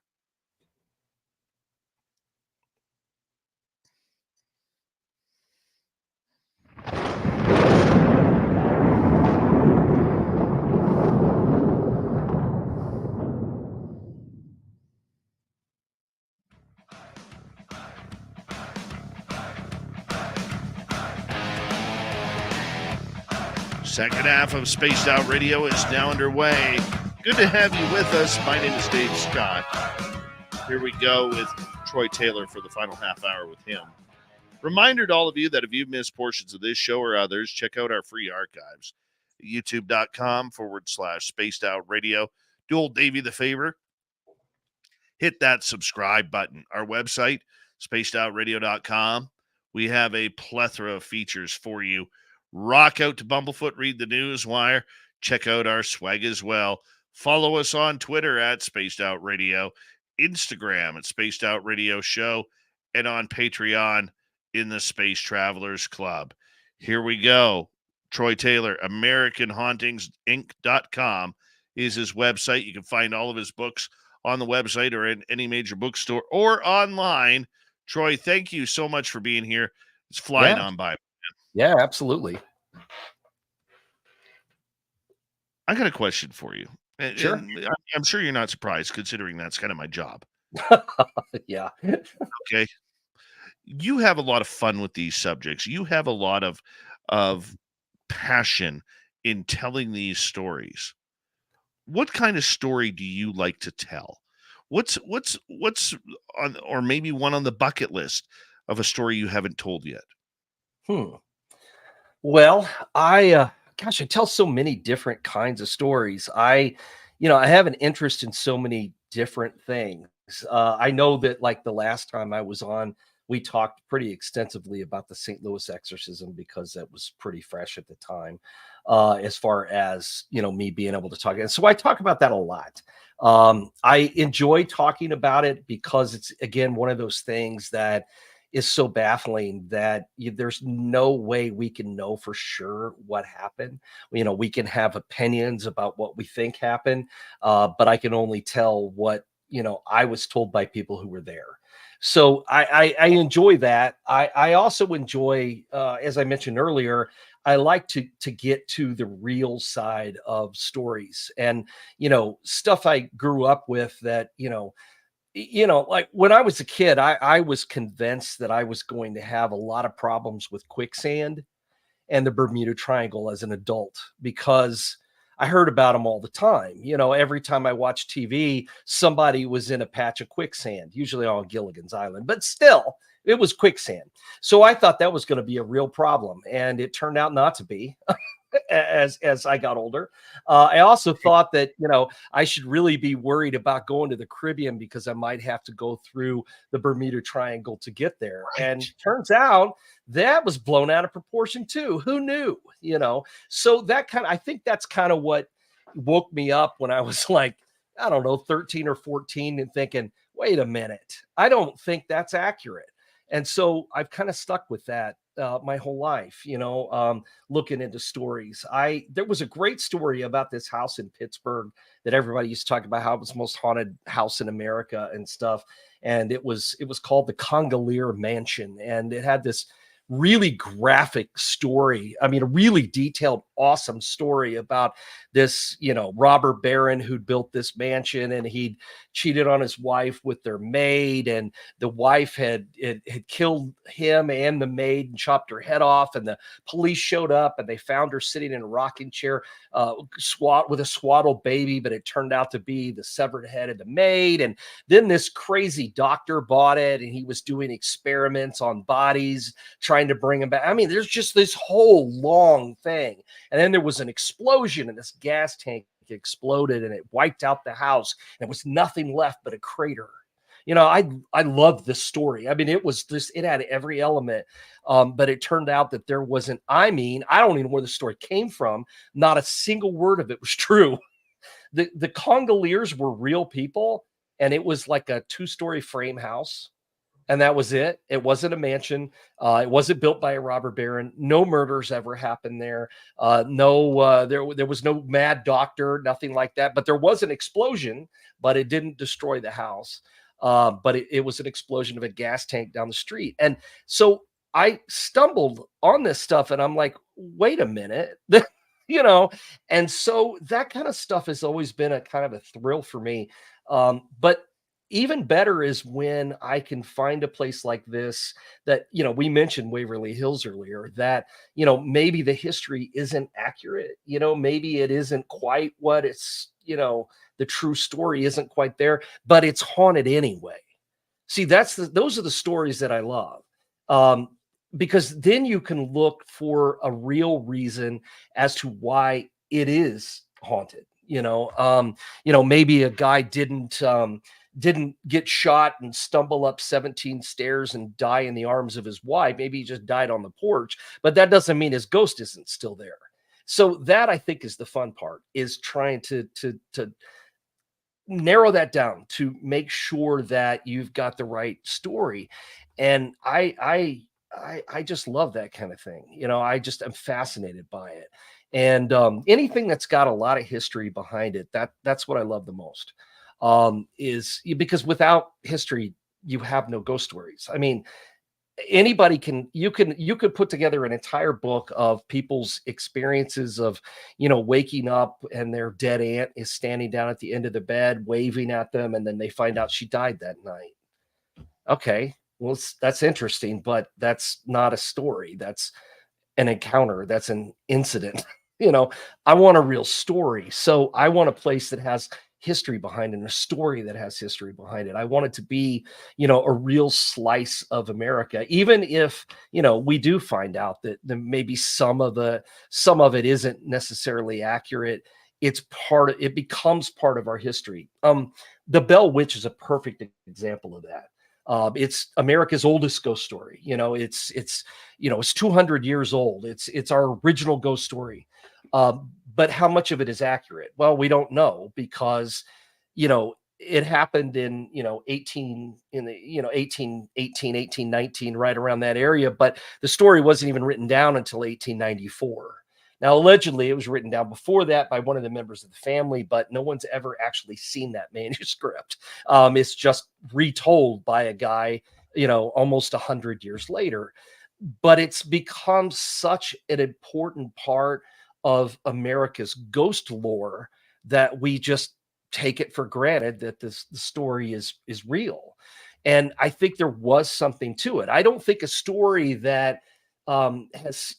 Second half of Spaced Out Radio is now underway. Good to have you with us. My name is Dave Scott. Here we go with Troy Taylor for the final half hour with him. Reminder to all of you that if you've missed portions of this show or others, check out our free archives. YouTube.com/Spaced Out Radio. Do old Davey the favor. Hit that subscribe button. Our website, spacedoutradio.com. We have a plethora of features for you. Rock out to Bumblefoot, read the news wire, check out our swag as well. Follow us on Twitter at Spaced Out Radio, Instagram at Spaced Out Radio Show, and on Patreon in the Space Travelers Club. Here we go. Troy Taylor, American Hauntings Ink.com is his website. You can find all of his books on the website or in any major bookstore or online. Troy, thank you so much for being here. It's flying on by. Yeah, absolutely. I got a question for you. Sure. And I'm sure you're not surprised, considering that's kind of my job. Yeah. Okay. You have a lot of fun with these subjects. You have a lot of passion in telling these stories. What kind of story do you like to tell? What's on, or maybe one on the bucket list of a story you haven't told yet? Well, I tell so many different kinds of stories. I have an interest in so many different things. I know that, like, the last time I was on, we talked pretty extensively about the St. Louis exorcism because that was pretty fresh at the time, as far as, me being able to talk. And so I talk about that a lot. I enjoy talking about it because it's, again, one of those things that is so baffling that there's no way we can know for sure what happened. We can have opinions about what we think happened, but I can only tell what, I was told by people who were there. So I enjoy that. I also enjoy, as I mentioned earlier, I like to get to the real side of stories and, stuff I grew up with that, like when I was a kid, I was convinced that I was going to have a lot of problems with quicksand and the Bermuda Triangle as an adult because I heard about them all the time. Every time I watched TV, somebody was in a patch of quicksand, usually on Gilligan's Island, but still, it was quicksand. So I thought that was going to be a real problem, and it turned out not to be. As I got older, I also thought that I should really be worried about going to the Caribbean because I might have to go through the Bermuda Triangle to get there. Right. And turns out that was blown out of proportion too. Who knew? So I think that's kind of what woke me up when I was like, I don't know, 13 or 14, and thinking, wait a minute, I don't think that's accurate. And so I've kind of stuck with that my whole life, looking into stories. There was a great story about this house in Pittsburgh that everybody used to talk about how it was the most haunted house in America and stuff. And it was called the Congolier Mansion. And it had this really graphic story. I mean, a really detailed, awesome story about this, robber baron who'd built this mansion, and he'd cheated on his wife with their maid, and the wife had killed him and the maid and chopped her head off, and the police showed up and they found her sitting in a rocking chair with a swaddled baby, but it turned out to be the severed head of the maid. And then this crazy doctor bought it, and he was doing experiments on bodies, trying trying to bring him back. I mean, there's just this whole long thing. And then there was an explosion and this gas tank exploded and it wiped out the house. And it was nothing left but a crater. I love this story. I mean, it had every element, but it turned out that there wasn't, I don't even know where the story came from. Not a single word of it was true. The Congoliers were real people, and it was like a 2-story frame house. And that was it. It wasn't a mansion. It wasn't built by a robber baron. No murders ever happened there. There was no mad doctor, nothing like that. But there was an explosion, but it didn't destroy the house. But it was an explosion of a gas tank down the street. And so I stumbled on this stuff and I'm like, wait a minute, and so that kind of stuff has always been a kind of a thrill for me. But even better is when I can find a place like this that, we mentioned Waverly Hills earlier, that, maybe the history isn't accurate, maybe it isn't quite what it's, the true story isn't quite there, but it's haunted anyway. See, those are the stories that I love. Because then you can look for a real reason as to why it is haunted. Maybe a guy didn't get shot and stumble up 17 stairs and die in the arms of his wife. Maybe he just died on the porch, but that doesn't mean his ghost isn't still there. So that, I think, is the fun part, is trying to narrow that down to make sure that you've got the right story. And I just love that kind of thing. I just am fascinated by it. And anything that's got a lot of history behind it, that's what I love the most. Is because without history, you have no ghost stories. I mean, anybody you could put together an entire book of people's experiences of, waking up and their dead aunt is standing down at the end of the bed, waving at them. And then they find out she died that night. Okay. Well, that's interesting, but that's not a story. That's an encounter. That's an incident. I want a real story. So I want a place that has history behind it, and a story that has history behind it. I want it to be, a real slice of America, even if, we do find out that maybe some of it isn't necessarily accurate. It becomes part of our history. The Bell Witch is a perfect example of that. It's America's oldest ghost story. It's 200 years old. It's our original ghost story. But how much of it is accurate? Well, we don't know, because, it happened in, 1819, right around that area. But the story wasn't even written down until 1894. Now, allegedly, it was written down before that by one of the members of the family, but no one's ever actually seen that manuscript. It's just retold by a guy, almost 100 years later. But it's become such an important part of America's ghost lore that we just take it for granted that the story is real. And I think there was something to it. I don't think a story that has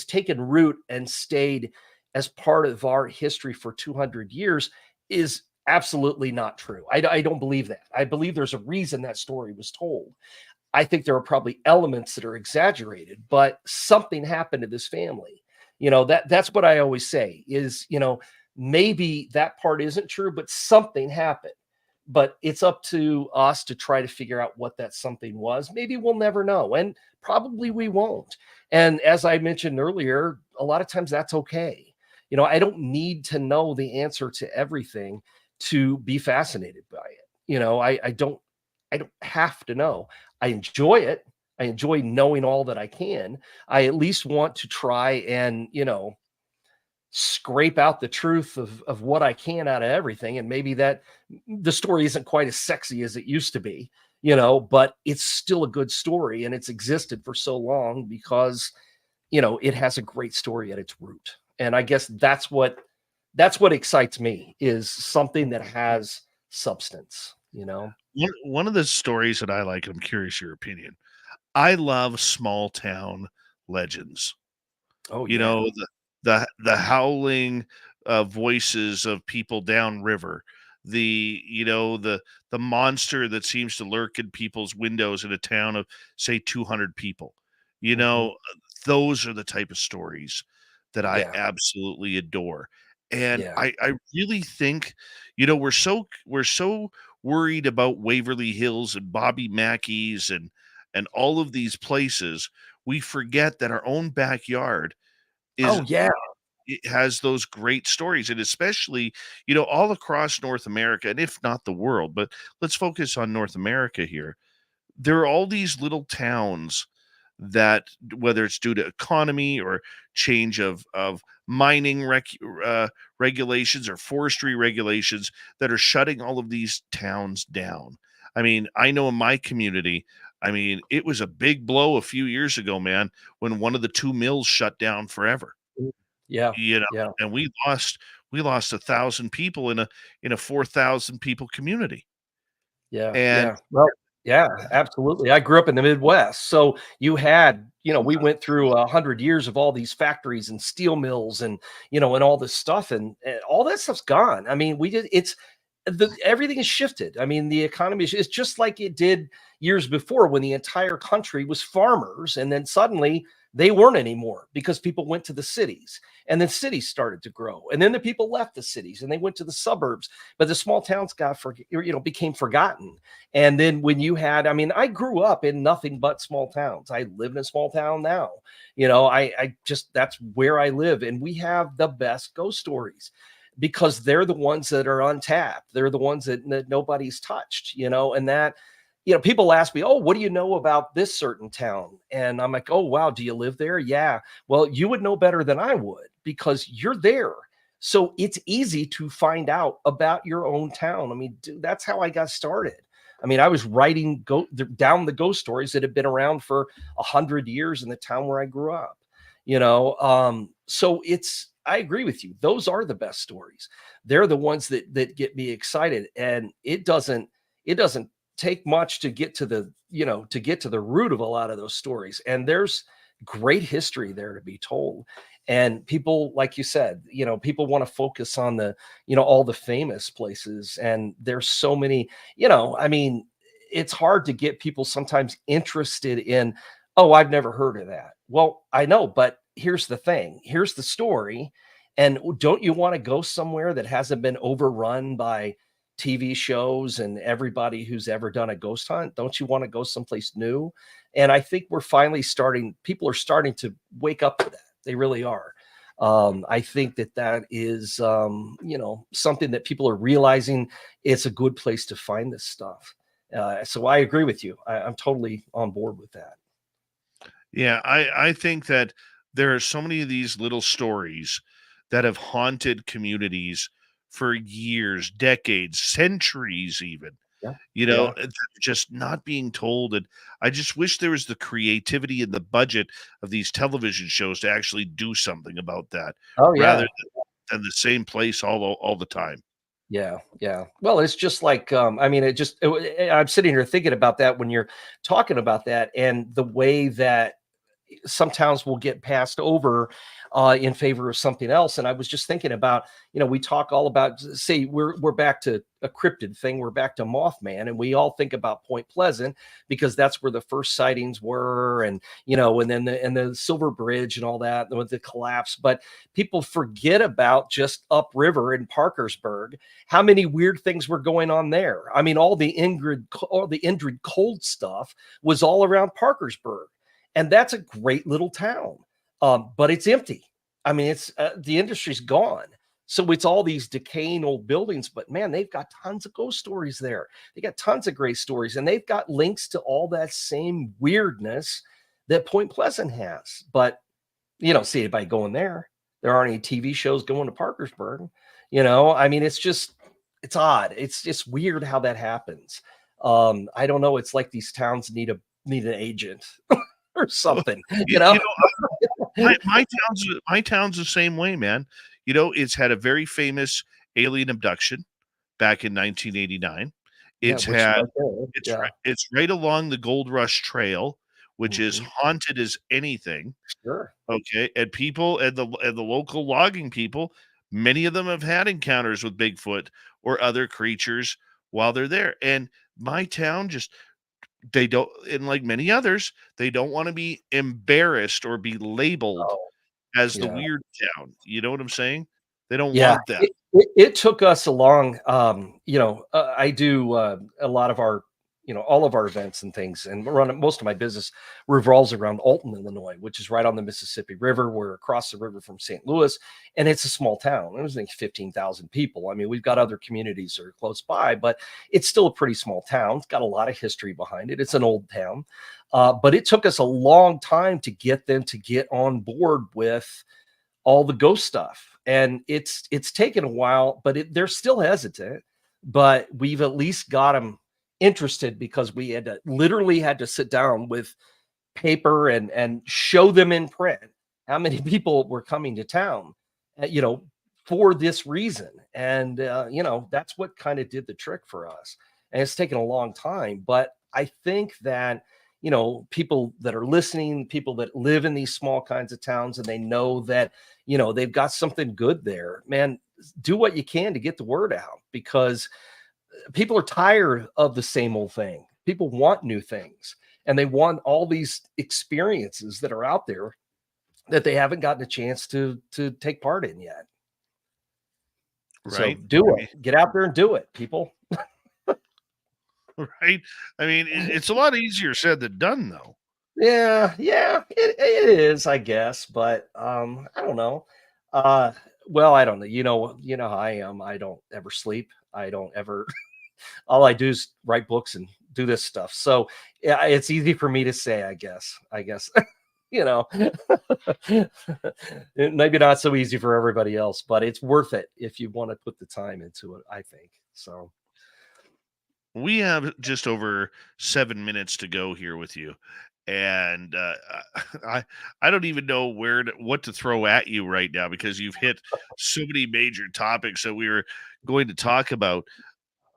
taken root and stayed as part of our history for 200 years is absolutely not true. I don't believe that. I believe there's a reason that story was told. I think there are probably elements that are exaggerated, but something happened to this family. That's what I always say is, maybe that part isn't true, but something happened. But it's up to us to try to figure out what that something was. Maybe we'll never know, and probably we won't. And as I mentioned earlier, a lot of times that's okay. I don't need to know the answer to everything to be fascinated by it. I don't have to know. I enjoy it. I enjoy knowing all that I can. I at least want to try and, scrape out the truth of what I can out of everything. And maybe that the story isn't quite as sexy as it used to be, but it's still a good story, and it's existed for so long because, it has a great story at its root. And I guess that's what excites me, is something that has substance, One of the stories that I like, I'm curious your opinion. I love small town legends. Oh, yeah. The howling voices of people downriver, the monster that seems to lurk in people's windows in a town of, say, 200 people. You Mhm. know, those are the type of stories that I Yeah. absolutely adore. And Yeah. I really think, we're so worried about Waverly Hills and Bobby Mackey's and all of these places. We forget that our own backyard is Oh, yeah. it has those great stories, and especially, all across North America, and if not the world, but let's focus on North America here. There are all these little towns that, whether it's due to economy or change of mining regulations or forestry regulations, that are shutting all of these towns down. I mean, I know in my community, I mean, it was a big blow a few years ago, man, when one of the two mills shut down forever. Mm. Yeah. you know Yeah. and we lost 1,000 people in a 4,000 people community. Yeah, And yeah. Well, yeah, absolutely. I grew up in the Midwest, so you had, we went through 100 years of all these factories and steel mills and and all this stuff, and all that stuff's gone. I mean, we did. Everything has shifted. I mean, the economy is just like it did years before when the entire country was farmers, and then suddenly they weren't anymore because people went to the cities, and then cities started to grow, and then the people left the cities and they went to the suburbs, but the small towns became forgotten. And then when you had, I mean, I grew up in nothing but small towns. I live in a small town now. I just, that's where I live, and we have the best ghost stories because they're the ones that are untapped. They're the ones that nobody's touched, and that, people ask me, oh, what do you know about this certain town? And I'm like, oh, wow, do you live there? Yeah. Well, you would know better than I would because you're there. So it's easy to find out about your own town. I mean, dude, that's how I got started. I mean, I was writing down the ghost stories that had been around for 100 years in the town where I grew up. So I agree with you. Those are the best stories. They're the ones that get me excited, and it doesn't take much to get to the root of a lot of those stories. And there's great history there to be told. And people, like you said, people want to focus on all the famous places. And there's so many, I mean, it's hard to get people sometimes interested in, oh, I've never heard of that. Well, I know, but here's the thing. Here's the story. And don't you want to go somewhere that hasn't been overrun by TV shows and everybody who's ever done a ghost hunt? Don't you want to go someplace new? And I think people are starting to wake up to that. They really are. I think that is, something that people are realizing. It's a good place to find this stuff. So I agree with you. I'm totally on board with that. yeah, I think that there are so many of these little stories that have haunted communities for years, decades, centuries even. Yeah. Yeah. That are just not being told. And I just wish there was the creativity and the budget of these television shows to actually do something about that, Oh, rather yeah. than the same place all the time. Yeah, yeah. Well, it's just like, I mean, I'm sitting here thinking about that when you're talking about that, and the way that some towns will get passed over in favor of something else. And I was just thinking about, we talk all about, say, we're back to a cryptid thing. We're back to Mothman, and we all think about Point Pleasant because that's where the first sightings were, and and then the Silver Bridge and all that with the collapse. But people forget about just upriver in Parkersburg, how many weird things were going on there. I mean, all the Indrid cold stuff was all around Parkersburg. And that's a great little town, but it's empty. I mean, it's the industry's gone. So it's all these decaying old buildings, but man, they've got tons of ghost stories there. They got tons of great stories, and they've got links to all that same weirdness that Point Pleasant has. But you don't see anybody going there. There aren't any TV shows going to Parkersburg. I mean, it's odd. It's just weird how that happens. I don't know. It's like these towns need an agent. Or something, My town's the same way, man. It's had a very famous alien abduction back in 1989. Yeah, It's which had right there, yeah. it's right along the Gold Rush Trail, which is Mhm. haunted as anything. Sure. Okay, and people and the local logging people, many of them have had encounters with Bigfoot or other creatures while they're there. And my town just they don't, and like many others, they don't want to be embarrassed or be labeled Oh, as the yeah. weird town. You know what I'm saying? They don't Yeah, want that. it took us a long, I do a lot of our, all of our events and things, and most of my business revolves around Alton, Illinois, which is right on the Mississippi River. We're across the river from St. Louis, and it's a small town. There's like 15,000 people. I mean, we've got other communities that are close by, but it's still a pretty small town. It's got a lot of history behind it. It's an old town, but it took us a long time to get them to get on board with all the ghost stuff. And it's taken a while, but they're still hesitant, but we've at least got them interested because we literally had to sit down with paper and show them in print how many people were coming to town, for this reason. And, that's what kind of did the trick for us. And it's taken a long time, but I think that, people that are listening, people that live in these small kinds of towns, and they know that, they've got something good there, man, do what you can to get the word out, because people are tired of the same old thing. People want new things, and they want all these experiences that are out there that they haven't gotten a chance to take part in yet. Right. So do it. Get out there and do it, people. Right. I mean, it's a lot easier said than done, though. Yeah, it is, I guess, but I don't know. Well, I don't know. You know how I am. I don't ever sleep. I don't ever. All I do is write books and do this stuff. So yeah, it's easy for me to say, I guess. Maybe not so easy for everybody else, but it's worth it if you want to put the time into it, I think. So We have just over 7 minutes to go here with you, and I don't even know what to throw at you right now, because you've hit so many major topics that we were going to talk about.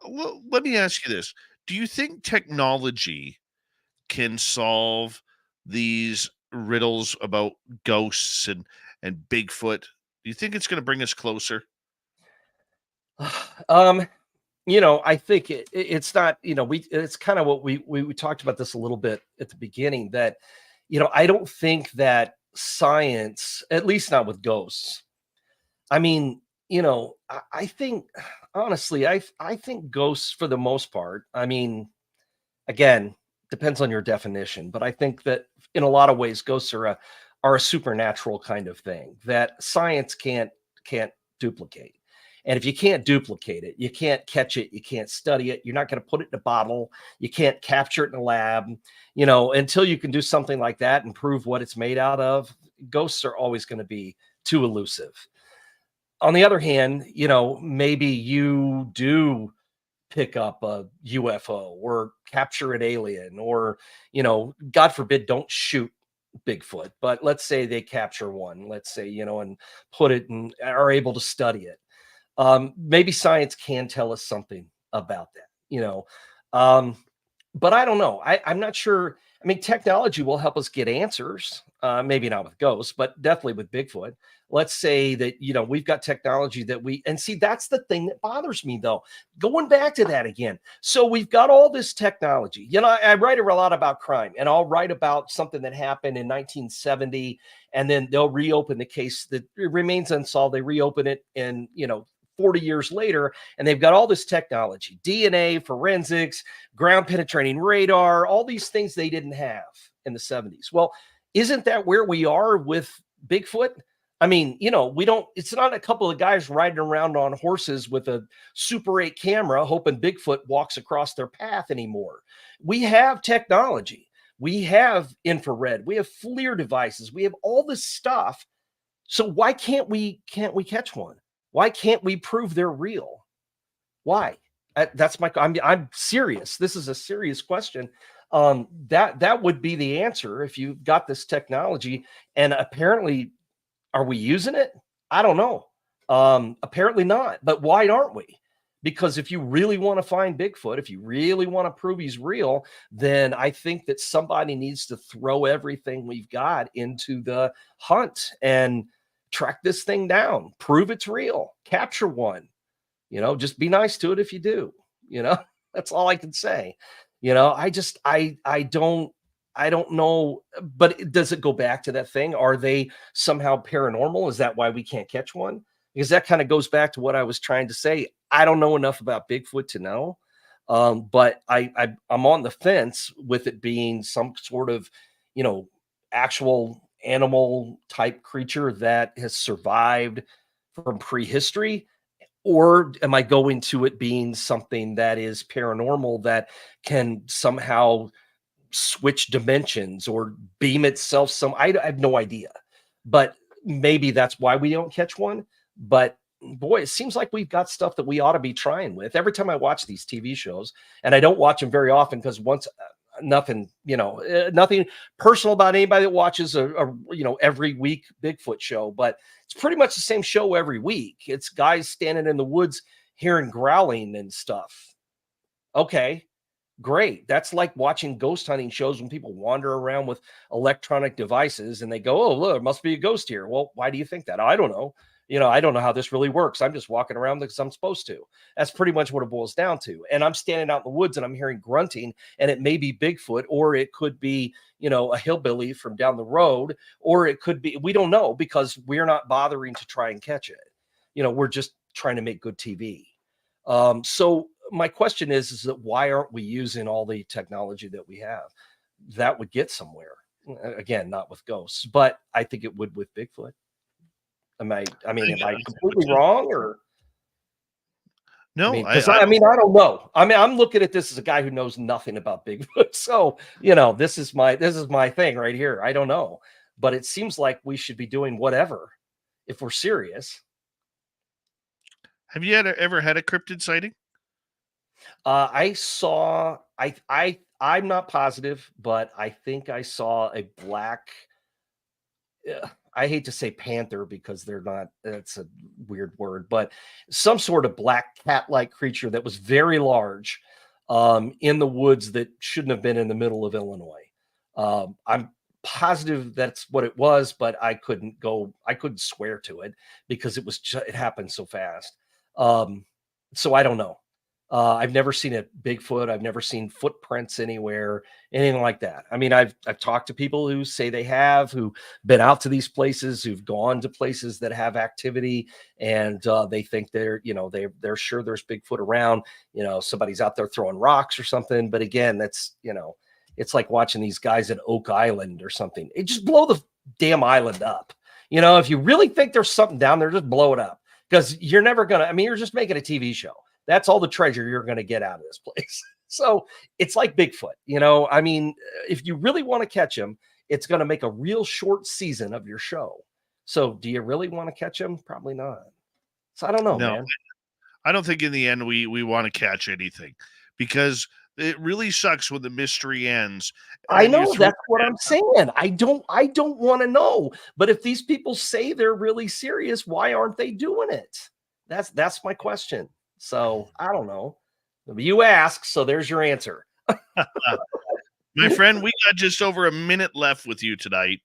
Well, let me ask you this: do you think technology can solve these riddles about ghosts and Bigfoot? Do you think it's going to bring us closer? I think it's not, it's kind of what we talked about this a little bit at the beginning, that, I don't think that science, at least not with ghosts. I mean, I think, honestly, I think ghosts, for the most part, I mean, again, depends on your definition, but I think that in a lot of ways, ghosts are a supernatural kind of thing that science can't duplicate. And if you can't duplicate it, you can't catch it, you can't study it, you're not going to put it in a bottle, you can't capture it in a lab, until you can do something like that and prove what it's made out of. Ghosts are always going to be too elusive. On the other hand, maybe you do pick up a UFO or capture an alien, or, God forbid, don't shoot Bigfoot, but let's say they capture one, let's say, and put it and are able to study it. Maybe science can tell us something about that, but I don't know. I'm not sure. I mean, technology will help us get answers. Maybe not with ghosts, but definitely with Bigfoot. Let's say that, we've got technology and see, that's the thing that bothers me, though. Going back to that again. So we've got all this technology. I write a lot about crime, and I'll write about something that happened in 1970, and then they'll reopen the case that remains unsolved. They reopen it, and, 40 years later, and they've got all this technology, DNA, forensics, ground penetrating radar, all these things they didn't have in the 70s. Well, isn't that where we are with Bigfoot? I mean, it's not a couple of guys riding around on horses with a Super 8 camera hoping Bigfoot walks across their path anymore. We have technology. We have infrared. We have FLIR devices. We have all this stuff. So why can't we catch one? Why can't we prove they're real? Why? I'm serious. This is a serious question. That would be the answer if you've got this technology. And apparently, are we using it? I don't know. Apparently not. But why aren't we? Because if you really want to find Bigfoot, if you really want to prove he's real, then I think that somebody needs to throw everything we've got into the hunt and track this thing down, prove it's real, capture one, just be nice to it if you do, that's all I can say. I don't know, but does it go back to that thing? Are they somehow paranormal? Is that why we can't catch one? Because that kind of goes back to what I was trying to say. I don't know enough about Bigfoot to know, but I'm on the fence with it being some sort of, actual animal type creature that has survived from prehistory. Or am I going to it being something that is paranormal that can somehow switch dimensions or beam itself I have no idea, but maybe that's why we don't catch one. But boy, it seems like we've got stuff that we ought to be trying with. Every time I watch these TV shows, and I don't watch them very often because nothing personal about anybody that watches a every week Bigfoot show, but it's pretty much the same show every week. It's guys standing in the woods hearing growling and stuff. Okay, great. That's like watching ghost hunting shows when people wander around with electronic devices and they go, oh, look, there must be a ghost here. Well, why do you think that? I don't know. I don't know how this really works. I'm just walking around because I'm supposed to. That's pretty much what it boils down to. And I'm standing out in the woods and I'm hearing grunting, and it may be Bigfoot, or it could be, a hillbilly from down the road, or it could be, we don't know, because we're not bothering to try and catch it. We're just trying to make good TV. So my question is that why aren't we using all the technology that we have? That would get somewhere. Again, not with ghosts, but I think it would with Bigfoot. Am I completely wrong, or? No, I don't know. I'm looking at this as a guy who knows nothing about Bigfoot. So, this is my thing right here. I don't know, but it seems like we should be doing whatever if we're serious. Have you ever had a cryptid sighting? I saw, I'm not positive, but I think I saw a black, I hate to say panther because they're not, that's a weird word, but some sort of black cat-like creature that was very large in the woods that shouldn't have been in the middle of Illinois. I'm positive that's what it was, but I couldn't swear to it because it happened so fast. So I don't know. I've never seen a Bigfoot. I've never seen footprints anywhere, anything like that. I've talked to people who say they have, who've been out to these places, who've gone to places that have activity, and they think they're sure there's Bigfoot around. Somebody's out there throwing rocks or something. But again, that's it's like watching these guys at Oak Island or something. It just blow the damn island up. If you really think there's something down there, just blow it up, because you're never gonna. You're just making a TV show. That's all the treasure you're going to get out of this place. So it's like Bigfoot, if you really want to catch him, it's going to make a real short season of your show. So do you really want to catch him? Probably not. So I don't know, man. I don't think in the end we want to catch anything, because it really sucks when the mystery ends. I know, that's what I'm saying. I don't want to know. But if these people say they're really serious, why aren't they doing it? That's my question. So I don't know. You ask, so there's your answer. My friend, we got just over a minute left with you tonight,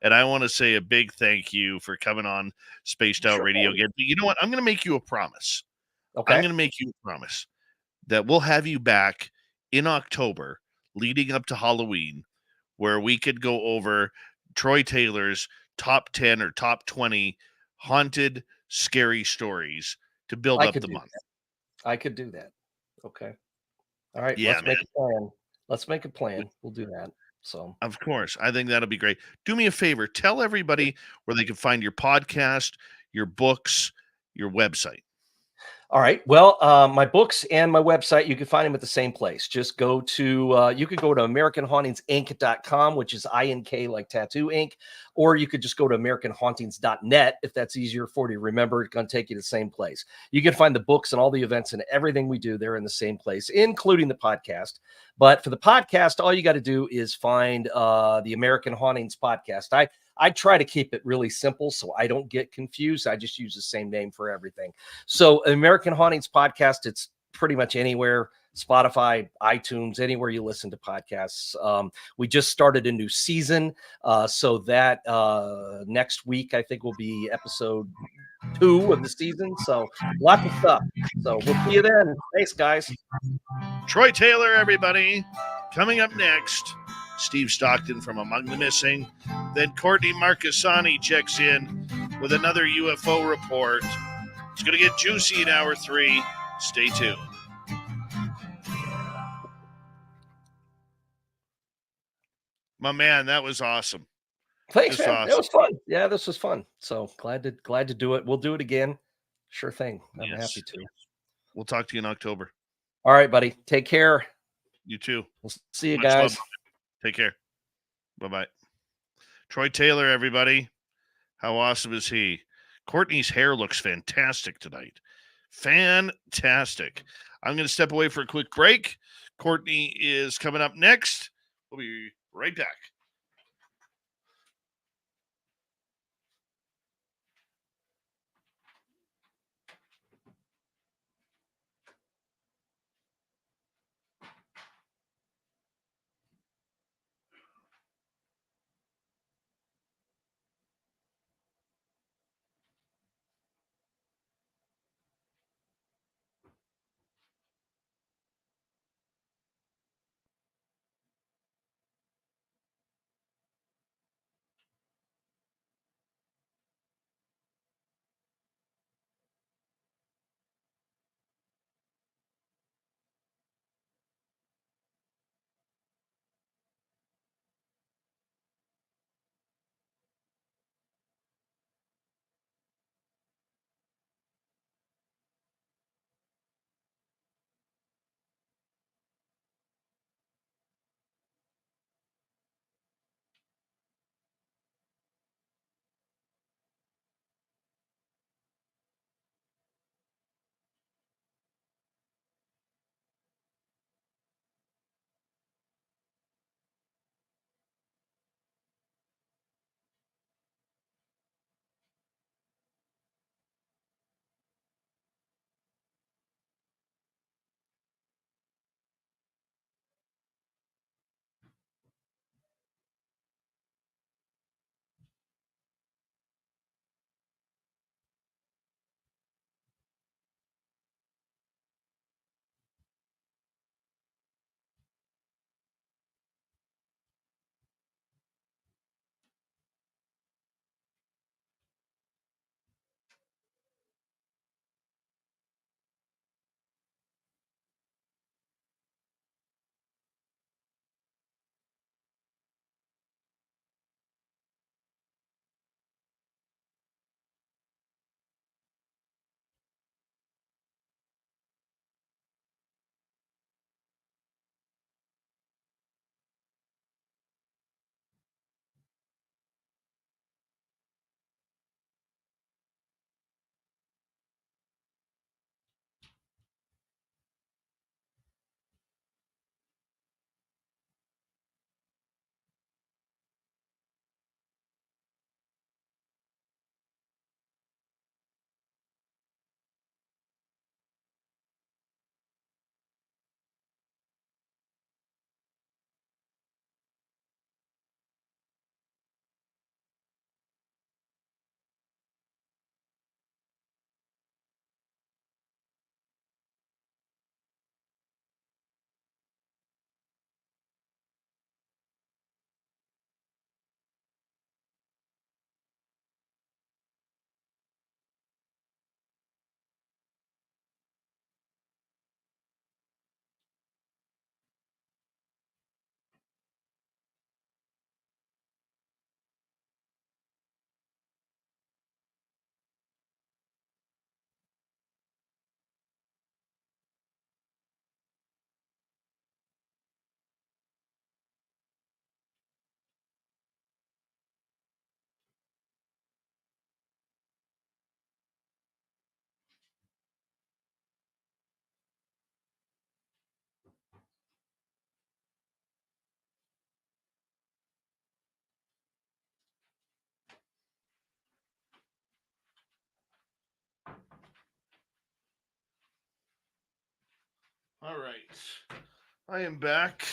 and I want to say a big thank you for coming on Spaced Out Radio again. But you know what? I'm going to make you a promise. Okay. I'm going to make you a promise that we'll have you back in October, leading up to Halloween, where we could go over Troy Taylor's top 10 or top 20 haunted, scary stories to build up the month. I could do that. Okay. All right. Yeah, Let's make a plan. We'll do that. So, of course, I think that'll be great. Do me a favor. Tell everybody where they can find your podcast, your books, your website. All right. Well, my books and my website, you can find them at the same place. Just go to, you could go to AmericanHauntingsInc.com, which is INK like tattoo ink, or you could just go to AmericanHauntings.net if that's easier for you to remember. It's going to take you to the same place. You can find the books and all the events and everything we do. They're in the same place, including the podcast. But for the podcast, all you got to do is find the American Hauntings Podcast. I try to keep it really simple so I don't get confused. I just use the same name for everything. So American Hauntings Podcast, it's pretty much anywhere. Spotify, iTunes, anywhere you listen to podcasts. We just started a new season. So that next week, I think, will be episode 2 of the season. So lots of stuff. So we'll see you then. Thanks, guys. Troy Taylor, everybody. Coming up next, Steve Stockton from Among the Missing. Then Courtney Marcassani checks in with another UFO report. It's going to get juicy in hour 3. Stay tuned. My man, that was awesome. Thanks, Just man. awesome. It was fun. Yeah, this was fun. So glad to do it. We'll do it again. Sure thing. I'm happy to. We'll talk to you in October. All right, buddy. Take care. You too. We'll see you Much guys. love. Take care. Bye-bye. Troy Taylor, everybody. How awesome is he? Courtney's hair looks fantastic tonight. Fantastic. I'm going to step away for a quick break. Courtney is coming up next. We'll be right back. All right. I am back.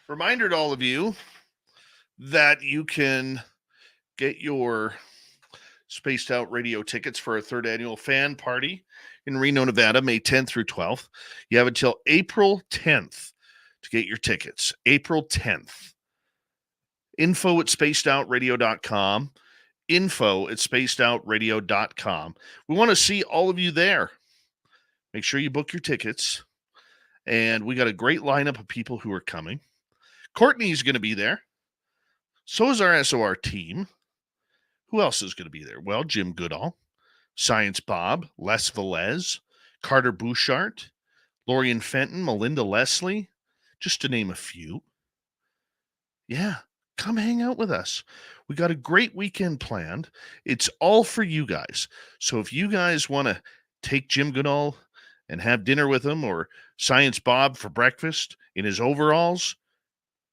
Reminder to all of you that you can get your Spaced Out Radio tickets for our third annual fan party in Reno, Nevada, May 10th through 12th. You have until April 10th to get your tickets. April 10th. Info at spacedoutradio.com. Info at spacedoutradio.com. We want to see all of you there. Make sure you book your tickets. And we got a great lineup of people who are coming. Courtney's going to be there. So is our SOR team. Who else is going to be there? Well, Jim Goodall, Science Bob, Les Velez, Carter Bouchard, Lorian Fenton, Melinda Leslie, just to name a few. Yeah, come hang out with us. We got a great weekend planned. It's all for you guys. So if you guys want to take Jim Goodall and have dinner with him, or Science Bob for breakfast in his overalls,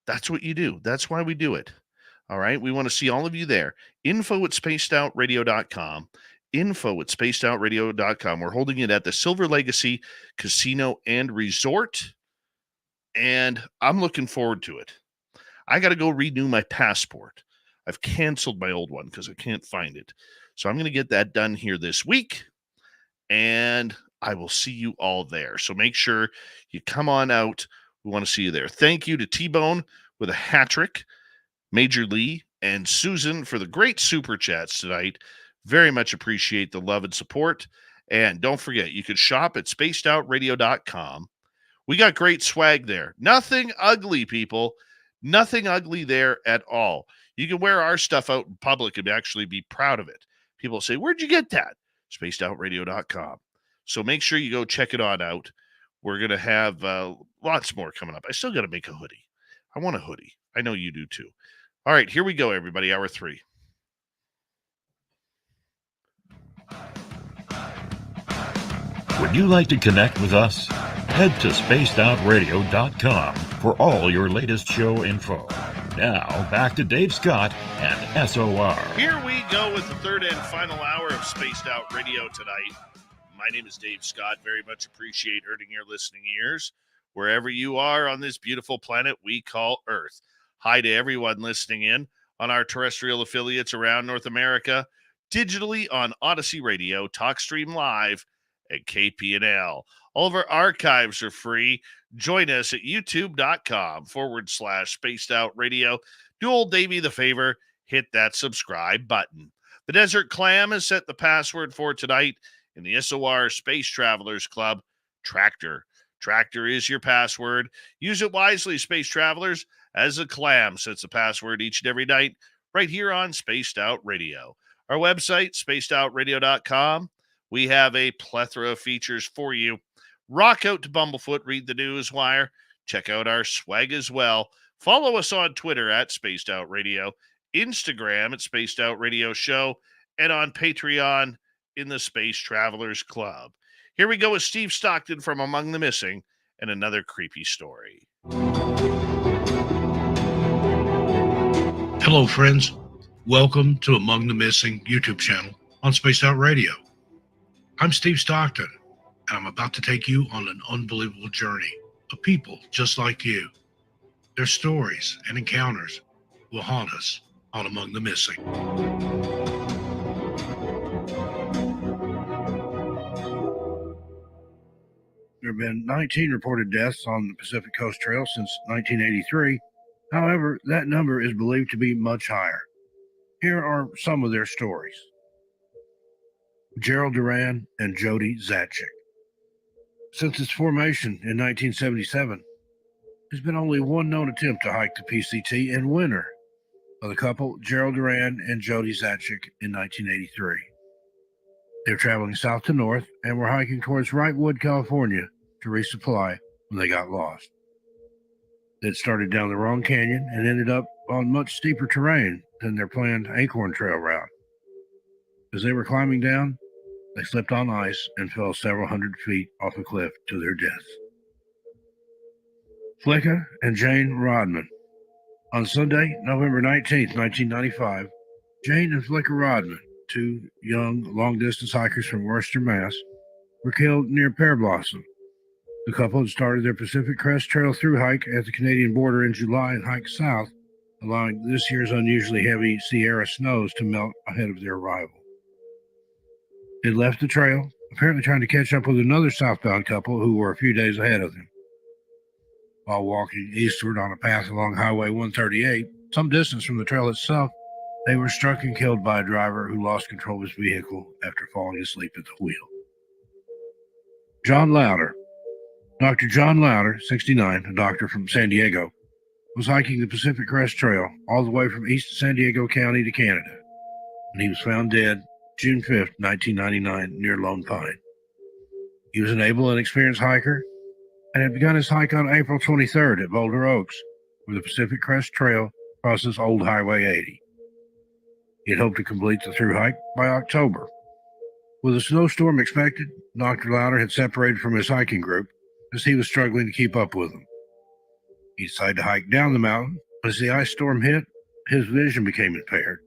that's what you do. That's why we do it. All right. We want to see all of you there. Info at spacedoutradio.com. Info at spacedoutradio.com. We're holding it at the Silver Legacy Casino and Resort. And I'm looking forward to it. I got to go renew my passport. I've canceled my old one because I can't find it. So I'm going to get that done here this week. And I will see you all there. So make sure you come on out. We want to see you there. Thank you to T-Bone with a hat trick, Major Lee, and Susan for the great super chats tonight. Very much appreciate the love and support. And don't forget, you can shop at spacedoutradio.com. We got great swag there. Nothing ugly, people. Nothing ugly there at all. You can wear our stuff out in public and actually be proud of it. People say, where'd you get that? spacedoutradio.com. So make sure you go check it on out. We're going to have lots more coming up. I still got to make a hoodie. I want a hoodie. I know you do too. All right, here we go, everybody. Hour 3. Would you like to connect with us? Head to spacedoutradio.com for all your latest show info. Now, back to Dave Scott and SOR. Here we go with the third and final hour of Spaced Out Radio tonight. My name is Dave Scott. Very much appreciate earning your listening ears wherever you are on this beautiful planet we call Earth. Hi to everyone listening in on our terrestrial affiliates around North America, digitally on Odyssey Radio, TalkStream Live, and KPNL. All of our archives are free. Join us at youtube.com/Spaced Out Radio. Do old Davey the favor, hit that subscribe button. The Desert Clam has set the password for tonight in the SOR Space Travelers Club, Tractor. Tractor is your password. Use it wisely, Space Travelers, as the Clam sets the password each and every night right here on Spaced Out Radio. Our website, spacedoutradio.com. We have a plethora of features for you. Rock out to Bumblefoot, read the news wire, check out our swag as well. Follow us on Twitter at Spaced Out Radio, Instagram at Spaced Out Radio Show, and on Patreon in the Space Travelers Club. Here we go with Steve Stockton from Among the Missing and another creepy story. Hello, friends. Welcome to Among the Missing YouTube channel on Spaced Out Radio. I'm Steve Stockton, and I'm about to take you on an unbelievable journey of people just like you. Their stories and encounters will haunt us on Among the Missing. There have been 19 reported deaths on the Pacific Coast Trail since 1983. However, that number is believed to be much higher. Here are some of their stories. Gerald Duran and Jody Zatchik. Since its formation in 1977, there's been only one known attempt to hike the PCT in winter by the couple Gerald Duran and Jody Zatchik in 1983. They were traveling south to north and were hiking towards Wrightwood, California to resupply when they got lost. They'd started down the wrong canyon and ended up on much steeper terrain than their planned Acorn Trail route. As they were climbing down, they slipped on ice and fell several hundred feet off a cliff to their deaths. Flicka and Jane Rodman. On Sunday, November 19th, 1995, Jane and Flicka Rodman, two young, long-distance hikers from Worcester, Mass., were killed near Pear Blossom. The couple had started their Pacific Crest Trail through hike at the Canadian border in July and hiked south, allowing this year's unusually heavy Sierra snows to melt ahead of their arrival. They left the trail, apparently trying to catch up with another southbound couple who were a few days ahead of them. While walking eastward on a path along Highway 138, some distance from the trail itself, they were struck and killed by a driver who lost control of his vehicle after falling asleep at the wheel. John Louder. Dr. John Louder, 69, a doctor from San Diego, was hiking the Pacific Crest Trail all the way from East San Diego County to Canada, and he was found dead June 5, 1999, near Lone Pine. He was an able and experienced hiker and had begun his hike on April 23rd at Boulder Oaks, where the Pacific Crest Trail crosses Old Highway 80. He had hoped to complete the through hike by October. With a snowstorm expected, Dr. Louder had separated from his hiking group as he was struggling to keep up with them. He decided to hike down the mountain, but as the ice storm hit, his vision became impaired.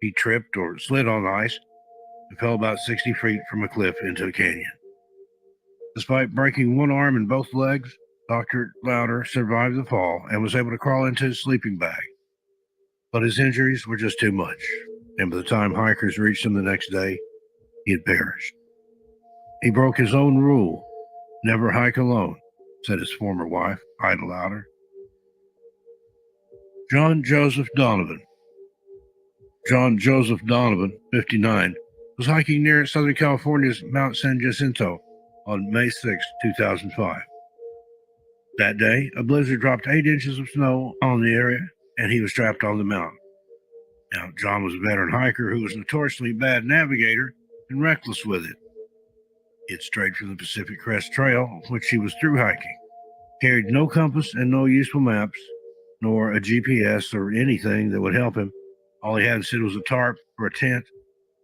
He tripped or slid on the ice and fell about 60 feet from a cliff into a canyon. Despite breaking one arm and both legs, Dr. Louder survived the fall and was able to crawl into his sleeping bag. But his injuries were just too much, and by the time hikers reached him the next day, he had perished. He broke his own rule, never hike alone, said his former wife, Ida Louder. John Joseph Donovan. John Joseph Donovan, 59, was hiking near Southern California's Mount San Jacinto on May 6, 2005. That day, a blizzard dropped 8 inches of snow on the area, and he was trapped on the mountain. Now, John was a veteran hiker who was notoriously bad navigator and reckless with it. He had strayed from the Pacific Crest Trail, which he was through hiking, carried no compass and no useful maps, nor a GPS or anything that would help him. All he had said was a tarp or a tent,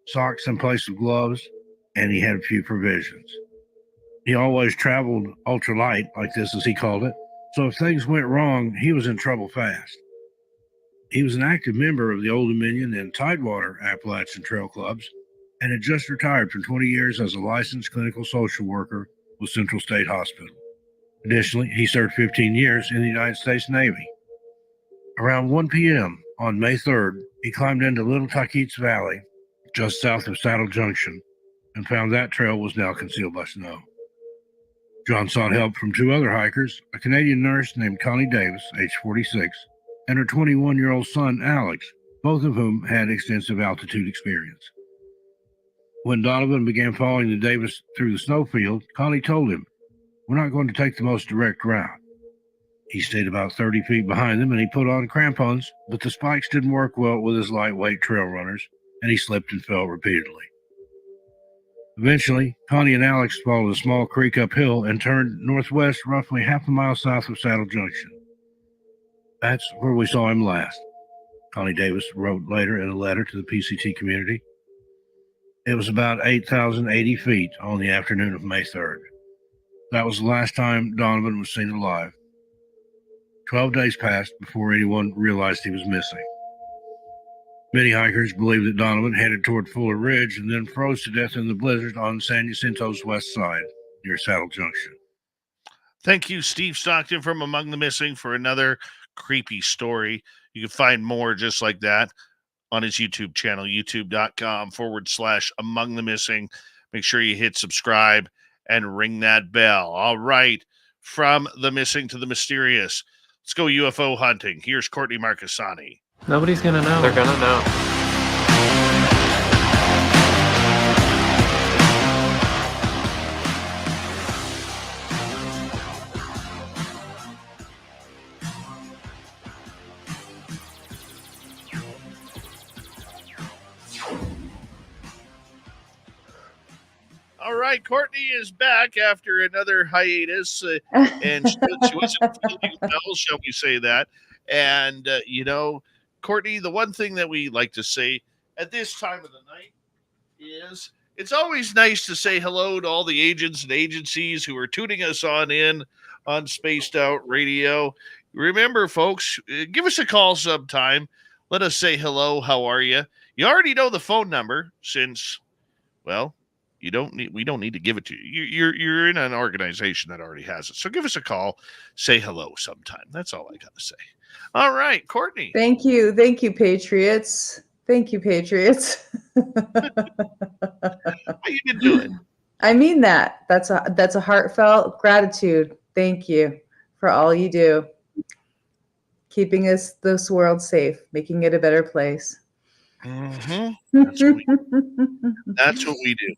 socks in place of gloves, and he had a few provisions. He always traveled ultralight, like this as he called it, so if things went wrong, he was in trouble fast. He was an active member of the Old Dominion and Tidewater Appalachian Trail Clubs and had just retired from 20 years as a licensed clinical social worker with Central State Hospital. Additionally, he served 15 years in the United States Navy. Around 1 p.m. on May 3rd, he climbed into Little Taquits Valley, just south of Saddle Junction, and found that trail was now concealed by snow. John sought help from 2 other hikers, a Canadian nurse named Connie Davis, age 46, and her 21-year-old son, Alex, both of whom had extensive altitude experience. When Donovan began following the Davis through the snowfield, Connie told him, "We're not going to take the most direct route." He stayed about 30 feet behind them, and he put on crampons, but the spikes didn't work well with his lightweight trail runners, and he slipped and fell repeatedly. Eventually, Connie and Alex followed a small creek uphill and turned northwest roughly half a mile south of Saddle Junction. "That's where we saw him last," Connie Davis wrote later in a letter to the PCT community. It was about 8,080 feet on the afternoon of May 3rd. That was the last time Donovan was seen alive. 12 days passed before anyone realized he was missing. Many hikers believe that Donovan headed toward Fuller Ridge and then froze to death in the blizzard on San Jacinto's west side near Saddle Junction. Thank you, Steve Stockton from Among the Missing, for another creepy story. You can find more just like that on his YouTube channel, youtube.com/Among the Missing. Make sure you hit subscribe and ring that bell. All right, from the missing to the mysterious. Let's go UFO hunting. Here's Courtney Marcassani. Nobody's gonna know. They're gonna know. All right, Courtney is back after another hiatus, and she wasn't feeling well, shall we say that. And, Courtney, the one thing that we like to say at this time of the night is it's always nice to say hello to all the agents and agencies who are tuning us in on Spaced Out Radio. Remember, folks, give us a call sometime. Let us say hello. How are you? You already know the phone number since, well, we don't need to give it to you. You're in an organization that already has it. So give us a call, say hello sometime. That's all I got to say. All right, Courtney. Thank you, Patriots. Thank you, Patriots. How you been doing? I mean that. That's a heartfelt gratitude. Thank you for all you do, keeping this world safe, making it a better place. Mm-hmm. That's what we do.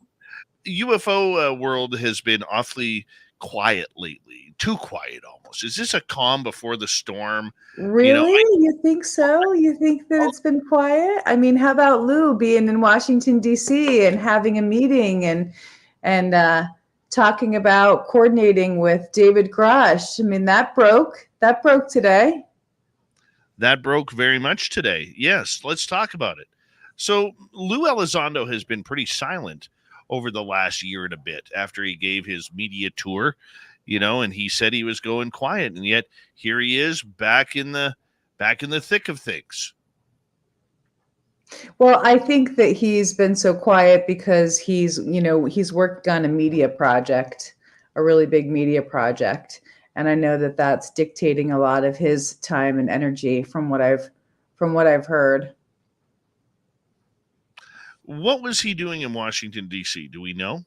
UFO world has been awfully quiet lately, too quiet almost. Is this a calm before the storm? Really? You think so? You think that it's been quiet? I mean, how about Lou being in Washington, D.C. and having a meeting and talking about coordinating with David Grush? I mean, that broke today. That broke very much today. Yes, let's talk about it. So Lou Elizondo has been pretty silent over the last year and a bit after he gave his media tour, and he said he was going quiet, and yet here he is back in the thick of things. Well, I think that he's been so quiet because he's worked on a media project, a really big media project. And I know that that's dictating a lot of his time and energy from what I've heard. What was he doing in Washington, D.C.? Do we know?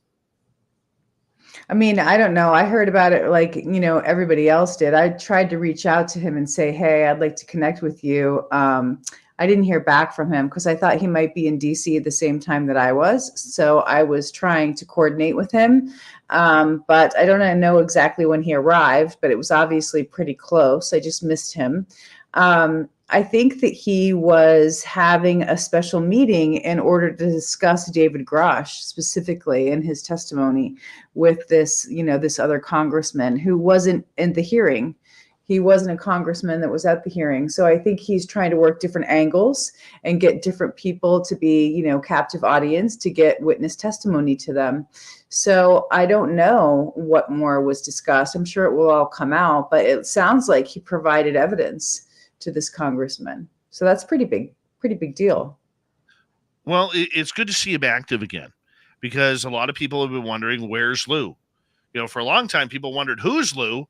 I mean, I don't know. I heard about it like, everybody else did. I tried to reach out to him and say, hey, I'd like to connect with you. I didn't hear back from him because I thought he might be in DC at the same time that I was. So I was trying to coordinate with him. But I don't know exactly when he arrived, but it was obviously pretty close. I just missed him. I think that he was having a special meeting in order to discuss David Grush specifically in his testimony with this other congressman who wasn't in the hearing. He wasn't a congressman that was at the hearing. So I think he's trying to work different angles and get different people to be, captive audience to get witness testimony to them. So I don't know what more was discussed. I'm sure it will all come out, but it sounds like he provided evidence to this congressman. So that's pretty big deal. Well, it's good to see him active again because a lot of people have been wondering, where's Lou? For a long time, people wondered, who's Lou?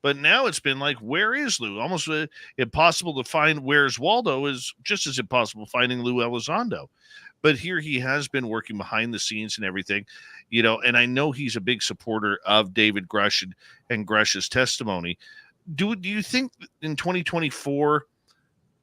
But now it's been like, where is Lou? Almost impossible to find where's Waldo is just as impossible finding Lou Elizondo. But here he has been working behind the scenes and everything, and I know he's a big supporter of David Grush and Grush's testimony. Do you think in 2024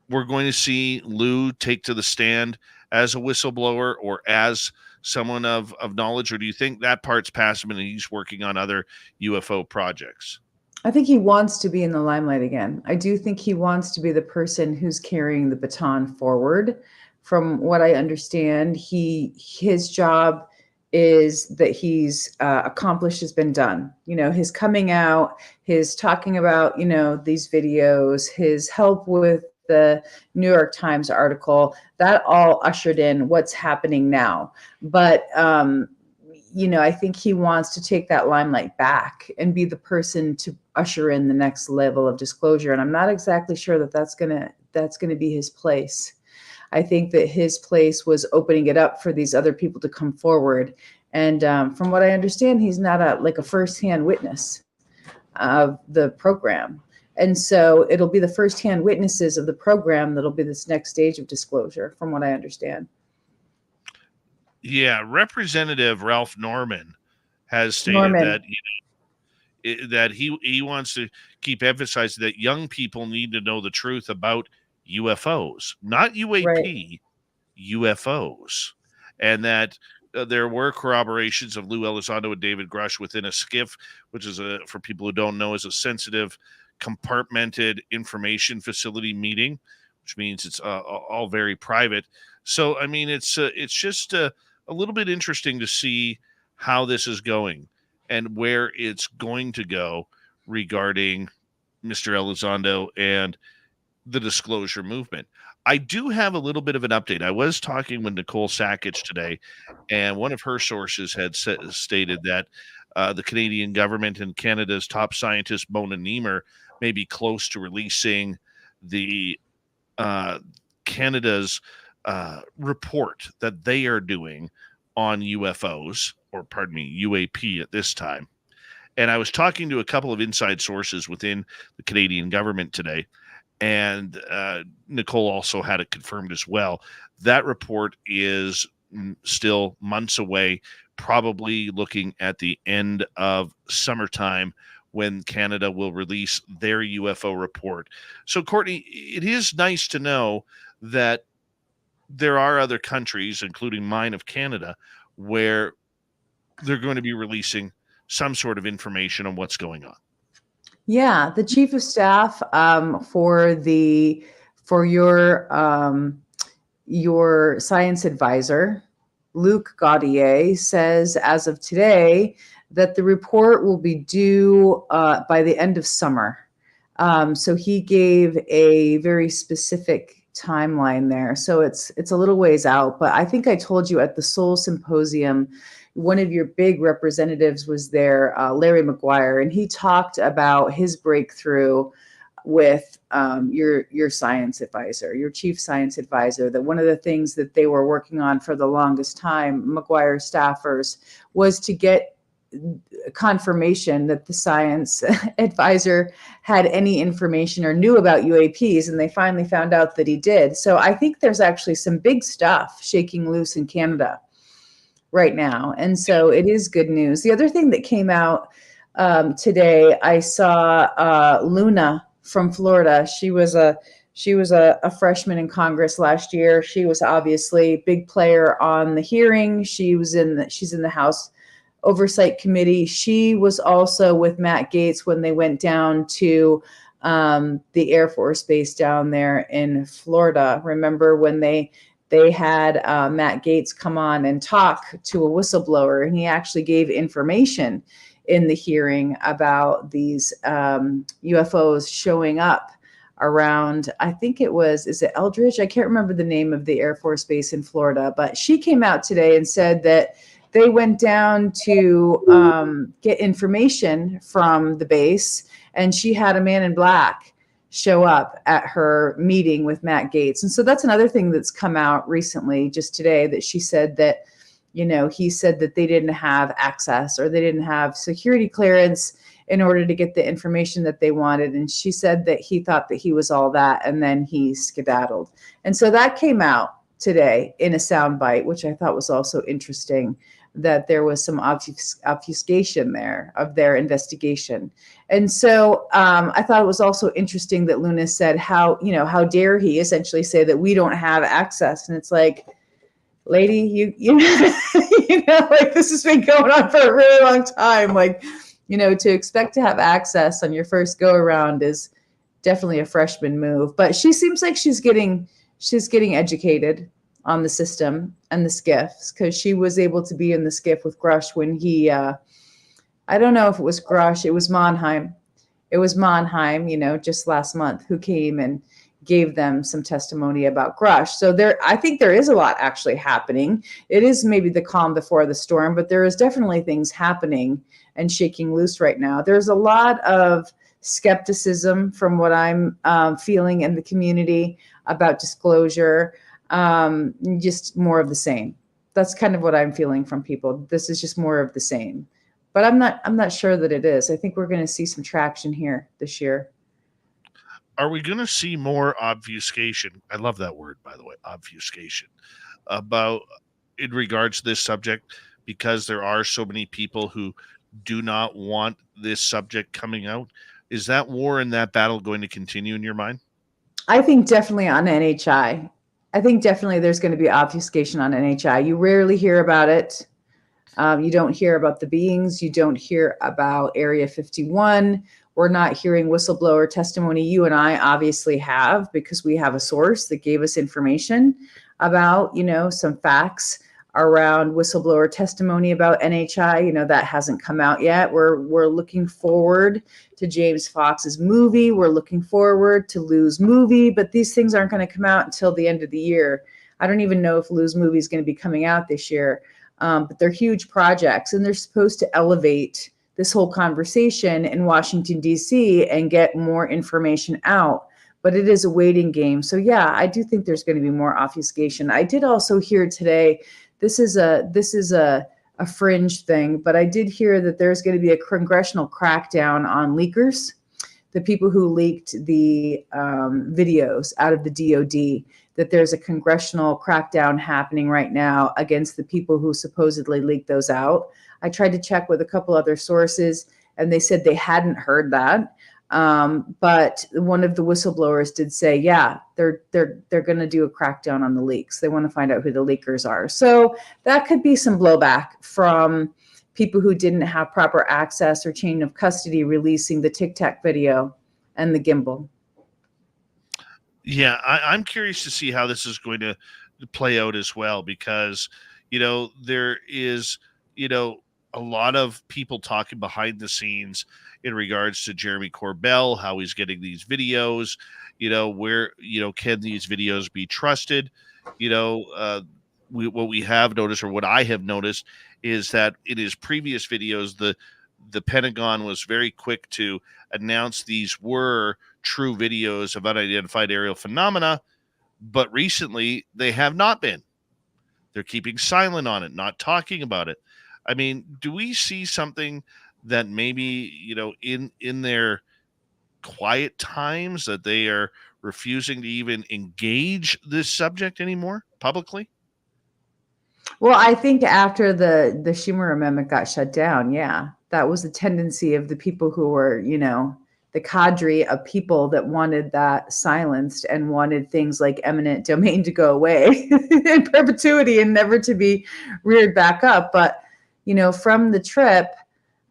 we're going to see Lou take to the stand as a whistleblower or as someone of knowledge, or do you think that part's past him and he's working on other UFO projects? I think he wants to be in the limelight again. I do think he wants to be the person who's carrying the baton forward. From what I understand, his job is that he's accomplished has been done. His coming out, his talking about, these videos, his help with the New York Times article, that all ushered in what's happening now. But, I think he wants to take that limelight back and be the person to usher in the next level of disclosure. And I'm not exactly sure that that's going to be his place. I think that his place was opening it up for these other people to come forward. And from what I understand, he's not a firsthand witness of the program. And so it'll be the firsthand witnesses of the program that'll be this next stage of disclosure, from what I understand. Yeah, Representative Ralph Norman has stated that he wants to keep emphasizing that young people need to know the truth about UFOs, not UAP, right. UFOs, and that there were corroborations of Lou Elizondo and David Grush within a SCIF, which is for people who don't know, is a sensitive, compartmented information facility meeting, which means it's all very private. So, I mean, it's just a little bit interesting to see how this is going and where it's going to go regarding Mr. Elizondo and the disclosure movement. I do have a little bit of an update. I was talking with Nicole Sackich today, and one of her sources had stated that the Canadian government and Canada's top scientist, Mona Nemer, may be close to releasing the Canada's report that they are doing on UFOs, or pardon me, UAP at this time. And I was talking to a couple of inside sources within the Canadian government today, and Nicole also had it confirmed as well. That report is still months away, probably looking at the end of summertime when Canada will release their UFO report. So, Courtney, it is nice to know that there are other countries, including mine of Canada, where they're going to be releasing some sort of information on what's going on. Yeah, the chief of staff for your science advisor, Luc Gaudier, says as of today that the report will be due by the end of summer. So he gave a very specific timeline there. So it's a little ways out, but I think I told you at the Soul Symposium, one of your big representatives was there, Larry McGuire, and he talked about his breakthrough with your science advisor, your chief science advisor, that one of the things that they were working on for the longest time, McGuire staffers, was to get confirmation that the science advisor had any information or knew about UAPs, and they finally found out that he did. So I think there's actually some big stuff shaking loose in Canada right now, and so it is good news. The other thing that came out today, I saw Luna from Florida. She was a freshman in Congress last year. She was obviously a big player on the hearing. She's in the House Oversight Committee. She was also with Matt Gaetz when they went down to the Air Force Base down there in Florida. Remember when they had Matt Gaetz come on and talk to a whistleblower, and he actually gave information in the hearing about these UFOs showing up around, I think is it Eldridge? I can't remember the name of the Air Force Base in Florida, but she came out today and said that they went down to get information from the base, and she had a man in black show up at her meeting with Matt Gaetz. And so that's another thing that's come out recently, just today, that she said that, he said that they didn't have access or they didn't have security clearance in order to get the information that they wanted. And she said that he thought that he was all that, and then he skedaddled. And so that came out today in a soundbite, which I thought was also interesting, that there was some obfuscation there of their investigation. And so I thought it was also interesting that Luna said, how dare he essentially say that we don't have access? And it's like, lady, you like, this has been going on for a really long time. Like, to expect to have access on your first go around is definitely a freshman move. But she seems like she's getting educated on the system and the skiffs, because she was able to be in the skiff with Grush when he, I don't know if it was Grush, it was Mannheim. It was Mannheim, just last month, who came and gave them some testimony about Grush. So I think there is a lot actually happening. It is maybe the calm before the storm, but there is definitely things happening and shaking loose right now. There's a lot of skepticism from what I'm feeling in the community about disclosure. Just more of the same. That's kind of what I'm feeling from people. This is just more of the same. But I'm not sure that it is. I think we're going to see some traction here this year. Are we going to see more obfuscation? I love that word, by the way, obfuscation, in regards to this subject, because there are so many people who do not want this subject coming out. Is that war and that battle going to continue in your mind? I think definitely on NHI. I think definitely there's going to be obfuscation on NHI. You rarely hear about it. You don't hear about the beings. You don't hear about Area 51. We're not hearing whistleblower testimony. You and I obviously have, because we have a source that gave us information about, some facts around whistleblower testimony about NHI. That hasn't come out yet. We're looking forward to James Fox's movie. We're looking forward to Lou's movie, but these things aren't going to come out until the end of the year. I don't even know if Lou's movie is going to be coming out this year, but they're huge projects, and they're supposed to elevate this whole conversation in Washington, D.C. and get more information out. But it is a waiting game. So yeah, I do think there's going to be more obfuscation. I did also hear today this is a fringe thing, but I did hear that there's going to be a congressional crackdown on leakers, the people who leaked the videos out of the DOD, that there's a congressional crackdown happening right now against the people who supposedly leaked those out. I tried to check with a couple other sources, and they said they hadn't heard that. But one of the whistleblowers did say, yeah, they're going to do a crackdown on the leaks. They want to find out who the leakers are. So that could be some blowback from people who didn't have proper access or chain of custody releasing the Tic Tac video and the gimbal. Yeah, I'm curious to see how this is going to play out as well, because, there is, a lot of people talking behind the scenes in regards to Jeremy Corbell, how he's getting these videos, where, can these videos be trusted? What we have noticed, or what I have noticed, is that in his previous videos, the Pentagon was very quick to announce these were true videos of unidentified aerial phenomena, but recently they have not been. They're keeping silent on it, not talking about it. I mean, do we see something that maybe, in their quiet times, that they are refusing to even engage this subject anymore publicly? Well, I think after the Schumer Amendment got shut down, yeah, that was the tendency of the people who were, the cadre of people that wanted that silenced and wanted things like eminent domain to go away in perpetuity and never to be reared back up. But, from the trip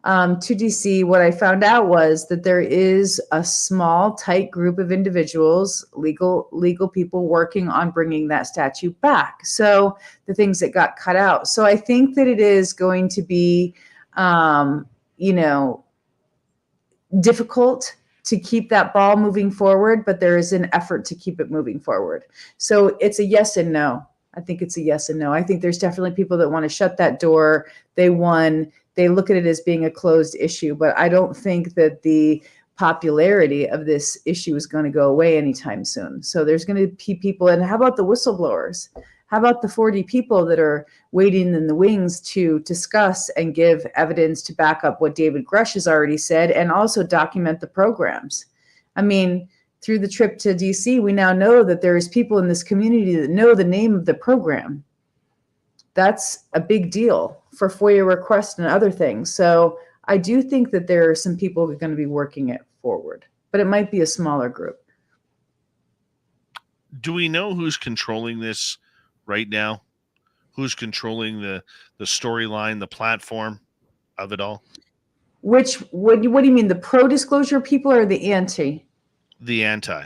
to DC, what I found out was that there is a small, tight group of individuals, legal people working on bringing that statue back. So the things that got cut out. So I think that it is going to be, difficult to keep that ball moving forward, but there is an effort to keep it moving forward. So it's a yes and no. I think it's a yes and no. I think there's definitely people that want to shut that door. They won. They look at it as being a closed issue, but I don't think that the popularity of this issue is going to go away anytime soon. So there's going to be people, and how about the whistleblowers? How about the 40 people that are waiting in the wings to discuss and give evidence to back up what David Grush has already said and also document the programs? I mean, through the trip to DC, we now know that there's people in this community that know the name of the program. That's a big deal for FOIA requests and other things. So I do think that there are some people who are going to be working it forward, but it might be a smaller group. Do we know who's controlling this right now? Who's controlling the storyline, the platform of it all? What do you mean, the pro-disclosure people or the anti? The anti.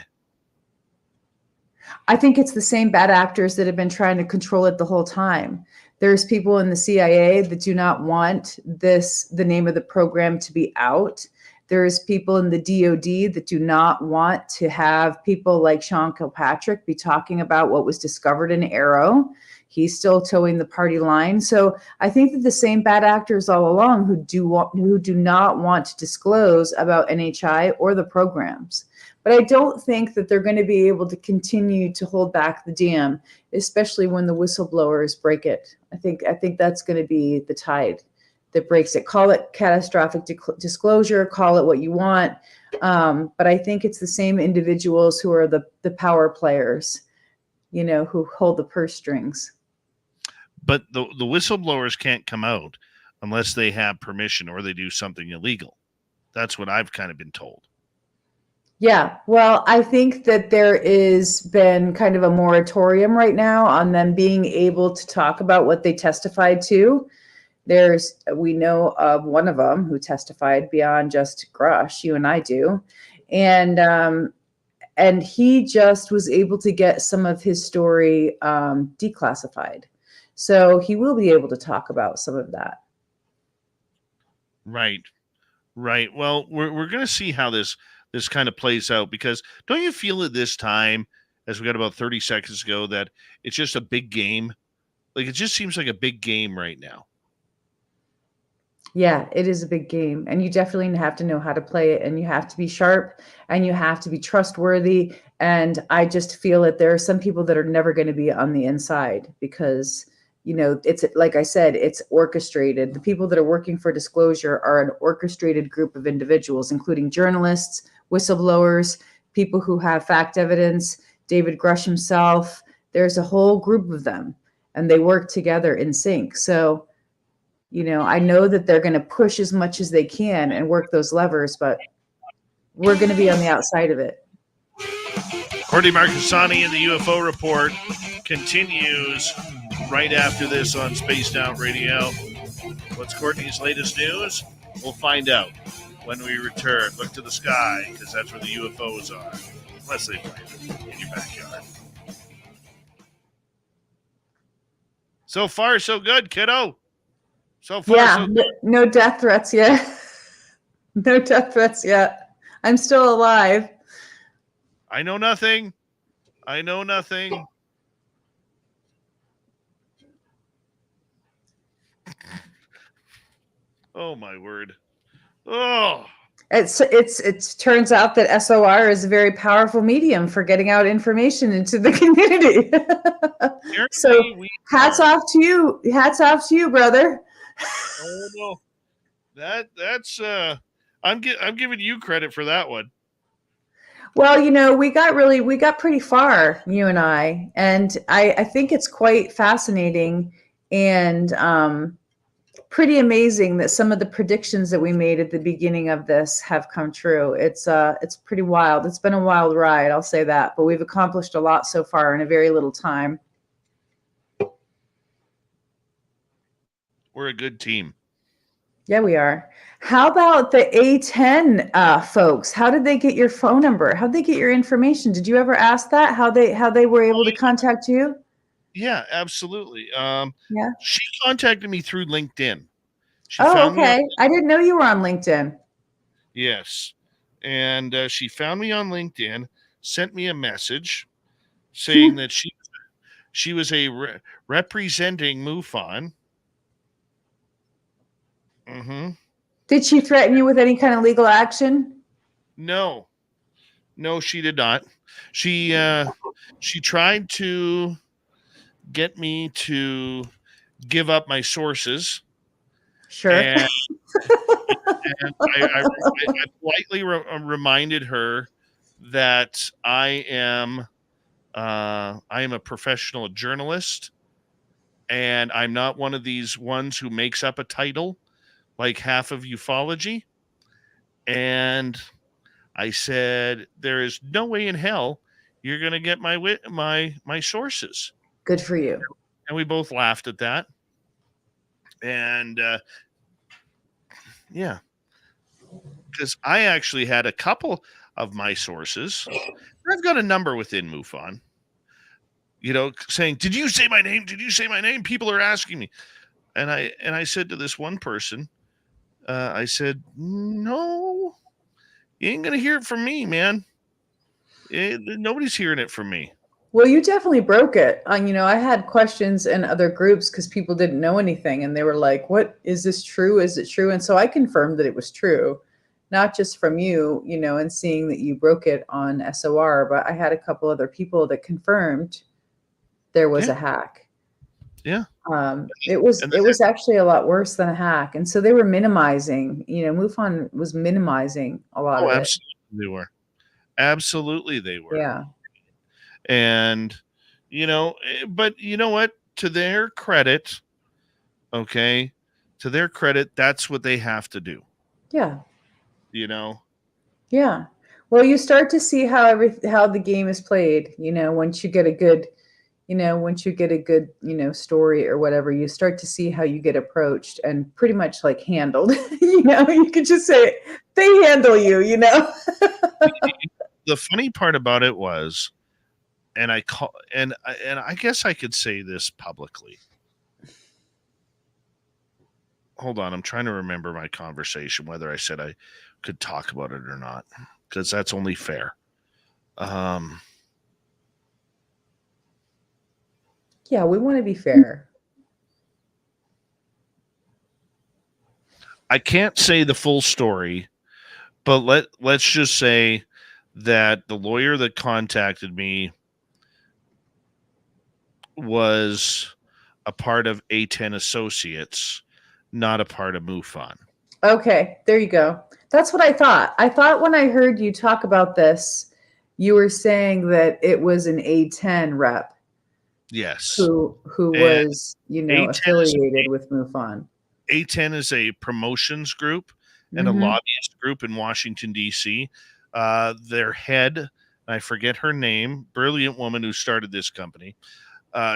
I think it's the same bad actors that have been trying to control it the whole time. There's people in the CIA that do not want the name of the program to be out. There's people in the DOD that do not want to have people like Sean Kilpatrick be talking about what was discovered in Arrow. He's still towing the party line. So I think that the same bad actors all along who do not want to disclose about NHI or the programs. But I don't think that they're going to be able to continue to hold back the dam, especially when the whistleblowers break it. I think that's going to be the tide that breaks it. Call it catastrophic disclosure, call it what you want. But I think it's the same individuals who are the power players, who hold the purse strings. But the whistleblowers can't come out unless they have permission or they do something illegal. That's what I've kind of been told. Yeah, well, I think that there is been kind of a moratorium right now on them being able to talk about what they testified to. We know of one of them who testified beyond just Grush, you and I do. And he just was able to get some of his story declassified. So he will be able to talk about some of that. Right. Well, we're going to see how this kind of plays out, because don't you feel at this time, as we got about 30 seconds ago, that it's just a big game? Like, it just seems like a big game right now. Yeah, it is a big game, and you definitely have to know how to play it, and you have to be sharp, and you have to be trustworthy. And I just feel that there are some people that are never going to be on the inside because it's like I said, it's orchestrated. The people that are working for disclosure are an orchestrated group of individuals, including journalists, whistleblowers, people who have fact evidence, David Grush himself. There's a whole group of them, and they work together in sync. So, I know that they're going to push as much as they can and work those levers, but we're going to be on the outside of it. Courtney Marcassani and the UFO Report continues right after this on Spaced Out Radio. What's Courtney's latest news? We'll find out when we return. Look to the sky, because that's where the UFOs are. Unless they find it in your backyard. So far, so good, kiddo. So far, so good. No death threats yet. No death threats yet. I'm still alive. I know nothing. I know nothing. Oh, my word. Oh. It turns out that SOR is a very powerful medium for getting out information into the community. So hats off to you, brother. Oh no. That's I'm giving you credit for that one. Well, we got pretty far, you and I think it's quite fascinating and pretty amazing that some of the predictions that we made at the beginning of this have come true. It's pretty wild. It's been a wild ride, I'll say that, but we've accomplished a lot so far in a very little time. We're a good team. Yeah, we are. How about the A10 folks? How did they get your phone number? How did they get your information? Did you ever ask that? How they were able to contact you? Yeah, absolutely. Yeah. She contacted me through LinkedIn. Okay. I didn't know you were on LinkedIn. Yes. And she found me on LinkedIn, sent me a message saying that she was representing MUFON. Mm-hmm. Did she threaten you with any kind of legal action? No, she did not. She tried to get me to give up my sources. Sure. And I politely reminded her that I am a professional journalist, and I'm not one of these ones who makes up a title like half of ufology. And I said, there is no way in hell you're going to get my sources. Good for you. And we both laughed at that. And yeah, because I actually had a couple of my sources. I've got a number within MUFON, saying, did you say my name? Did you say my name? People are asking me. And I said to this one person, I said, no, you ain't going to hear it from me, man. Nobody's hearing it from me. Well, you definitely broke it. I had questions in other groups because people didn't know anything. And they were like, what, is this true? Is it true? And so I confirmed that it was true, not just from you, and seeing that you broke it on SOR, but I had a couple other people that confirmed there was a hack. Yeah. It was actually a lot worse than a hack. And so they were minimizing, MUFON was minimizing a lot of it. Absolutely they were. Absolutely they were. Yeah. And, but you know what? To their credit, that's what they have to do. Yeah. Yeah. Well, you start to see how the game is played, once you get a good, story or whatever, you start to see how you get approached and pretty much like handled, you could just say they handle you, The funny part about it was, and I guess I could say this publicly. Hold on, I'm trying to remember my conversation, whether I said I could talk about it or not, because that's only fair. Yeah, we want to be fair. I can't say the full story, but let's just say that the lawyer that contacted me was a part of A10 Associates, not a part of MUFON. Okay, there you go. That's what I thought. I thought when I heard you talk about this, you were saying that it was an A10 rep. Yes. Who was, A10 affiliated with MUFON. A10 is a promotions group and a lobbyist group in Washington, D.C. Their head, I forget her name, brilliant woman who started this company.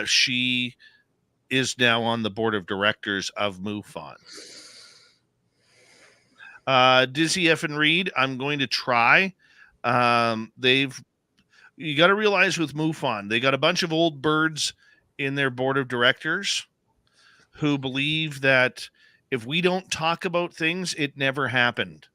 She is now on the board of directors of MUFON. Dizzy F and Reed, I'm going to try. You got to realize with MUFON, they got a bunch of old birds in their board of directors who believe that if we don't talk about things, it never happened.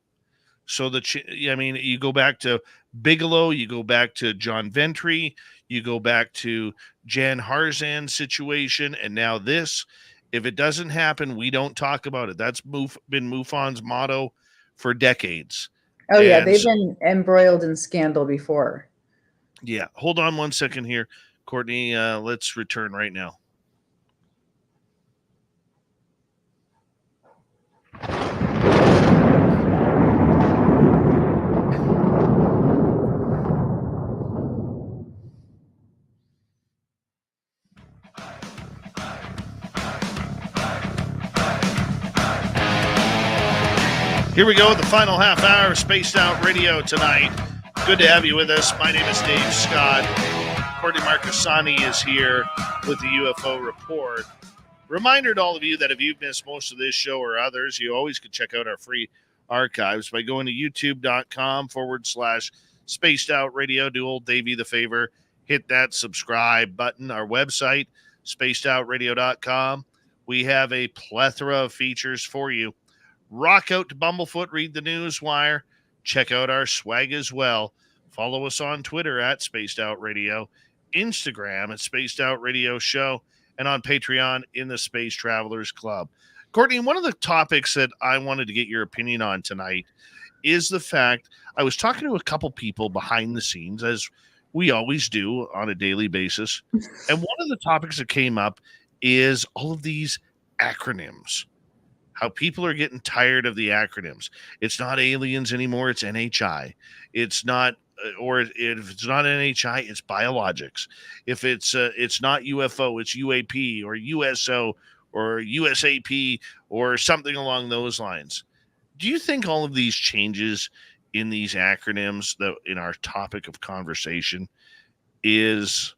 So you go back to Bigelow, you go back to John Ventry, you go back to Jan Harzan's situation, and now this. If it doesn't happen, we don't talk about it. That's been MUFON's motto for decades. Oh, yeah, they've been embroiled in scandal before. Yeah, hold on one second here, Courtney. Let's return right now. Here we go, the final half hour of Spaced Out Radio tonight. Good to have you with us. My name is Dave Scott. Courtney Marcassani is here with the UFO Report. Reminder to all of you that if you've missed most of this show or others, you always can check out our free archives by going to youtube.com/Spaced Out Radio. Do old Davey the favor. Hit that subscribe button. Our website, spacedoutradio.com. We have a plethora of features for you. Rock out to Bumblefoot, read the news wire, check out our swag as well. Follow us on Twitter at Spaced Out Radio, Instagram at Spaced Out Radio Show, and on Patreon in the Space Travelers Club. Courtney, one of the topics that I wanted to get your opinion on tonight is the fact I was talking to a couple people behind the scenes, as we always do on a daily basis. And one of the topics that came up is all of these acronyms. How people are getting tired of the acronyms. It's not aliens anymore. It's NHI. It's not, or if it's not NHI, it's biologics. If it's not UFO, it's UAP or USO or USAP or something along those lines. Do you think all of these changes in these acronyms that in our topic of conversation is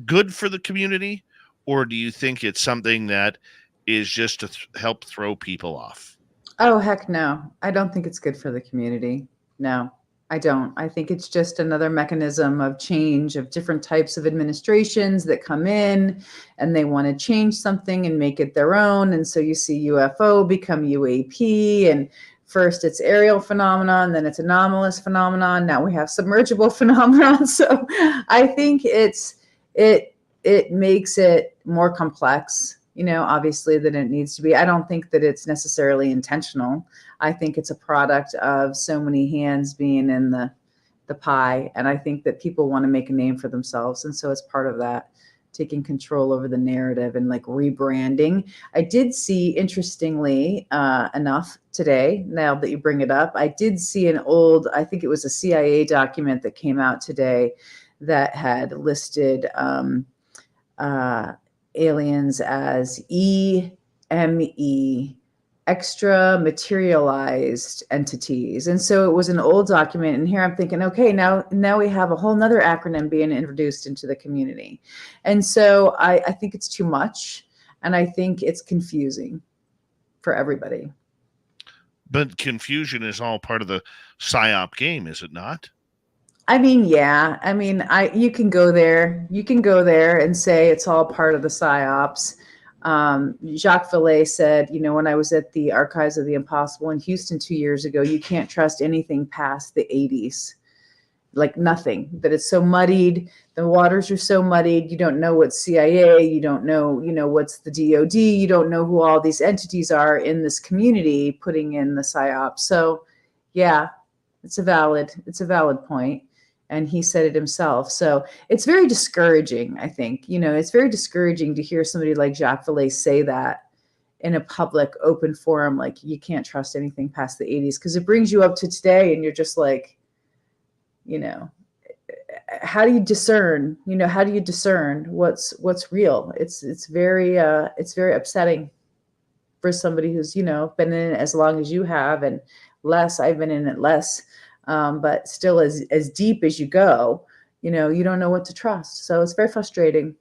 good for the community, or do you think it's something that is just to help throw people off? Oh, heck no. I don't think it's good for the community. No, I don't. I think it's just another mechanism of change of different types of administrations that come in and they want to change something and make it their own. And so you see UFO become UAP, and first it's aerial phenomenon, then it's anomalous phenomenon. Now we have submergible phenomenon. So I think it makes it more complex, obviously, than it needs to be. I don't think that it's necessarily intentional. I think it's a product of so many hands being in the pie. And I think that people want to make a name for themselves. And so it's part of that, taking control over the narrative and like rebranding. I did see, interestingly enough today, now that you bring it up, I did see an old, I think it was a CIA document that came out today that had listed aliens as EME, extra materialized entities. And so it was an old document. And here I'm thinking, okay, now we have a whole nother acronym being introduced into the community. And so I think it's too much. And I think it's confusing for everybody. But confusion is all part of the PSYOP game, is it not? I mean, yeah. I mean, you can go there. You can go there and say it's all part of the PSYOPs. Jacques Vallée said, when I was at the Archives of the Impossible in Houston 2 years ago, you can't trust anything past the 80s. Like nothing. That it's so muddied. The waters are so muddied. You don't know what's CIA. You don't know, what's the DOD. You don't know who all these entities are in this community putting in the PSYOPs. So, yeah, it's a valid point. And he said it himself. So it's very discouraging, I think. It's very discouraging to hear somebody like Jacques Vallée say that in a public open forum, like you can't trust anything past the 80s, because it brings you up to today and you're just like, how do you discern, what's real? It's very upsetting for somebody who's, been in it as long as you have, and I've been in it less, but still as deep as you go, you don't know what to trust. So it's very frustrating.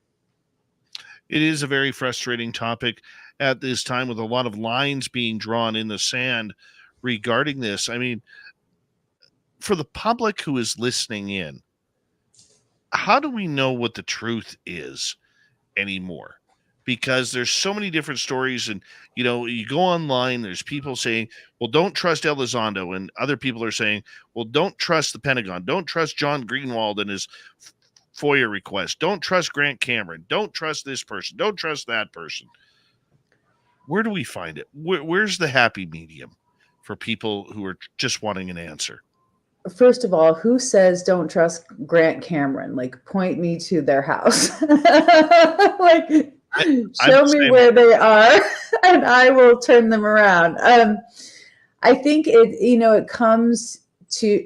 It is a very frustrating topic at this time, with a lot of lines being drawn in the sand regarding this. I mean, for the public who is listening in, how do we know what the truth is anymore? Because there's so many different stories, and you go online, there's people saying, well, don't trust Elizondo, and other people are saying, well, don't trust the Pentagon, don't trust John Greenwald and his FOIA request, don't trust Grant Cameron, don't trust this person, don't trust that person. Where do we find it? Where's the happy medium for people who are just wanting an answer? First of all, who says don't trust Grant Cameron? Like, point me to their house. Like, show me where they are and I will turn them around. I think it comes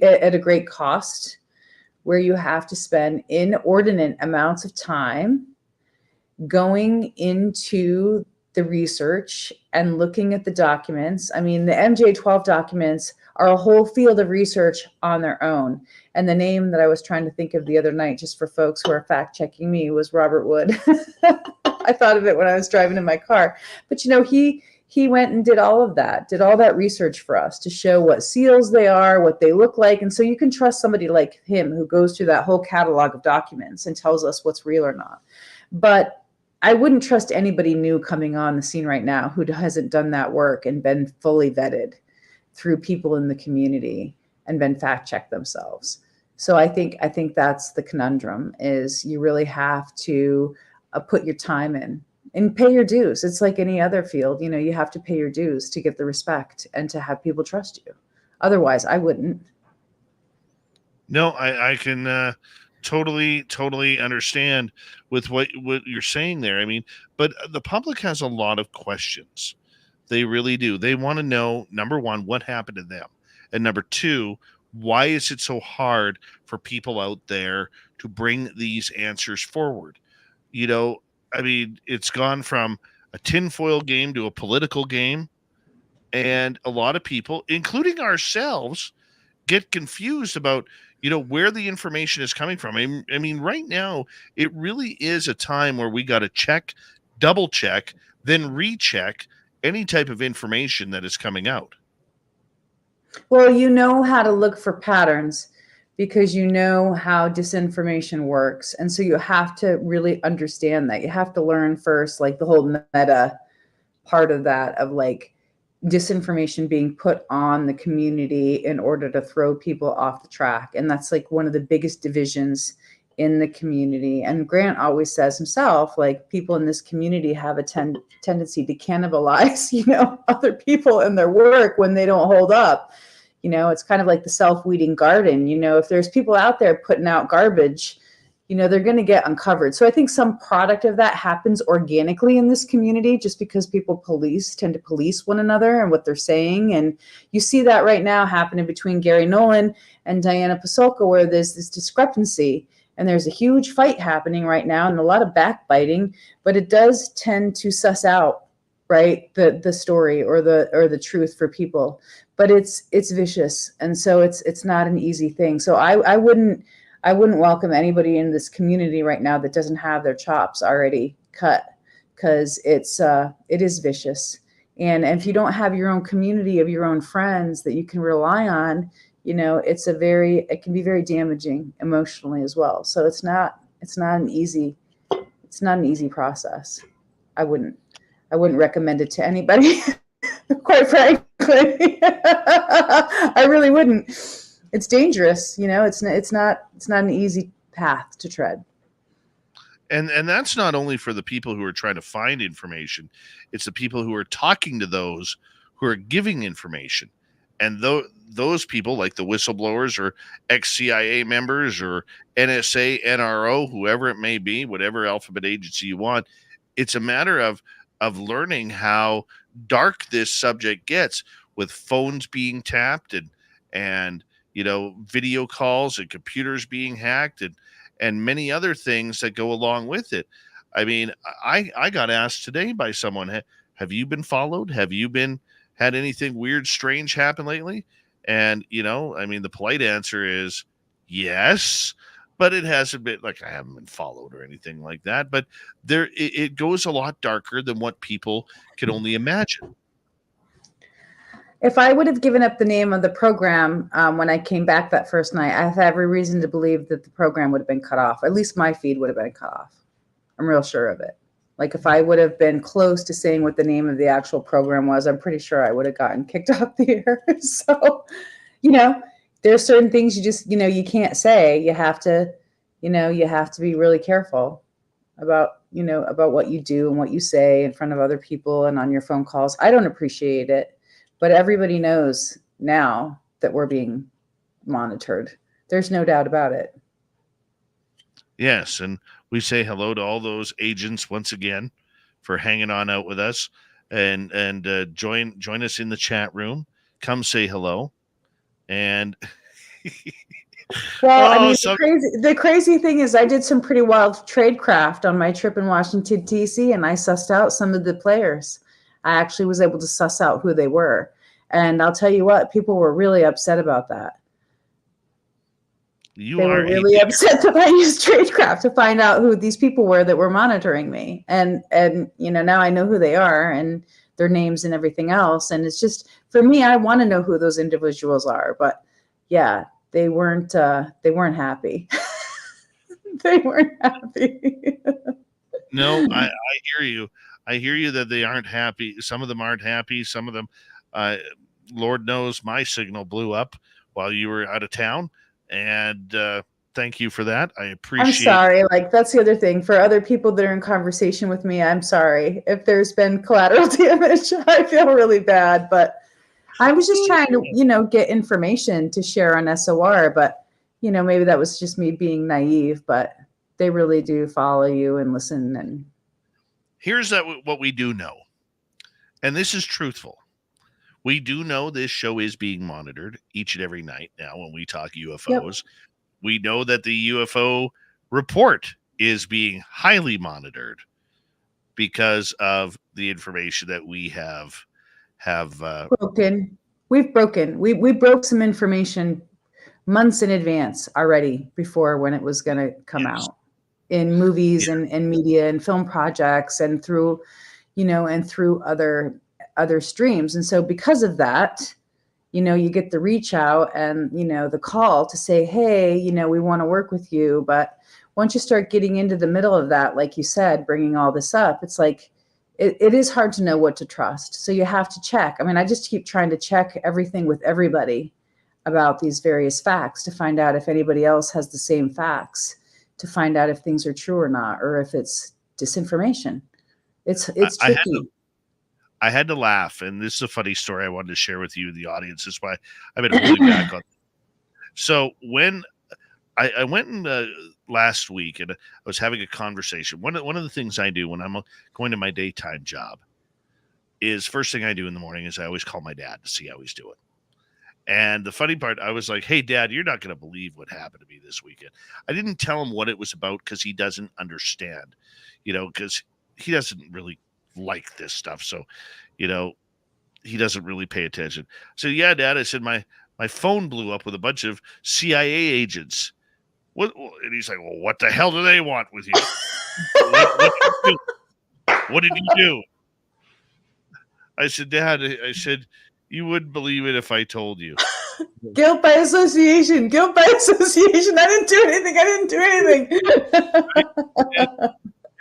at a great cost, where you have to spend inordinate amounts of time going into the research and looking at the documents. I mean, the MJ12 documents are a whole field of research on their own. And the name that I was trying to think of the other night, just for folks who are fact checking me, was Robert Wood. I thought of it when I was driving in my car. But he went and did all that research for us to show what seals they are, what they look like. And so you can trust somebody like him who goes through that whole catalog of documents and tells us what's real or not. But I wouldn't trust anybody new coming on the scene right now who hasn't done that work and been fully vetted through people in the community and been fact checked themselves. So I think that's the conundrum, is you really have to put your time in and pay your dues. It's like any other field, you have to pay your dues to get the respect and to have people trust you. Otherwise, I wouldn't. No, I can totally understand with what you're saying there. I mean, but the public has a lot of questions. They really do. They want to know, number one, what happened to them, and number two, why is it so hard for people out there to bring these answers forward? I mean, it's gone from a tinfoil game to a political game, and a lot of people, including ourselves, get confused about where the information is coming from. I mean, right now, it really is a time where we got to check, double check, then recheck any type of information that is coming out. Well, you know how to look for patterns because you know how disinformation works. And so you have to really understand that. You have to learn first, like the whole meta part of that, of like disinformation being put on the community in order to throw people off the track. And that's like one of the biggest divisions in the community. And Grant always says himself, like, people in this community have a tendency to cannibalize, other people in their work when they don't hold up. It's kind of like the self-weeding garden. If there's people out there putting out garbage, they're going to get uncovered. So I think some product of that happens organically in this community, just because people tend to police one another and what they're saying. And you see that right now happening between Gary Nolan and Diana Pasulka, where there's this discrepancy. And there's a huge fight happening right now and a lot of backbiting, but it does tend to suss out, right, the story or the truth for people. But it's vicious, and so it's not an easy thing. So I wouldn't welcome anybody in this community right now that doesn't have their chops already cut, because it is vicious. And if you don't have your own community of your own friends that you can rely on, it can be very damaging emotionally as well. So it's not an easy process. I wouldn't recommend it to anybody, quite frankly. I really wouldn't. It's dangerous. It's not an easy path to tread. And that's not only for the people who are trying to find information, it's the people who are talking to those who are giving information. And those people, like the whistleblowers or ex-CIA members or NSA, NRO, whoever it may be, whatever alphabet agency you want, it's a matter of learning how dark this subject gets, with phones being tapped and video calls and computers being hacked and many other things that go along with it. I mean, I got asked today by someone, have you been followed? Have you had anything weird, strange happen lately? And, I mean, the polite answer is yes, but it hasn't been like I haven't been followed or anything like that. But it goes a lot darker than what people can only imagine. If I would have given up the name of the program when I came back that first night, I have every reason to believe that the program would have been cut off. At least my feed would have been cut off. I'm real sure of it. Like if I would have been close to saying what the name of the actual program was, I'm pretty sure I would have gotten kicked off the air. So, there are certain things you just, you can't say. You have to be really careful about what you do and what you say in front of other people and on your phone calls. I don't appreciate it, but everybody knows now that we're being monitored. There's no doubt about it. Yes, and we say hello to all those agents once again for hanging on out with us, and join us in the chat room. Come say hello, and well, the crazy thing is, I did some pretty wild tradecraft on my trip in Washington D.C., and I sussed out some of the players. I actually was able to suss out who they were, and I'll tell you what, people were really upset about that. They were really upset that I used tradecraft to find out who these people were that were monitoring me. And now I know who they are and their names and everything else. And it's just, for me, I want to know who those individuals are. But yeah, they weren't happy. They weren't happy. No, I hear you. I hear you that they aren't happy. Some of them aren't happy. Some of them, Lord knows, my signal blew up while you were out of town. And thank you for that. I appreciate. I'm sorry. Like, that's the other thing. For other people that are in conversation with me, I'm sorry if there's been collateral damage. I feel really bad, but I was just trying to, get information to share on SOR. But maybe that was just me being naive. But they really do follow you and listen. And here's what we do know, and this is truthful. We do know this show is being monitored each and every night now when we talk UFOs. Yep. We know that the UFO report is being highly monitored because of the information that we have broken. We've broken. We broke some information months in advance already before when it was going to come out in movies and media and film projects and through, and through other streams. And so because of that, you get the reach out and, the call to say, hey, we want to work with you. But once you start getting into the middle of that, like you said, bringing all this up, it's like, it is hard to know what to trust. So you have to check. I mean, I just keep trying to check everything with everybody about these various facts to find out if anybody else has the same facts, to find out if things are true or not, or if it's disinformation. It's tricky. I had to laugh, and this is a funny story I wanted to share with you, the audience. That's why I've been holding back on. So when I went in last week, and I was having a conversation. One of the things I do when I'm going to my daytime job is, first thing I do in the morning is I always call my dad to see how he's doing. And the funny part, I was like, hey, Dad, you're not going to believe what happened to me this weekend. I didn't tell him what it was about because he doesn't understand, because he doesn't really like this stuff. So, he doesn't really pay attention. So, yeah, Dad, I said, my phone blew up with a bunch of CIA agents. What? And he's like, well, what the hell do they want with you? What did you do? I said, Dad, you wouldn't believe it if I told you. Guilt by association. Guilt by association. I didn't do anything.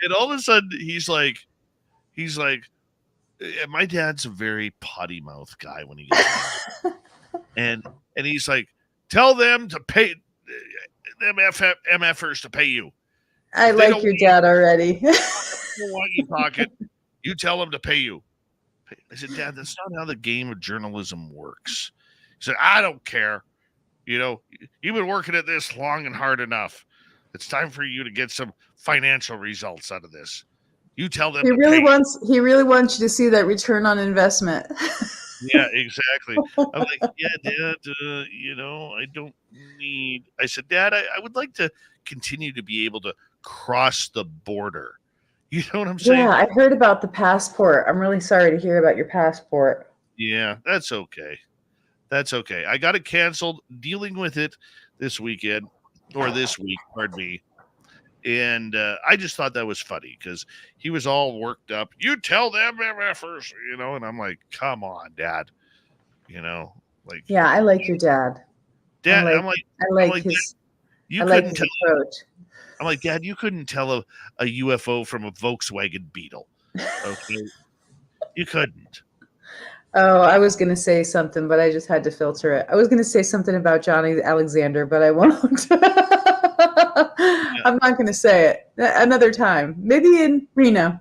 And all of a sudden, he's like, my dad's a very potty mouth guy when he gets angry. and he's like, tell them to pay them MFers to pay you. I like your dad already. They don't want you talking. You tell them to pay you. I said, Dad, that's not how the game of journalism works. He said, I don't care. You've been working at this long and hard enough. It's time for you to get some financial results out of this. You tell them He to really pay. wants you to see that return on investment. Yeah, exactly. I'm like, yeah, Dad, I don't need. I said, Dad, I would like to continue to be able to cross the border. You know what I'm saying? Yeah, I heard about the passport. I'm really sorry to hear about your passport. Yeah, that's okay. That's okay. I got it canceled, dealing with it this week, pardon me. And I just thought that was funny because he was all worked up. You tell them MFers, and I'm like, come on, Dad. Like, Yeah, I like your dad. Dad, I like Dad, his you I like couldn't his tell. approach. I'm like, Dad, you couldn't tell a UFO from a Volkswagen Beetle. Okay. You couldn't. Oh, I was going to say something, but I just had to filter it. I was going to say something about Johnny Alexander, but I won't. I'm not going to say it. Another time. Maybe in Reno.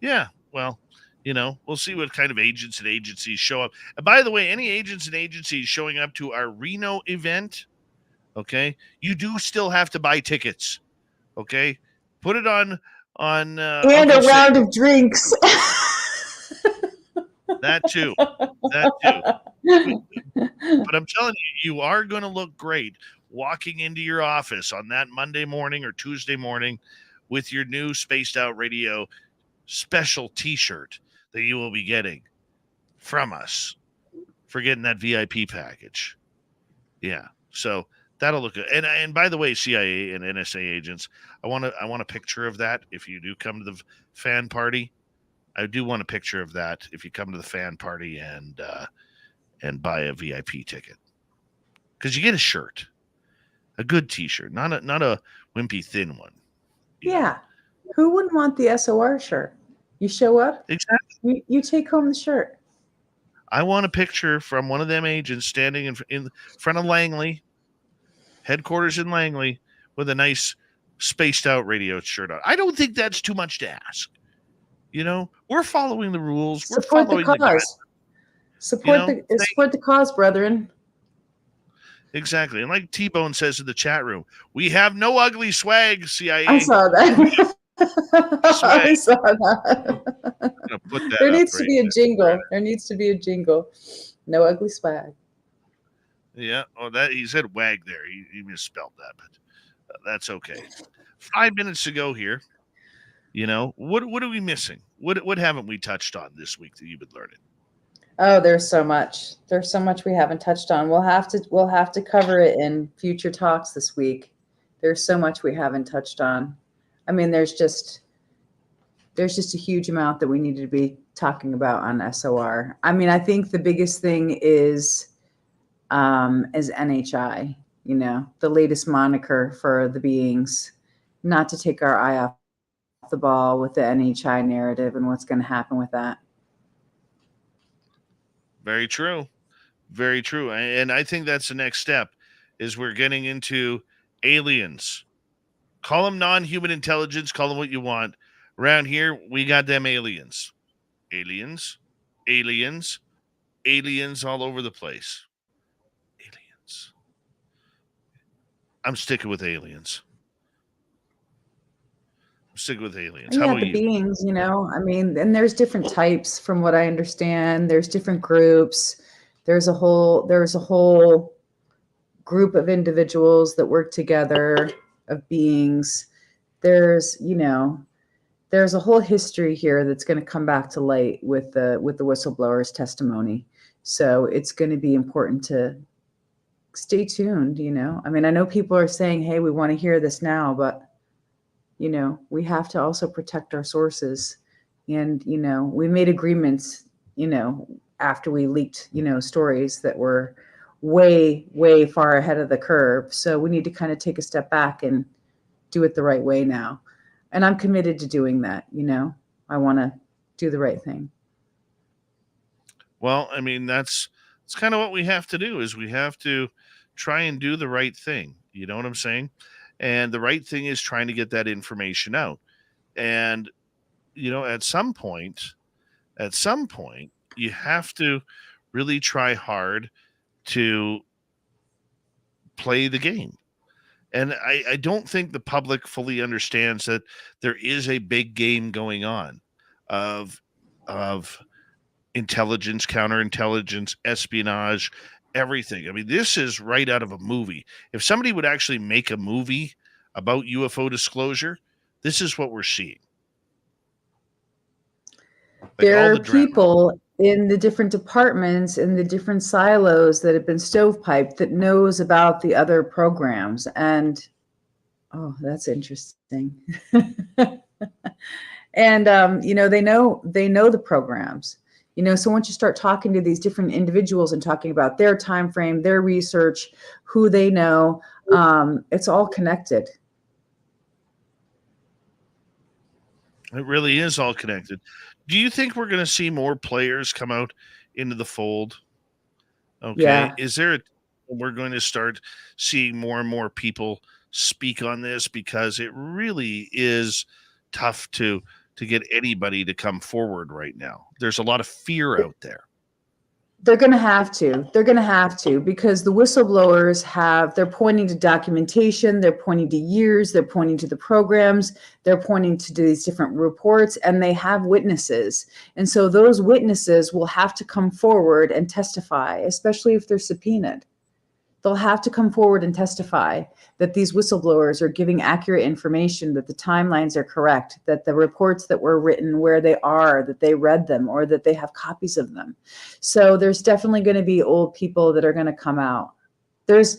Yeah. Well, we'll see what kind of agents and agencies show up. And by the way, any agents and agencies showing up to our Reno event, okay, you do still have to buy tickets. Okay. Put it on And Uncle a round of drinks. That too. But I'm telling you, you are going to look great walking into your office on that Monday morning or Tuesday morning with your new Spaced Out Radio special T-shirt that you will be getting from us for getting that VIP package. Yeah. So that'll look good. And by the way, CIA and NSA agents, I want a picture of that if you do come to the fan party. I do want a picture of that if you come to the fan party and buy a VIP ticket, because you get a shirt, a good T-shirt, not a wimpy thin one. Yeah, who wouldn't want the SOR shirt? You show up, exactly. You take home the shirt. I want a picture from one of them agents standing in front of Langley headquarters in Langley with a nice Spaced Out Radio shirt on. I don't think that's too much to ask. We're following the rules. Support the cause. Support the cause, brethren. Exactly. And like T-Bone says in the chat room, we have no ugly swag, CIA. I saw that. I saw that. Put that there needs to be a jingle. There needs to be a jingle. No ugly swag. Yeah. Oh, that he said wag there. He misspelled that, but that's okay. 5 minutes to go here. What are we missing? What haven't we touched on this week that you've been learning? Oh, there's so much. There's so much we haven't touched on. We'll have to cover it in future talks this week. There's so much we haven't touched on. I mean, there's just a huge amount that we need to be talking about on SOR. I mean, I think the biggest thing is NHI, the latest moniker for the beings, not to take our eye off the ball with the NHI narrative and what's going to happen with that. Very true. Very true. And I think that's the next step is we're getting into aliens. Call them non-human intelligence. Call them what you want. Around here, we got them aliens. Aliens all over the place. Aliens. I'm sticking with aliens. How about the beings, I mean, and there's different types from what I understand. There's different groups. There's a whole group of individuals that work together, of beings. There's a whole history here that's going to come back to light with the whistleblower's testimony. So it's going to be important to stay tuned, I mean, I know people are saying, hey, we want to hear this now, but we have to also protect our sources. And, we made agreements, after we leaked, stories that were way, way far ahead of the curve. So we need to kind of take a step back and do it the right way now. And I'm committed to doing that. I want to do the right thing. Well, I mean, that's kind of what we have to do is we have to try and do the right thing. You know what I'm saying? And the right thing is trying to get that information out. And, at some point, you have to really try hard to play the game. And I don't think the public fully understands that there is a big game going on of intelligence, counterintelligence, espionage, everything. I mean, this is right out of a movie. If somebody would actually make a movie about UFO disclosure, this is what we're seeing. There are people in the different departments, in the different silos that have been stovepiped that knows about the other programs. And, oh, that's interesting. And, they know the programs. So once you start talking to these different individuals and talking about their time frame, their research, who they know, it's all connected. It really is all connected. Do you think we're going to see more players come out into the fold? Okay. Yeah. We're going to start seeing more and more people speak on this, because it really is tough to get anybody to come forward right now. There's a lot of fear out there. They're going to have to. They're going to have to, because the whistleblowers they're pointing to documentation, they're pointing to years, they're pointing to the programs, they're pointing to these different reports, and they have witnesses. And so those witnesses will have to come forward and testify, especially if they're subpoenaed. They'll have to come forward and testify that these whistleblowers are giving accurate information, that the timelines are correct, that the reports that were written, where they are, that they read them, or that they have copies of them. So there's definitely going to be old people that are going to come out. There's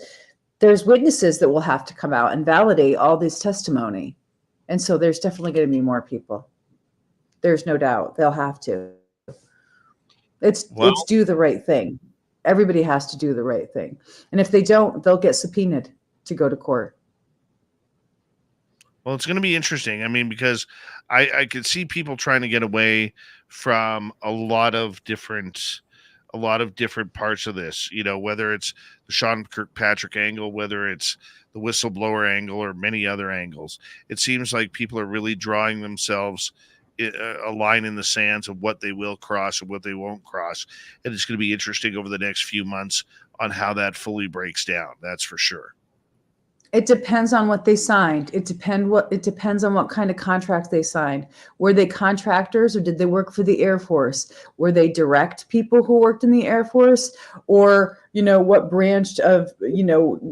witnesses that will have to come out and validate all this testimony. And so there's definitely going to be more people. There's no doubt. They'll have to. It's do the right thing. Everybody has to do the right thing. And if they don't, they'll get subpoenaed to go to court. Well, it's going to be interesting. I mean, because I could see people trying to get away from a lot of different parts of this, whether it's the Sean Kirkpatrick angle, whether it's the whistleblower angle, or many other angles. It seems like people are really drawing themselves a line in the sands of what they will cross and what they won't cross. And it's going to be interesting over the next few months on how that fully breaks down. That's for sure. It depends on what they signed. It depends on what kind of contract they signed. Were they contractors, or did they work for the Air Force? Were they direct people who worked in the Air Force? Or, what branch of,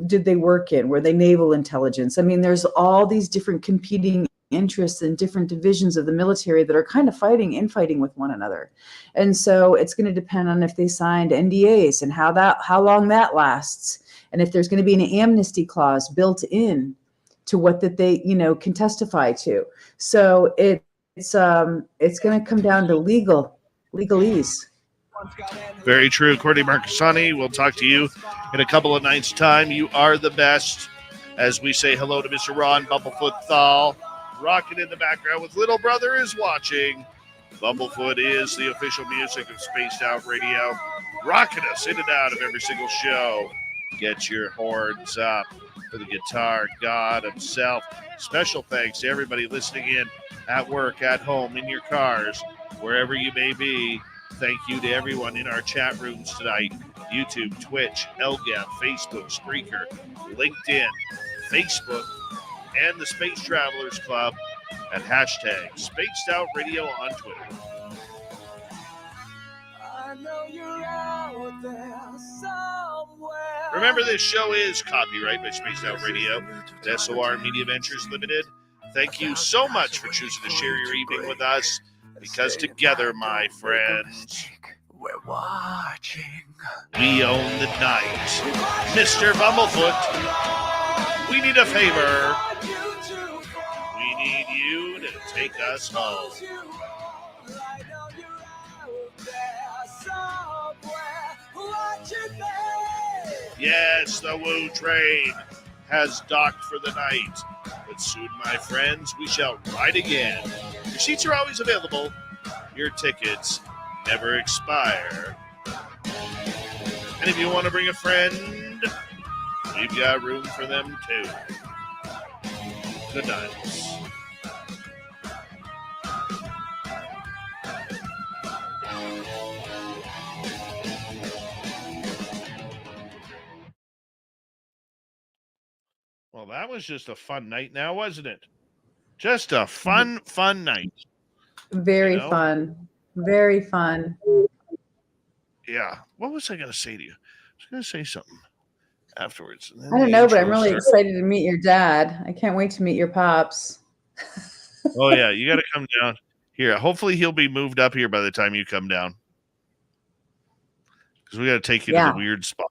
did they work in? Were they naval intelligence? I mean, there's all these different competing interests in different divisions of the military that are kind of infighting with one another. And so it's going to depend on if they signed NDAs and how long that lasts. And if there's going to be an amnesty clause built in to what that they, can testify to. So it's going to come down to legalese. Very true. Courtney Marcassani, we'll talk to you in a couple of nights' time. You are the best. As we say hello to Mr. Ron Bumblefoot Thal, rocking in the background with Little Brother is Watching. Bumblefoot is the official music of Spaced Out Radio, rocking us in and out of every single show. Get your horns up for the guitar god himself. Special thanks to everybody listening in at work, at home, in your cars, wherever you may be. Thank you to everyone in our chat rooms tonight. YouTube, Twitch, LGAP, Facebook, Spreaker, LinkedIn, Facebook, and the Space Travelers Club at hashtag Spaced Out Radio on Twitter. I know you're out there somewhere. Remember, this show is copyright by Spaced Out Radio, SOR Media Ventures Limited. Thank you so much for choosing to share your evening with us, because together, my friends, we're watching. We own the night. Mr. Bumblefoot, we need a favor. We need you to take us home. Yes, the Woo train has docked for the night. But soon, my friends, we shall ride again. Your seats are always available. Your tickets never expire. And if you want to bring a friend, we've got room for them too. Good night. Well, that was just a fun night now, wasn't it? Just a fun night. Very You know? fun. Very fun. Yeah. What was I going to say to you? I was going to say something afterwards. And then I don't the know, but I'm intro really started. excited to meet your dad. I can't wait to meet your pops. Oh, yeah. You got to come down here. Hopefully, he'll be moved up here by the time you come down. Because we got to take you to Yeah. the weird spot.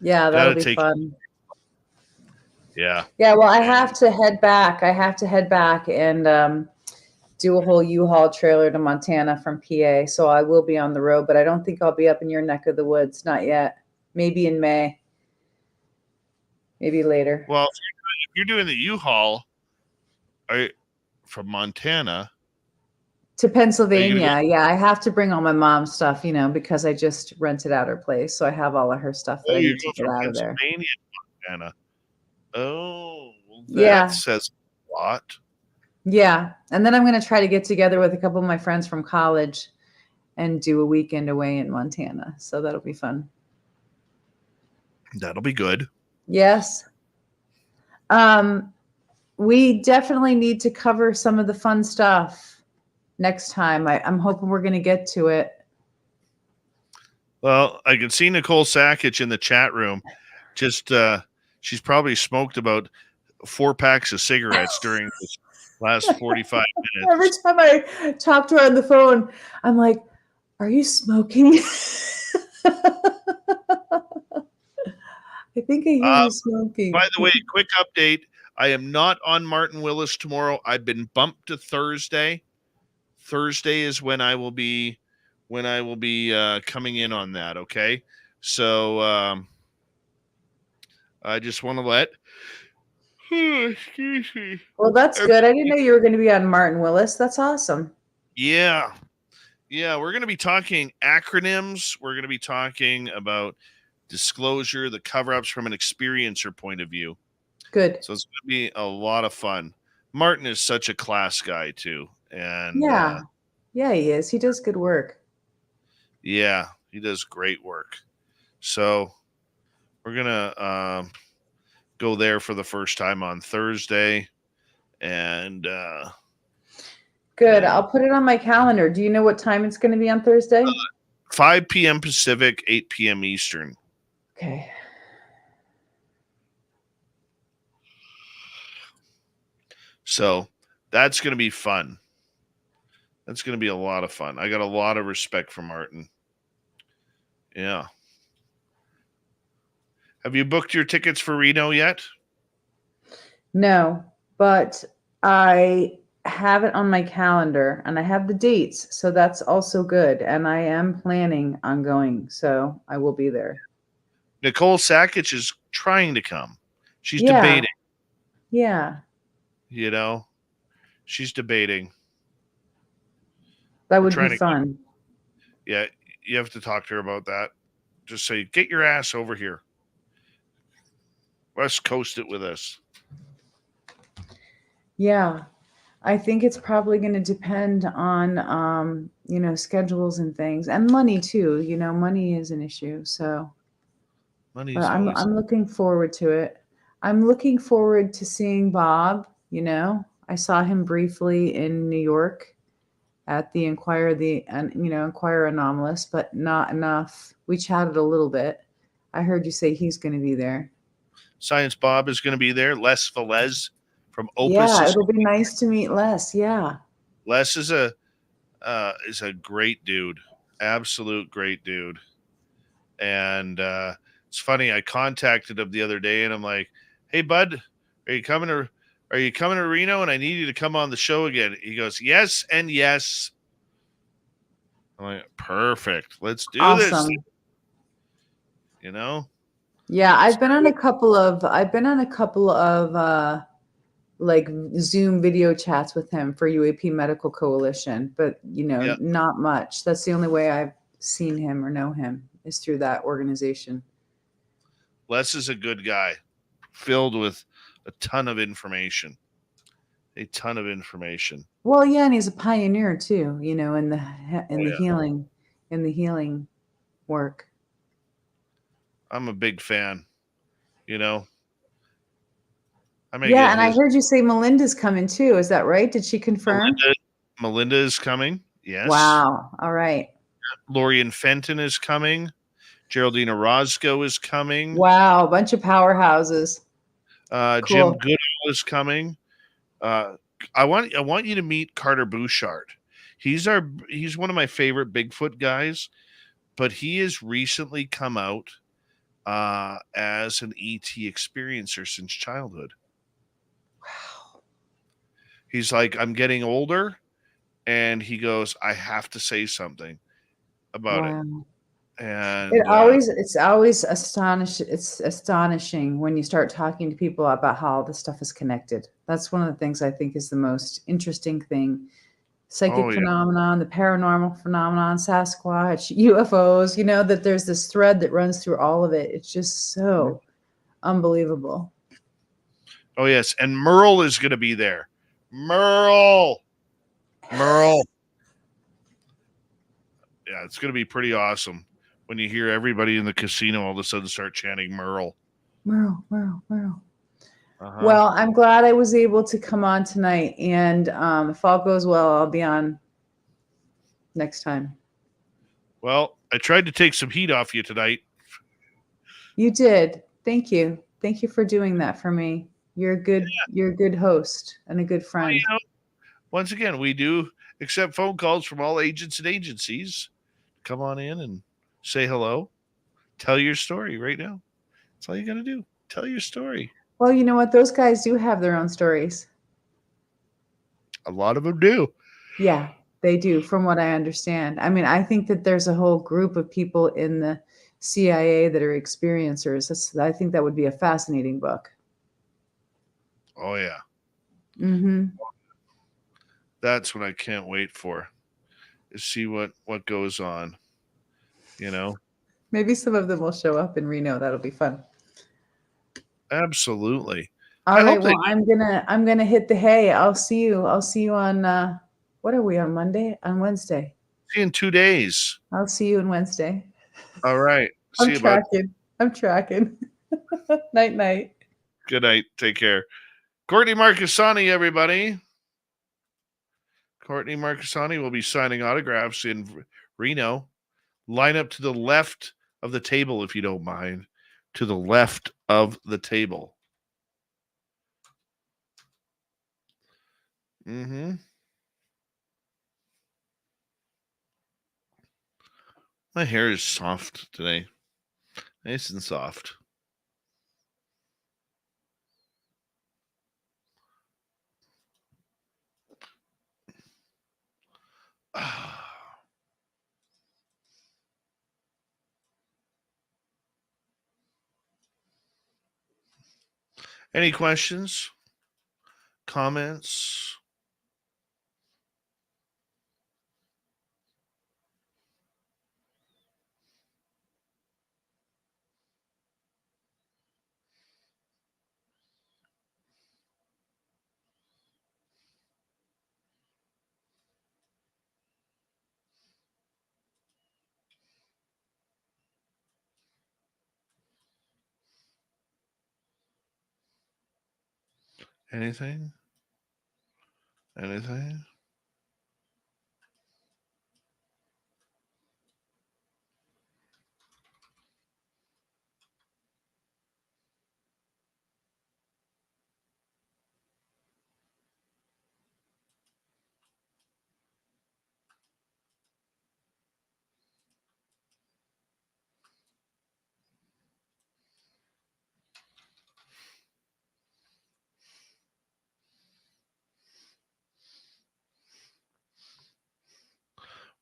Yeah, that'll Gotta be take- fun. Yeah. Yeah, well, I have to head back. I have to head back and do a whole U-Haul trailer to Montana from PA. So I will be on the road, but I don't think I'll be up in your neck of the woods. Not yet. Maybe in May. Maybe later. Well, if you're doing the U-Haul from Montana. To Pennsylvania. Yeah, I have to bring all my mom's stuff, because I just rented out her place. So I have all of her stuff that I You're need to going get from out of there. Pennsylvania to Montana. Oh, well, that Yeah. says a lot. Yeah. And then I'm going to try to get together with a couple of my friends from college and do a weekend away in Montana. So that'll be fun. That'll be good. Yes. We definitely need to cover some of the fun stuff next time. I'm hoping we're going to get to it. Well, I can see Nicole Sakic in the chat room. Just she's probably smoked about 4 packs of cigarettes during this last 45 minutes. Every time I talk to her on the phone, I'm like, "Are you smoking?" I think I hear you smoking. By the way, quick update. I am not on Martin Willis tomorrow. I've been bumped to Thursday. Thursday is when I will be coming in on that, okay? So I just want to let excuse me. Well, that's good. I didn't know you were going to be on Martin Willis. That's awesome. Yeah. Yeah, we're going to be talking acronyms. We're going to be talking about disclosure, the cover-ups from an experiencer point of view. Good. So it's going to be a lot of fun. Martin is such a class guy too. And Yeah. Yeah, he is. He does good work. Yeah, he does great work. So we're going to go there for the first time on Thursday. And Good. I'll put it on my calendar. Do you know what time it's going to be on Thursday? 5 p.m. Pacific, 8 p.m. Eastern. Okay. So that's going to be fun. That's going to be a lot of fun. I got a lot of respect for Martin. Yeah. Have you booked your tickets for Reno yet? No, but I have it on my calendar and I have the dates. So that's also good. And I am planning on going. So I will be there. Nicole Sakic is trying to come. She's Yeah. debating. Yeah. She's debating. That would trying be to- fun. Yeah, you have to talk to her about that. Just say, get your ass over here. West Coast it with us. Yeah. I think it's probably going to depend on, schedules and things and money too. Money is an issue. So Money's but I'm always looking forward to it. I'm looking forward to seeing Bob. I saw him briefly in New York at the Inquirer Anomalous, but not enough. We chatted a little bit. I heard you say he's going to be there. Science Bob is going to be there. Les Velez from Opus. Yeah, it'll be nice to meet Les. Yeah. Les is a great dude, absolute great dude. And it's funny. I contacted him the other day, and I'm like, "Hey, bud, are you coming to Reno? And I need you to come on the show again." He goes, "Yes and yes." I'm like, "Perfect. Let's do Awesome. this." Yeah, I've been on a couple of like Zoom video chats with him for UAP Medical Coalition, but Yeah. not much. That's the only way I've seen him or know him is through that organization. Les is a good guy, filled with a ton of information. Well, yeah, and he's a pioneer too, in the healing work. I'm a big fan. I may Yeah, get and I his. heard you say Melinda's coming too. Is that right? Did she confirm? Melinda is coming. Yes. Wow. All right. Lorian Fenton is coming. Geraldine Orozco is coming. Wow, a bunch of powerhouses. Jim Cool. Goodall is coming. I want you to meet Carter Bouchard. He's one of my favorite Bigfoot guys, but he has recently come out as an ET experiencer since childhood. Wow. He's like, I'm getting older, and he goes, I have to say something about it. Wow. And It's always astonishing when you start talking to people about how this stuff is connected. That's one of the things I think is the most interesting thing. Psychic phenomenon, the paranormal phenomenon, Sasquatch, UFOs, that there's this thread that runs through all of it. It's just so unbelievable. Oh, yes. And Merle is going to be there. Merle. Yeah, it's going to be pretty awesome when you hear everybody in the casino all of a sudden start chanting Merle. Merle. Well, I'm glad I was able to come on tonight. And if all goes well, I'll be on next time. Well, I tried to take some heat off you tonight. You did. Thank you. Thank you for doing that for me. You're a good host and a good friend. Well, once again, we do accept phone calls from all agents and agencies. Come on in and say hello. Tell your story right now. That's all you got to do. Tell your story. Well, you know what? Those guys do have their own stories. A lot of them do. Yeah, they do, from what I understand. I mean, I think that there's a whole group of people in the CIA that are experiencers. I think that would be a fascinating book. Oh, yeah. Mm-hmm. That's what I can't wait for, is see what goes on, Maybe some of them will show up in Reno. That'll be fun. Absolutely. All right. Well, I'm gonna hit the hay. I'll see you on what are we on Monday? On Wednesday. See you in 2 days. I'll see you on Wednesday. All right. See you, bud. I'm tracking. Night. Good night. Take care. Courtney Marcassani, everybody. Courtney Marcassani will be signing autographs in Reno. Line up to the left of the table, if you don't mind. To the left of the table. Mm-hmm. My hair is soft today. Nice and soft. Any questions? Comments? Anything?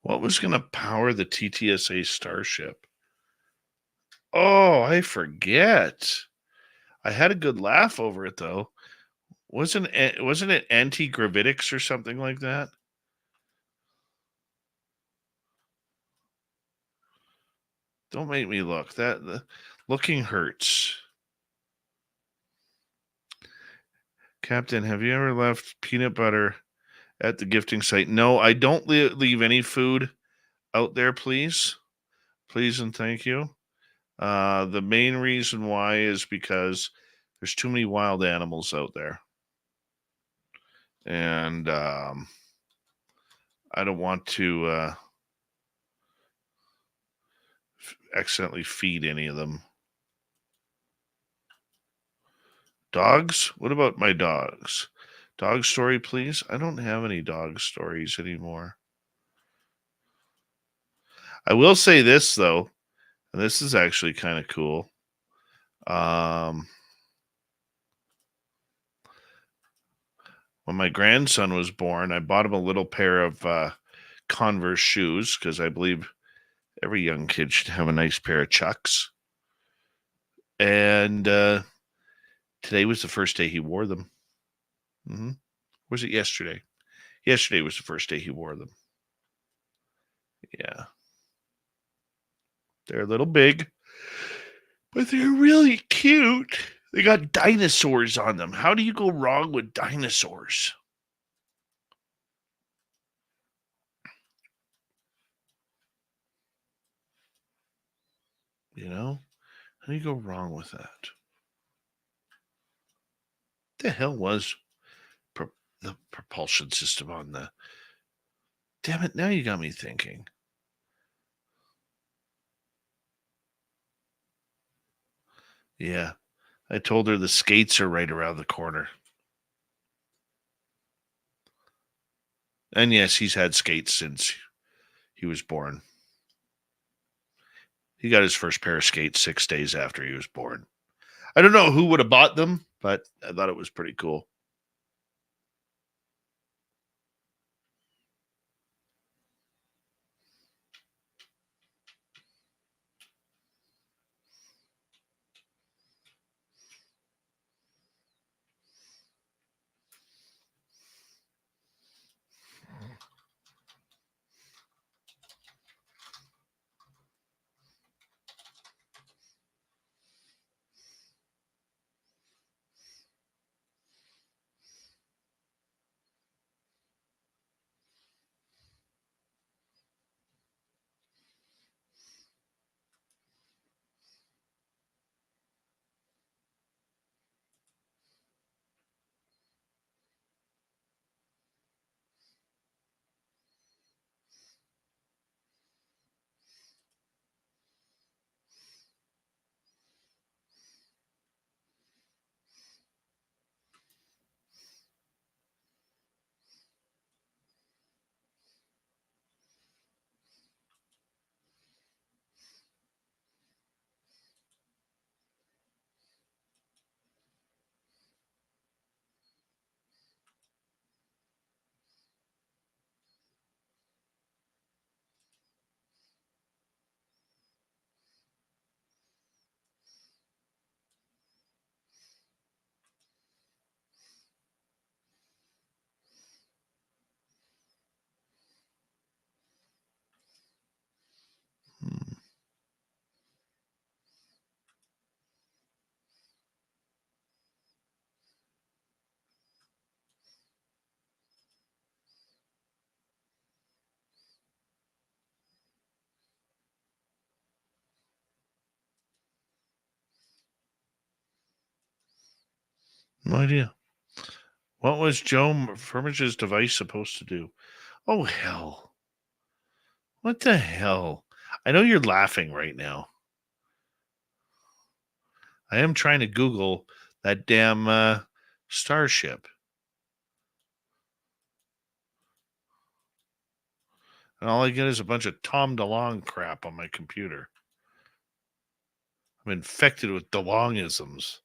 What was going to power the TTSA Starship? Oh, I forget. I had a good laugh over it, though. Wasn't it anti-gravitics or something like that? Don't make me look. Looking hurts. Captain, have you ever left peanut butter at the gifting site? No, I don't leave any food out there, please. Please and thank you. The main reason why is because There's too many wild animals out there. And I don't want to accidentally feed any of them. Dogs? What about my dogs? Dog story, please? I don't have any dog stories anymore. I will say this, though, and this is actually kind of cool. When my grandson was born, I bought him a little pair of Converse shoes because I believe every young kid should have a nice pair of Chucks. And today was the first day he wore them. Was it yesterday? Yesterday was the first day he wore them. Yeah. They're a little big, but they're really cute. They got dinosaurs on them. How do you go wrong with dinosaurs? You know? How do you go wrong with that? The hell was the propulsion system on the... Damn it, now you got me thinking. Yeah. I told her the skates are right around the corner. And yes, he's had skates since he was born. He got his first pair of skates 6 days after he was born. I don't know who would have bought them, but I thought it was pretty cool. No idea. What was Joe Firmage's device supposed to do? Oh, hell. What the hell? I know you're laughing right now. I am trying to Google that damn Starship. And all I get is a bunch of Tom DeLonge crap on my computer. I'm infected with DeLongisms.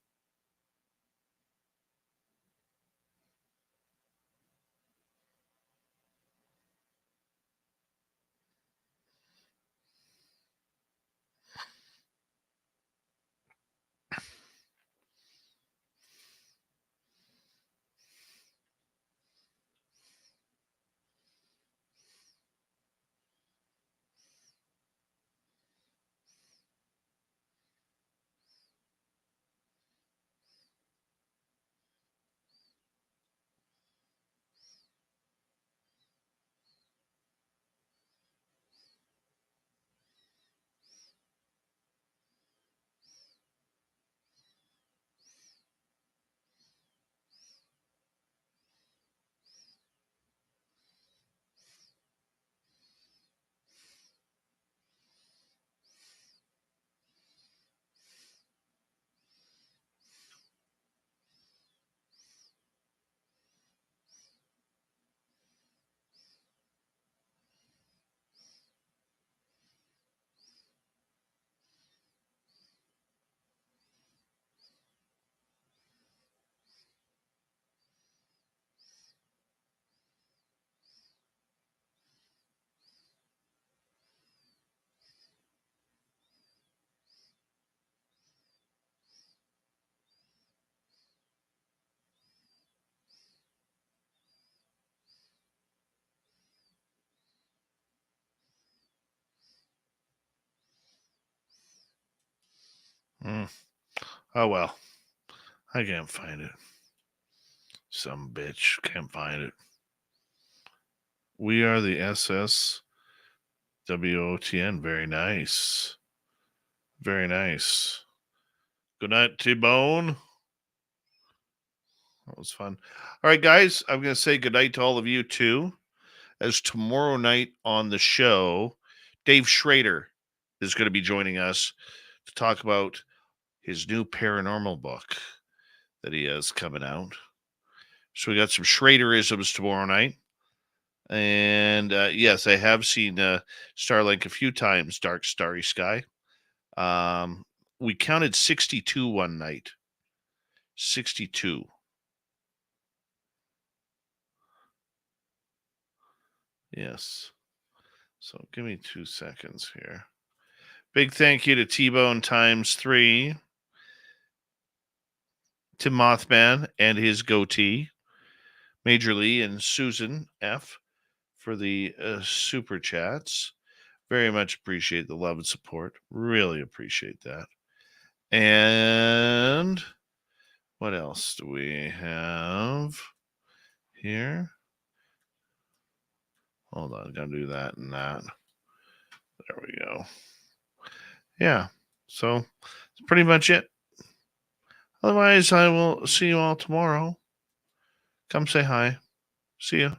Oh, well. I can't find it. Some bitch. Can't find it. We are the SSWOTN. Very nice. Very nice. Good night, T-Bone. That was fun. All right, guys. I'm going to say good night to all of you, too. As tomorrow night on the show, Dave Schrader is going to be joining us to talk about his new paranormal book that he has coming out. So we got some Schraderisms tomorrow night. And yes, I have seen Starlink a few times, Dark Starry Sky. We counted 62 one night. 62. Yes. So give me 2 seconds here. Big thank you to T-Bone ×3, to Mothman and his goatee, Major Lee and Susan F. for the super chats. Very much appreciate the love and support. Really appreciate that. And what else do we have here? Hold on, gotta do that and that. There we go. Yeah, so that's pretty much it. Otherwise, I will see you all tomorrow. Come say hi. See you.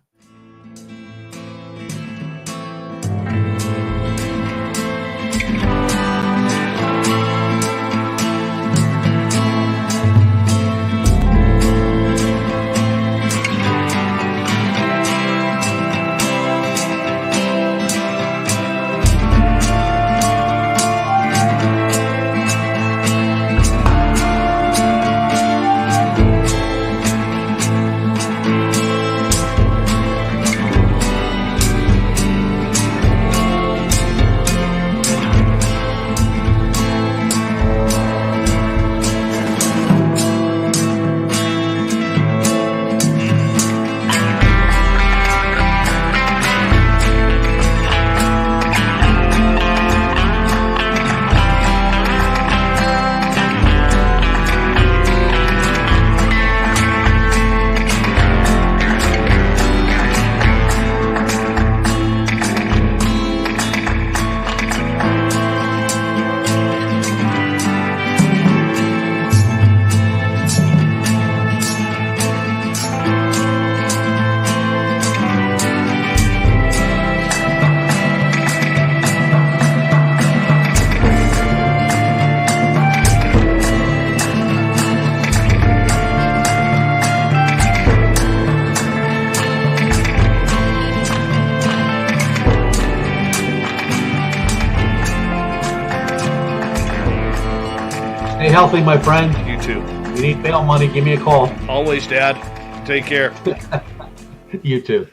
Stay healthy, my friend. You too. You need bail money, give me a call. Always, Dad. Take care. You too.